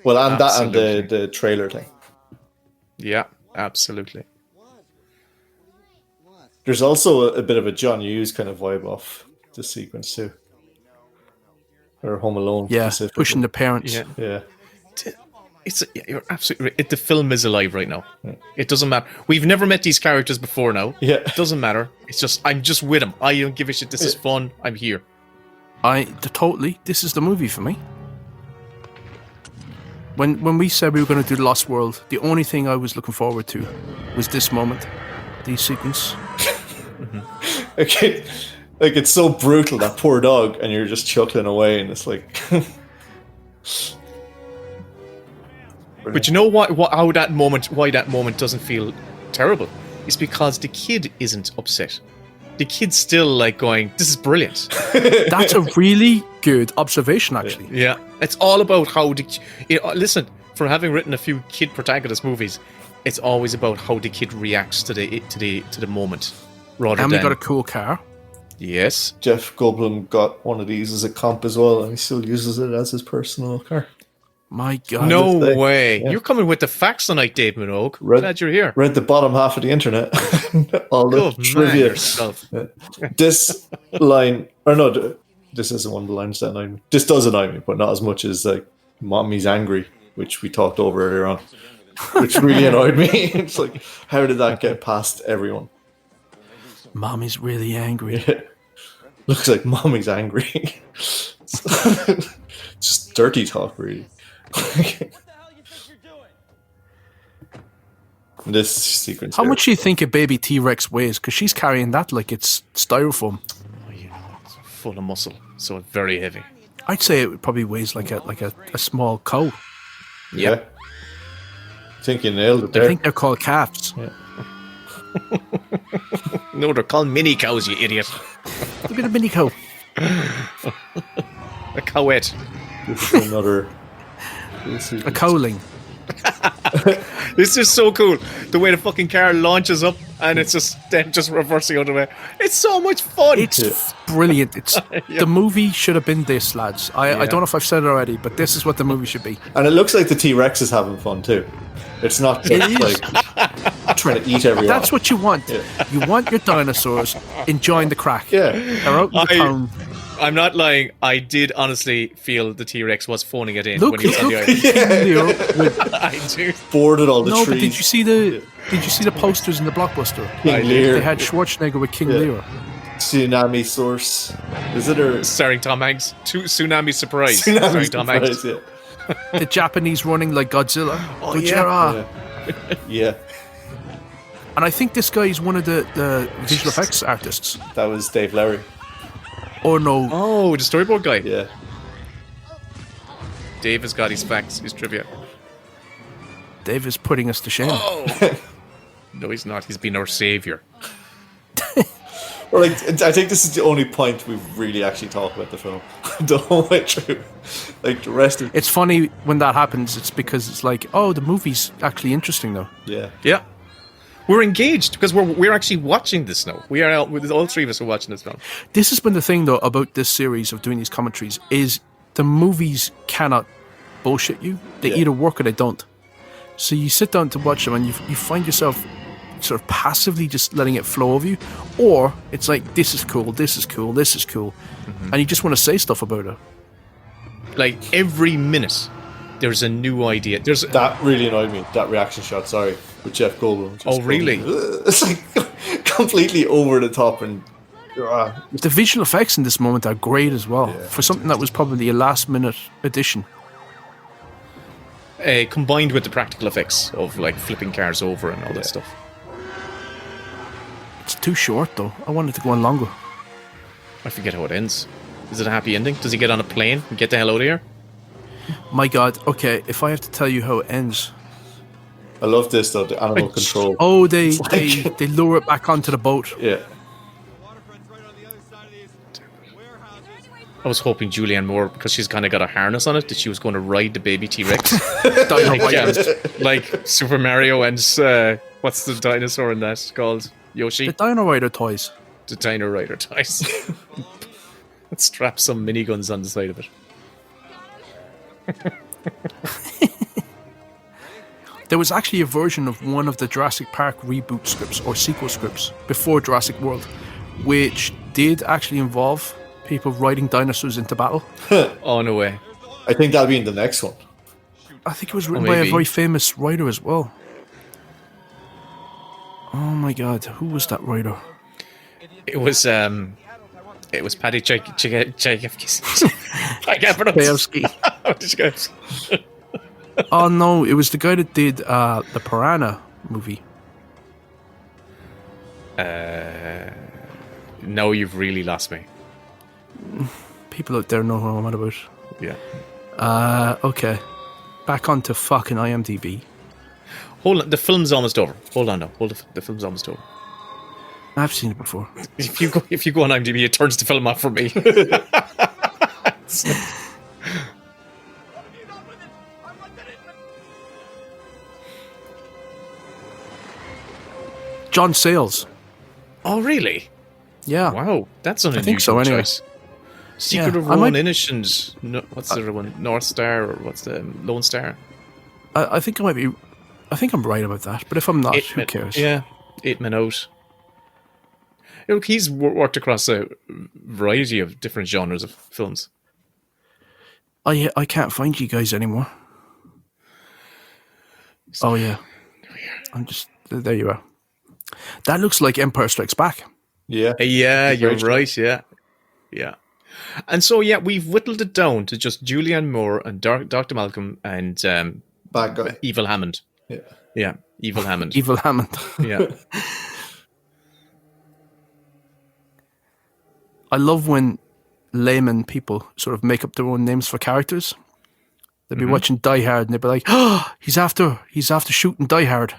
Well, and Absolutely. that and the trailer thing. Yeah, absolutely. There's also a bit of a John Hughes kind of vibe off this sequence too. Or Home Alone. Yeah, specifically. pushing the parents. Yeah. Yeah. You're absolutely right. The film is alive right now. It doesn't matter. We've never met these characters before now. Yeah. It doesn't matter. It's just, I'm just with them. I don't give a shit. This is fun. I'm here. This is the movie for me. When we said we were going to do The Lost World, the only thing I was looking forward to was this moment, the sequence. Okay. Like, it's so brutal, that poor dog, and you're just chuckling away, and it's like... But you know what? Why that moment doesn't feel terrible? It's because the kid isn't upset. The kid's still like going, "This is brilliant." That's a really good observation, actually. Yeah, it's all about how listen. From having written a few kid protagonist movies, it's always about how the kid reacts to the moment, rather And than we got a cool car. yes. Jeff Goldblum got one of these as a comp as well, and he still uses it as his personal car. My God. No thing. way! Yeah. You're coming with the facts tonight, Dave Minogue. Right. Glad you're here. Read the bottom half of the internet. All the Good man trivia. yourself. This line, or no, this isn't one of the lines that annoy me. This does annoy me, but not as much as like "Mommy's angry," which we talked over earlier on, which really annoyed me. It's like, how did that get past everyone? Mommy's really angry. Looks like Mommy's angry. Just dirty talk, really. This sequence. How here. much do you think a baby T-Rex weighs? Because she's carrying that like it's styrofoam. It's full of muscle, so it's very heavy. I'd say it probably weighs like a small cow. Yeah. I think you nailed it I there. think they're called calves. No, they're called mini cows, you idiot. Look at a mini cow. A cowette. This is another. A cowling. This is so cool. The way the fucking car launches up and it's just them just reversing out of the way. It's so much fun. It's brilliant. It's The movie should have been this, lads. I don't know if I've said it already, but this is what the movie should be. And it looks like the T-Rex is having fun too. It's not just like trying to eat everyone. That's what you want. Yeah. You want your dinosaurs enjoying the crack. Yeah. They're out in the town. I'm not lying. I did honestly feel the T-Rex was phoning it in when he was on the island. I do. Boarded all the trees. No, but did you see the posters in the Blockbuster? King Lear. They had Schwarzenegger with King Lear. Tsunami Source. Is it or starring Tom Hanks? Tsunami Surprise. Starring Tom Hanks. Yeah. The Japanese running like Godzilla. Oh, Gojira. Yeah. And I think this guy is one of the visual effects artists. That was Dave Larry. Or no. Oh, the storyboard guy. Yeah. Dave has got his facts, his trivia. Dave is putting us to shame. Oh. No, he's not. He's been our savior. Well, I think this is the only point we've really actually talked about the film. The whole way through. Like, the rest of It's funny when that happens. It's because it's like, oh, the movie's actually interesting, though. Yeah. Yeah. We're engaged because we're actually watching this now. We are out with all three of us are watching this film. This has been the thing, though, about this series of doing these commentaries is the movies cannot bullshit you. They either work or they don't. So you sit down to watch them and you find yourself sort of passively just letting it flow over you, or it's like, this is cool, this is cool, this is cool, and you just want to say stuff about it. Like every minute, there's a new idea. That really annoyed me. That reaction shot. Sorry, with Jeff Goldblum. Oh, really? It's like completely over the top and. The visual effects in this moment are great as well for something that was probably a last-minute addition. Combined with the practical effects of like flipping cars over and all that stuff. It's too short, though. I wanted to go on longer. I forget how it ends. Is it a happy ending? Does he get on a plane and get the hell out of here? My God. Okay, if I have to tell you how it ends. I love this though. The animal control. Oh, they lure it back onto the boat. Yeah. I was hoping Julianne Moore, because she's kind of got a harness on it, that she was going to ride the baby T-Rex. like Super Mario and what's the dinosaur in that called? Yoshi? The Dino Rider toys. The Dino Rider toys. Strap some miniguns on the side of it. There was actually a version of one of the Jurassic Park reboot scripts or sequel scripts before Jurassic World, which did actually involve people riding dinosaurs into battle. Oh, no way. I think that'll be in the next one. I think it was written by a very famous writer as well. Oh my God, who was that writer? It was Paddy Tchaikovsky. I can't pronounce it. Oh no, it was the guy that did the Piranha movie. No, you've really lost me. People out there know who I'm on about. Yeah. Okay. Back onto fucking IMDb. Hold on, the film's almost over. Hold on now. The film's almost over. I've seen it before. If you go on IMDb, it turns the film off for me. John Sayles. Oh, really? Yeah. Wow, that's an unusual I think so, anyway. choice. Secret of Rowan Innocent. No, what's the other one? North Star, or what's the Lone Star? I think I might be. I think I'm right about that. But if I'm not, who cares? Yeah, 8 Men Out. Look, he's worked across a variety of different genres of films. I can't find you guys anymore. Oh yeah, I'm just there. You are. That looks like Empire Strikes Back. Yeah. Yeah, you're right. Yeah. And so we've whittled it down to just Julianne Moore and Dr. Malcolm and bad guy Evil Hammond. Yeah, Evil Hammond. Evil Hammond. Yeah. I love when layman people sort of make up their own names for characters. They'd be watching Die Hard and they'd be like, "Oh, he's after shooting Die Hard."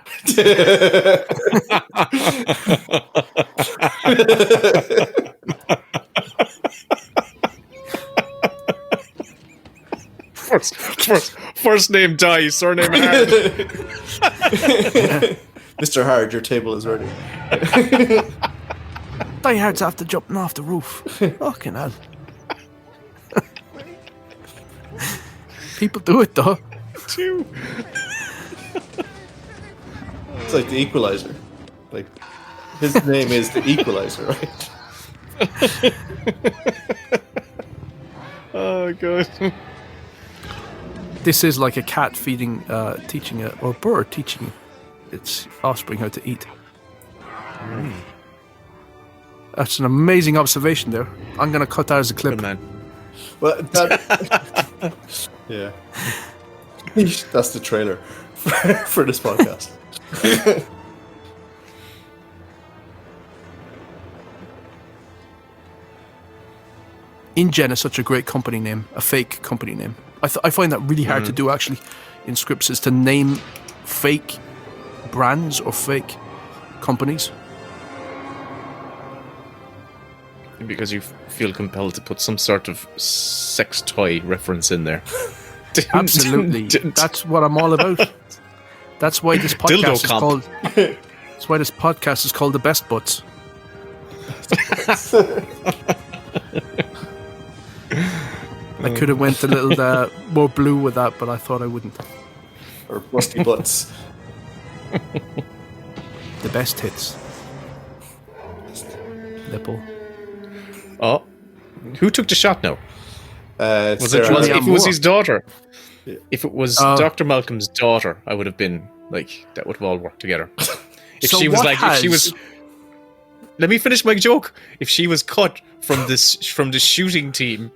First name Die, surname Hard. Mr. Hard, your table is ready. Die Hard's after jumping off the roof. Fucking hell. People do it though. Two. It's like the Equalizer. Like, his name is the Equalizer, right? Oh god. This is like a cat teaching it, or a bird teaching its offspring how to eat. That's an amazing observation there. I'm going to cut that as a clip. Good man. Well, that, yeah. That's the trailer for this podcast. InGen is such a great company name, a fake company name. I find that really hard to do actually in scripts, is to name fake brands or fake companies. Because you feel compelled to put some sort of sex toy reference in there. Absolutely. That's what I'm all about. That's why this podcast is called. That's why this podcast is called The Best Butts. I could have went a little more blue with that, but I thought I wouldn't. Or Rusty Butts. The best hits. Nipple. Oh, who took the shot now? Was it? Sarah. If it was his daughter, Yeah. if it was Dr. Malcolm's daughter, I would have been like, that would have all worked together. If So she was what like, if she was, let me finish my joke. If she was cut from the shooting team,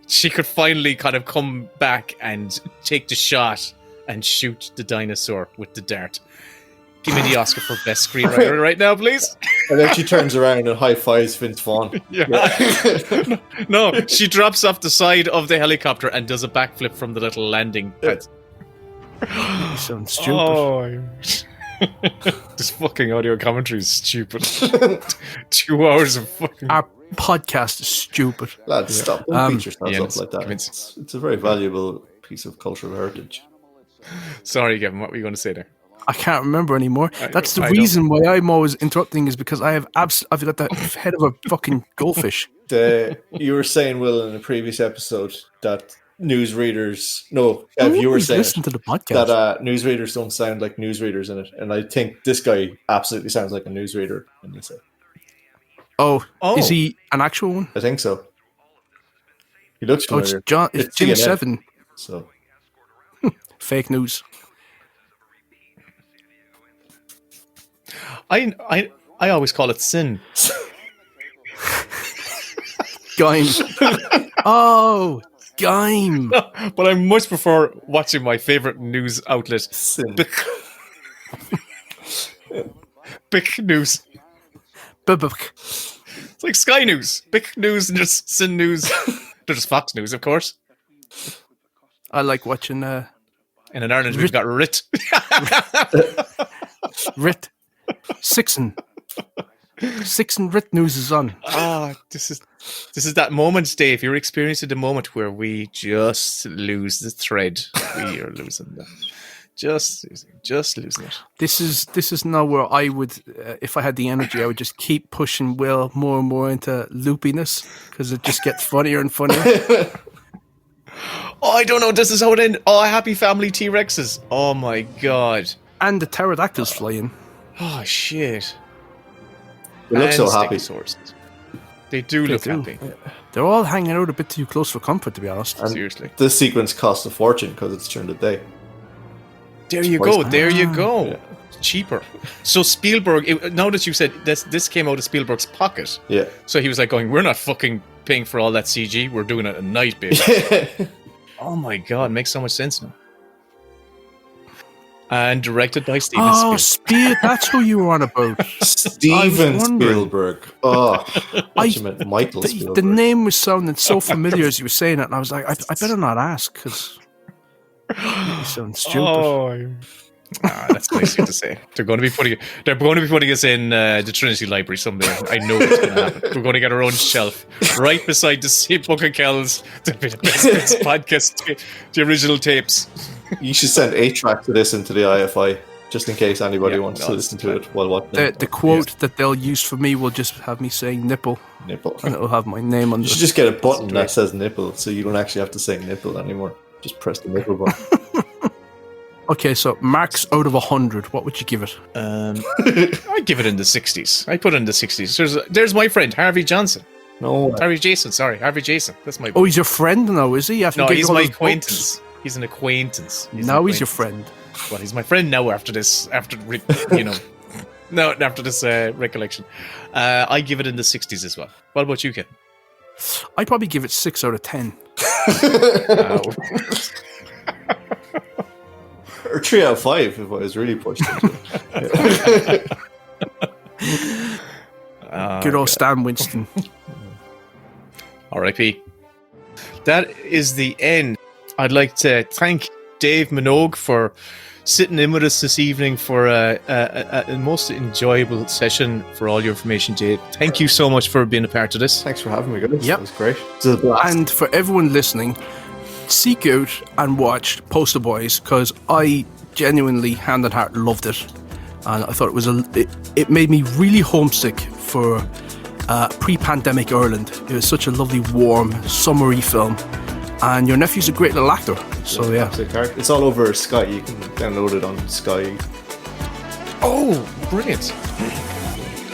she could finally kind of come back and take the shot and shoot the dinosaur with the dart. Give me the Oscar for best screenwriter right now, please. And then she turns around and high fives Vince Vaughn. Yeah. No, she drops off the side of the helicopter and does a backflip from the little landing pad. You sound stupid. Oh, this fucking audio commentary is stupid. 2 hours of fucking. Our podcast is stupid. Lads, stop. Don't beat yourselves yeah, up like that. convinced. It's a very valuable piece of cultural heritage. Sorry, Gavin, what were you going to say there? I can't remember anymore. That's the I reason why I'm always interrupting, is because I have I've got the head of a fucking goldfish. You were saying, Will, in a previous episode that newsreaders... No, you were saying listen to the podcast. that newsreaders don't sound like newsreaders in it. And I think this guy absolutely sounds like a newsreader in this. Oh, Oh. is he an actual one? I think so. He looks Oh, it's familiar. John. It's Jim CNN, Seven. So Fake news. I always call it sin. Gime. Oh, Gime. But I much prefer watching my favourite news outlet, sin. Bic News. Bubuk. It's like Sky News, Bic News, and just Sin News. They're just Fox News, of course. I like watching And in Ireland, we've got RIT. Rit. Sixen Rit news is on. This is that moment, Dave. You're experiencing the moment where we just lose the thread. We are losing that. Just losing it. This is now where I would, if I had the energy, I would just keep pushing Will more and more into loopiness, because it just gets funnier and funnier. Oh, I don't know. This is how it ends. Oh, happy family T-Rexes. Oh my god. And the pterodactyls flying. Oh shit. They look so happy. Stegosaurus. They do look do. happy. They're all hanging out a bit too close for comfort, to be honest. And Seriously. this sequence costs a fortune because it's during the day. There you Twice. go. There you go. Yeah. Cheaper. So Spielberg. Now that you said this came out of Spielberg's pocket. Yeah. So he was like going, "We're not fucking paying for all that CG. We're doing it at night, baby." Oh my god, makes so much sense now. And directed by Steven Spielberg. That's who you were on about. Steven wondering. Spielberg. Oh, I thought you meant Michael The Spielberg. name was sounding so familiar as you were saying it, and I was like, I better not ask, because you sound stupid. Oh, that's nice of you to say. They're going to be putting us in the Trinity Library someday. I know it's going to happen. We're going to get our own shelf right beside the same book of Kells, the best podcast, the original tapes. You should send 8-track to this into the IFI just in case anybody wants to listen to it while watching. The quote that they'll use for me will just have me saying nipple. Nipple. And it'll have my name on it. You should just get a button that says nipple, so you don't actually have to say nipple anymore. Just press the nipple button. Okay, so marks out of 100, what would you give it? I'd give it in the 60s. I put it in the 60s. There's my friend, Harvey Johnson. No. Harvey Jason, sorry. Harvey Jason. That's my... Oh, he's your friend now, is he? No, he's my acquaintance. He's an acquaintance. He's your friend. Well, he's my friend now after this, after this recollection. I give it in the 60s as well. What about you, Ken? I'd probably give it 6 out of 10. Or 3 out of 5 if I was really pushed into it. Good old Stan Winston. R.I.P. That is the end. I'd like to thank Dave Minogue for sitting in with us this evening for a most enjoyable session. For all your information, Dave, thank you so much for being a part of this. Thanks for having me, guys. Yep. It was great. It was a blast. And for everyone listening, seek out and watch Poster Boys, because I genuinely, hand on heart, loved it. And I thought it made me really homesick for pre-pandemic Ireland. It was such a lovely, warm, summery film. And your nephew's a great little actor. So yeah. It's all over Sky. You can download it on Sky. Oh, brilliant.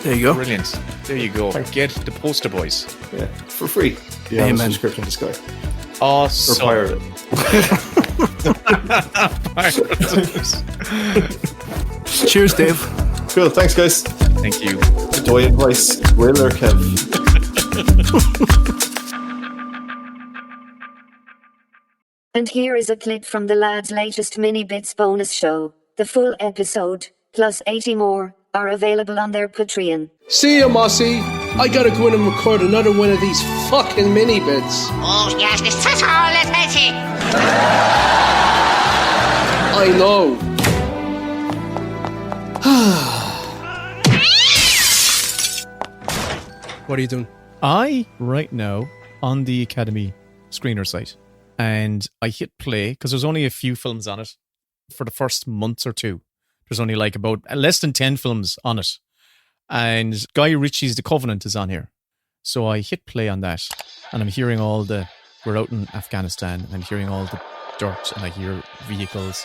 There you go. Brilliant. There you go. Get the Poster Boys. Yeah, for free. You have a subscription to Sky. Awesome. Or pirate it. Cheers, Dave. Cool, thanks guys. Thank you. Do I advise Will or Kev? And here is a clip from the lads' latest Mini Bits bonus show. The full episode, plus 80 more, are available on their Patreon. See ya, Mossy. I gotta go in and record another one of these fucking Mini Bits. Oh, yes, this is all it is. I know. What are you doing? Right now, on the Academy screener site, and I hit play, because there's only a few films on it for the first month or two. There's only like about less than 10 films on it. And Guy Ritchie's The Covenant is on here. So I hit play on that, and I'm hearing we're out in Afghanistan, and I'm hearing all the dirt, and I hear vehicles,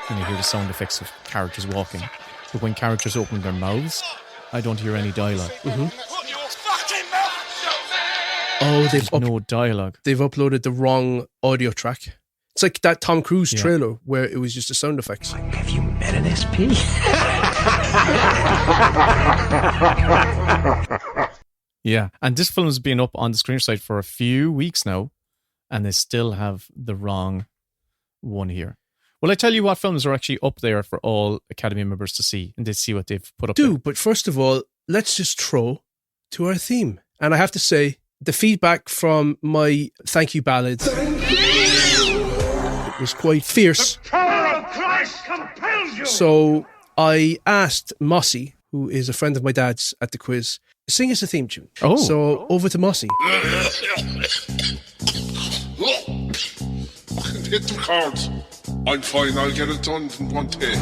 and I hear the sound effects of characters walking. But when characters open their mouths, I don't hear any dialogue. Mm-hmm. Oh, they've no dialogue. They've uploaded the wrong audio track. It's like that Tom Cruise trailer where it was just the sound effects. Have you met an SP? Yeah, and this film's been up on the screen site for a few weeks now, and they still have the wrong one here. Well, I tell you what films are actually up there for all Academy members to see, and they see what they've put up there. But first of all, let's just throw to our theme. And I have to say, the feedback from my thank you ballad was quite fierce. The power of Christ compels you. So I asked Mossy, who is a friend of my dad's at the quiz, sing us a theme tune. Oh. So over to Mossy. Hit the cards. I'm fine, I'll get it done in one take.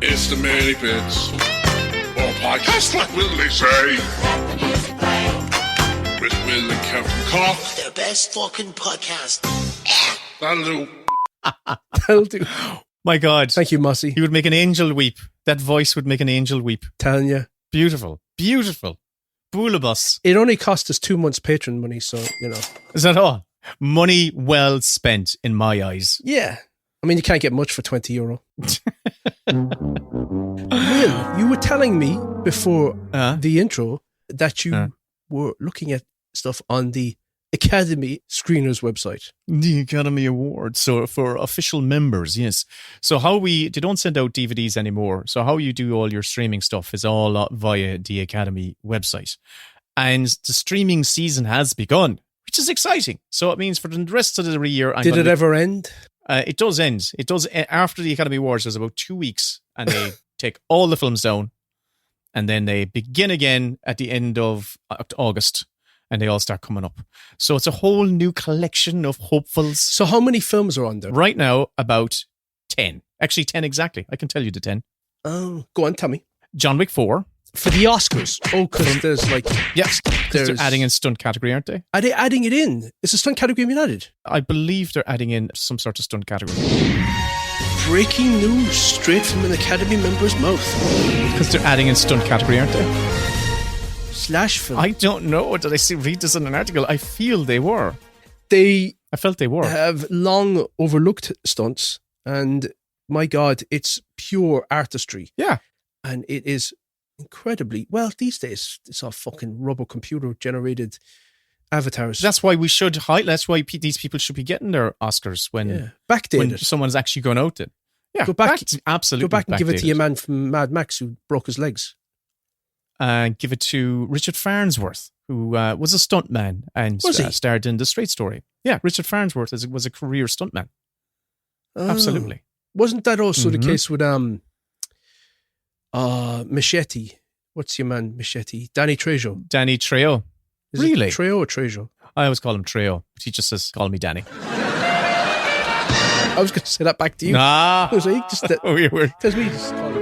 It's the Mini Bits. Or podcast, what will they say? With Will and Kevin Cock. The best fucking podcast. That'll do. That'll do. My God. Thank you, Mossy. You would make an angel weep. That voice would make an angel weep. Telling you. Beautiful. Beautiful. Boolabus. It only cost us 2 months Patreon money, so, Is that all? Money well spent in my eyes. Yeah. I mean, you can't get much for €20. Will, you were telling me before the intro that you were looking at stuff on the Academy Screeners website. The Academy Awards. So for official members, yes. So they don't send out DVDs anymore. So how you do all your streaming stuff is all via the Academy website. And the streaming season has begun, which is exciting. So it means for the rest of the year... Did it ever end? It does end. It does. After the Academy Awards, there's about 2 weeks, and they take all the films down, and then they begin again at the end of August, and they all start coming up. So it's a whole new collection of hopefuls. So how many films are on there? Right now, about 10. Actually, 10 exactly. I can tell you the 10. Oh, go on, tell me. John Wick 4. For the Oscars. Oh, because there's like... Yes, because they're adding in stunt category, aren't they? Are they adding it in? Is the stunt category being added? I believe they're adding in some sort of stunt category. Breaking news straight from an Academy member's mouth. Because they're adding in stunt category, aren't they? Slash film. I don't know. Did I read this in an article? I feel they were. I felt they were. Have long overlooked stunts, and my God, it's pure artistry. Yeah. And it is incredibly, well, these days, it's all fucking rubber computer generated avatars. That's why we should highlight, that's why these people should be getting their Oscars when someone's actually gone out it. Yeah, go back, absolutely. Go back and give it to your man from Mad Max who broke his legs. Give it to Richard Farnsworth, who was a stuntman and starred in The Straight Story. Yeah, Richard Farnsworth was a career stuntman. Oh. Absolutely. Wasn't that also the case with Machete? What's your man, Machete? Danny Trejo. Danny Trejo. Is really? It Trejo or Trejo? I always call him Trejo, but he just says, call me Danny. I was going to say that back to you. Nah. I was like, just that. Weird. Because we just call him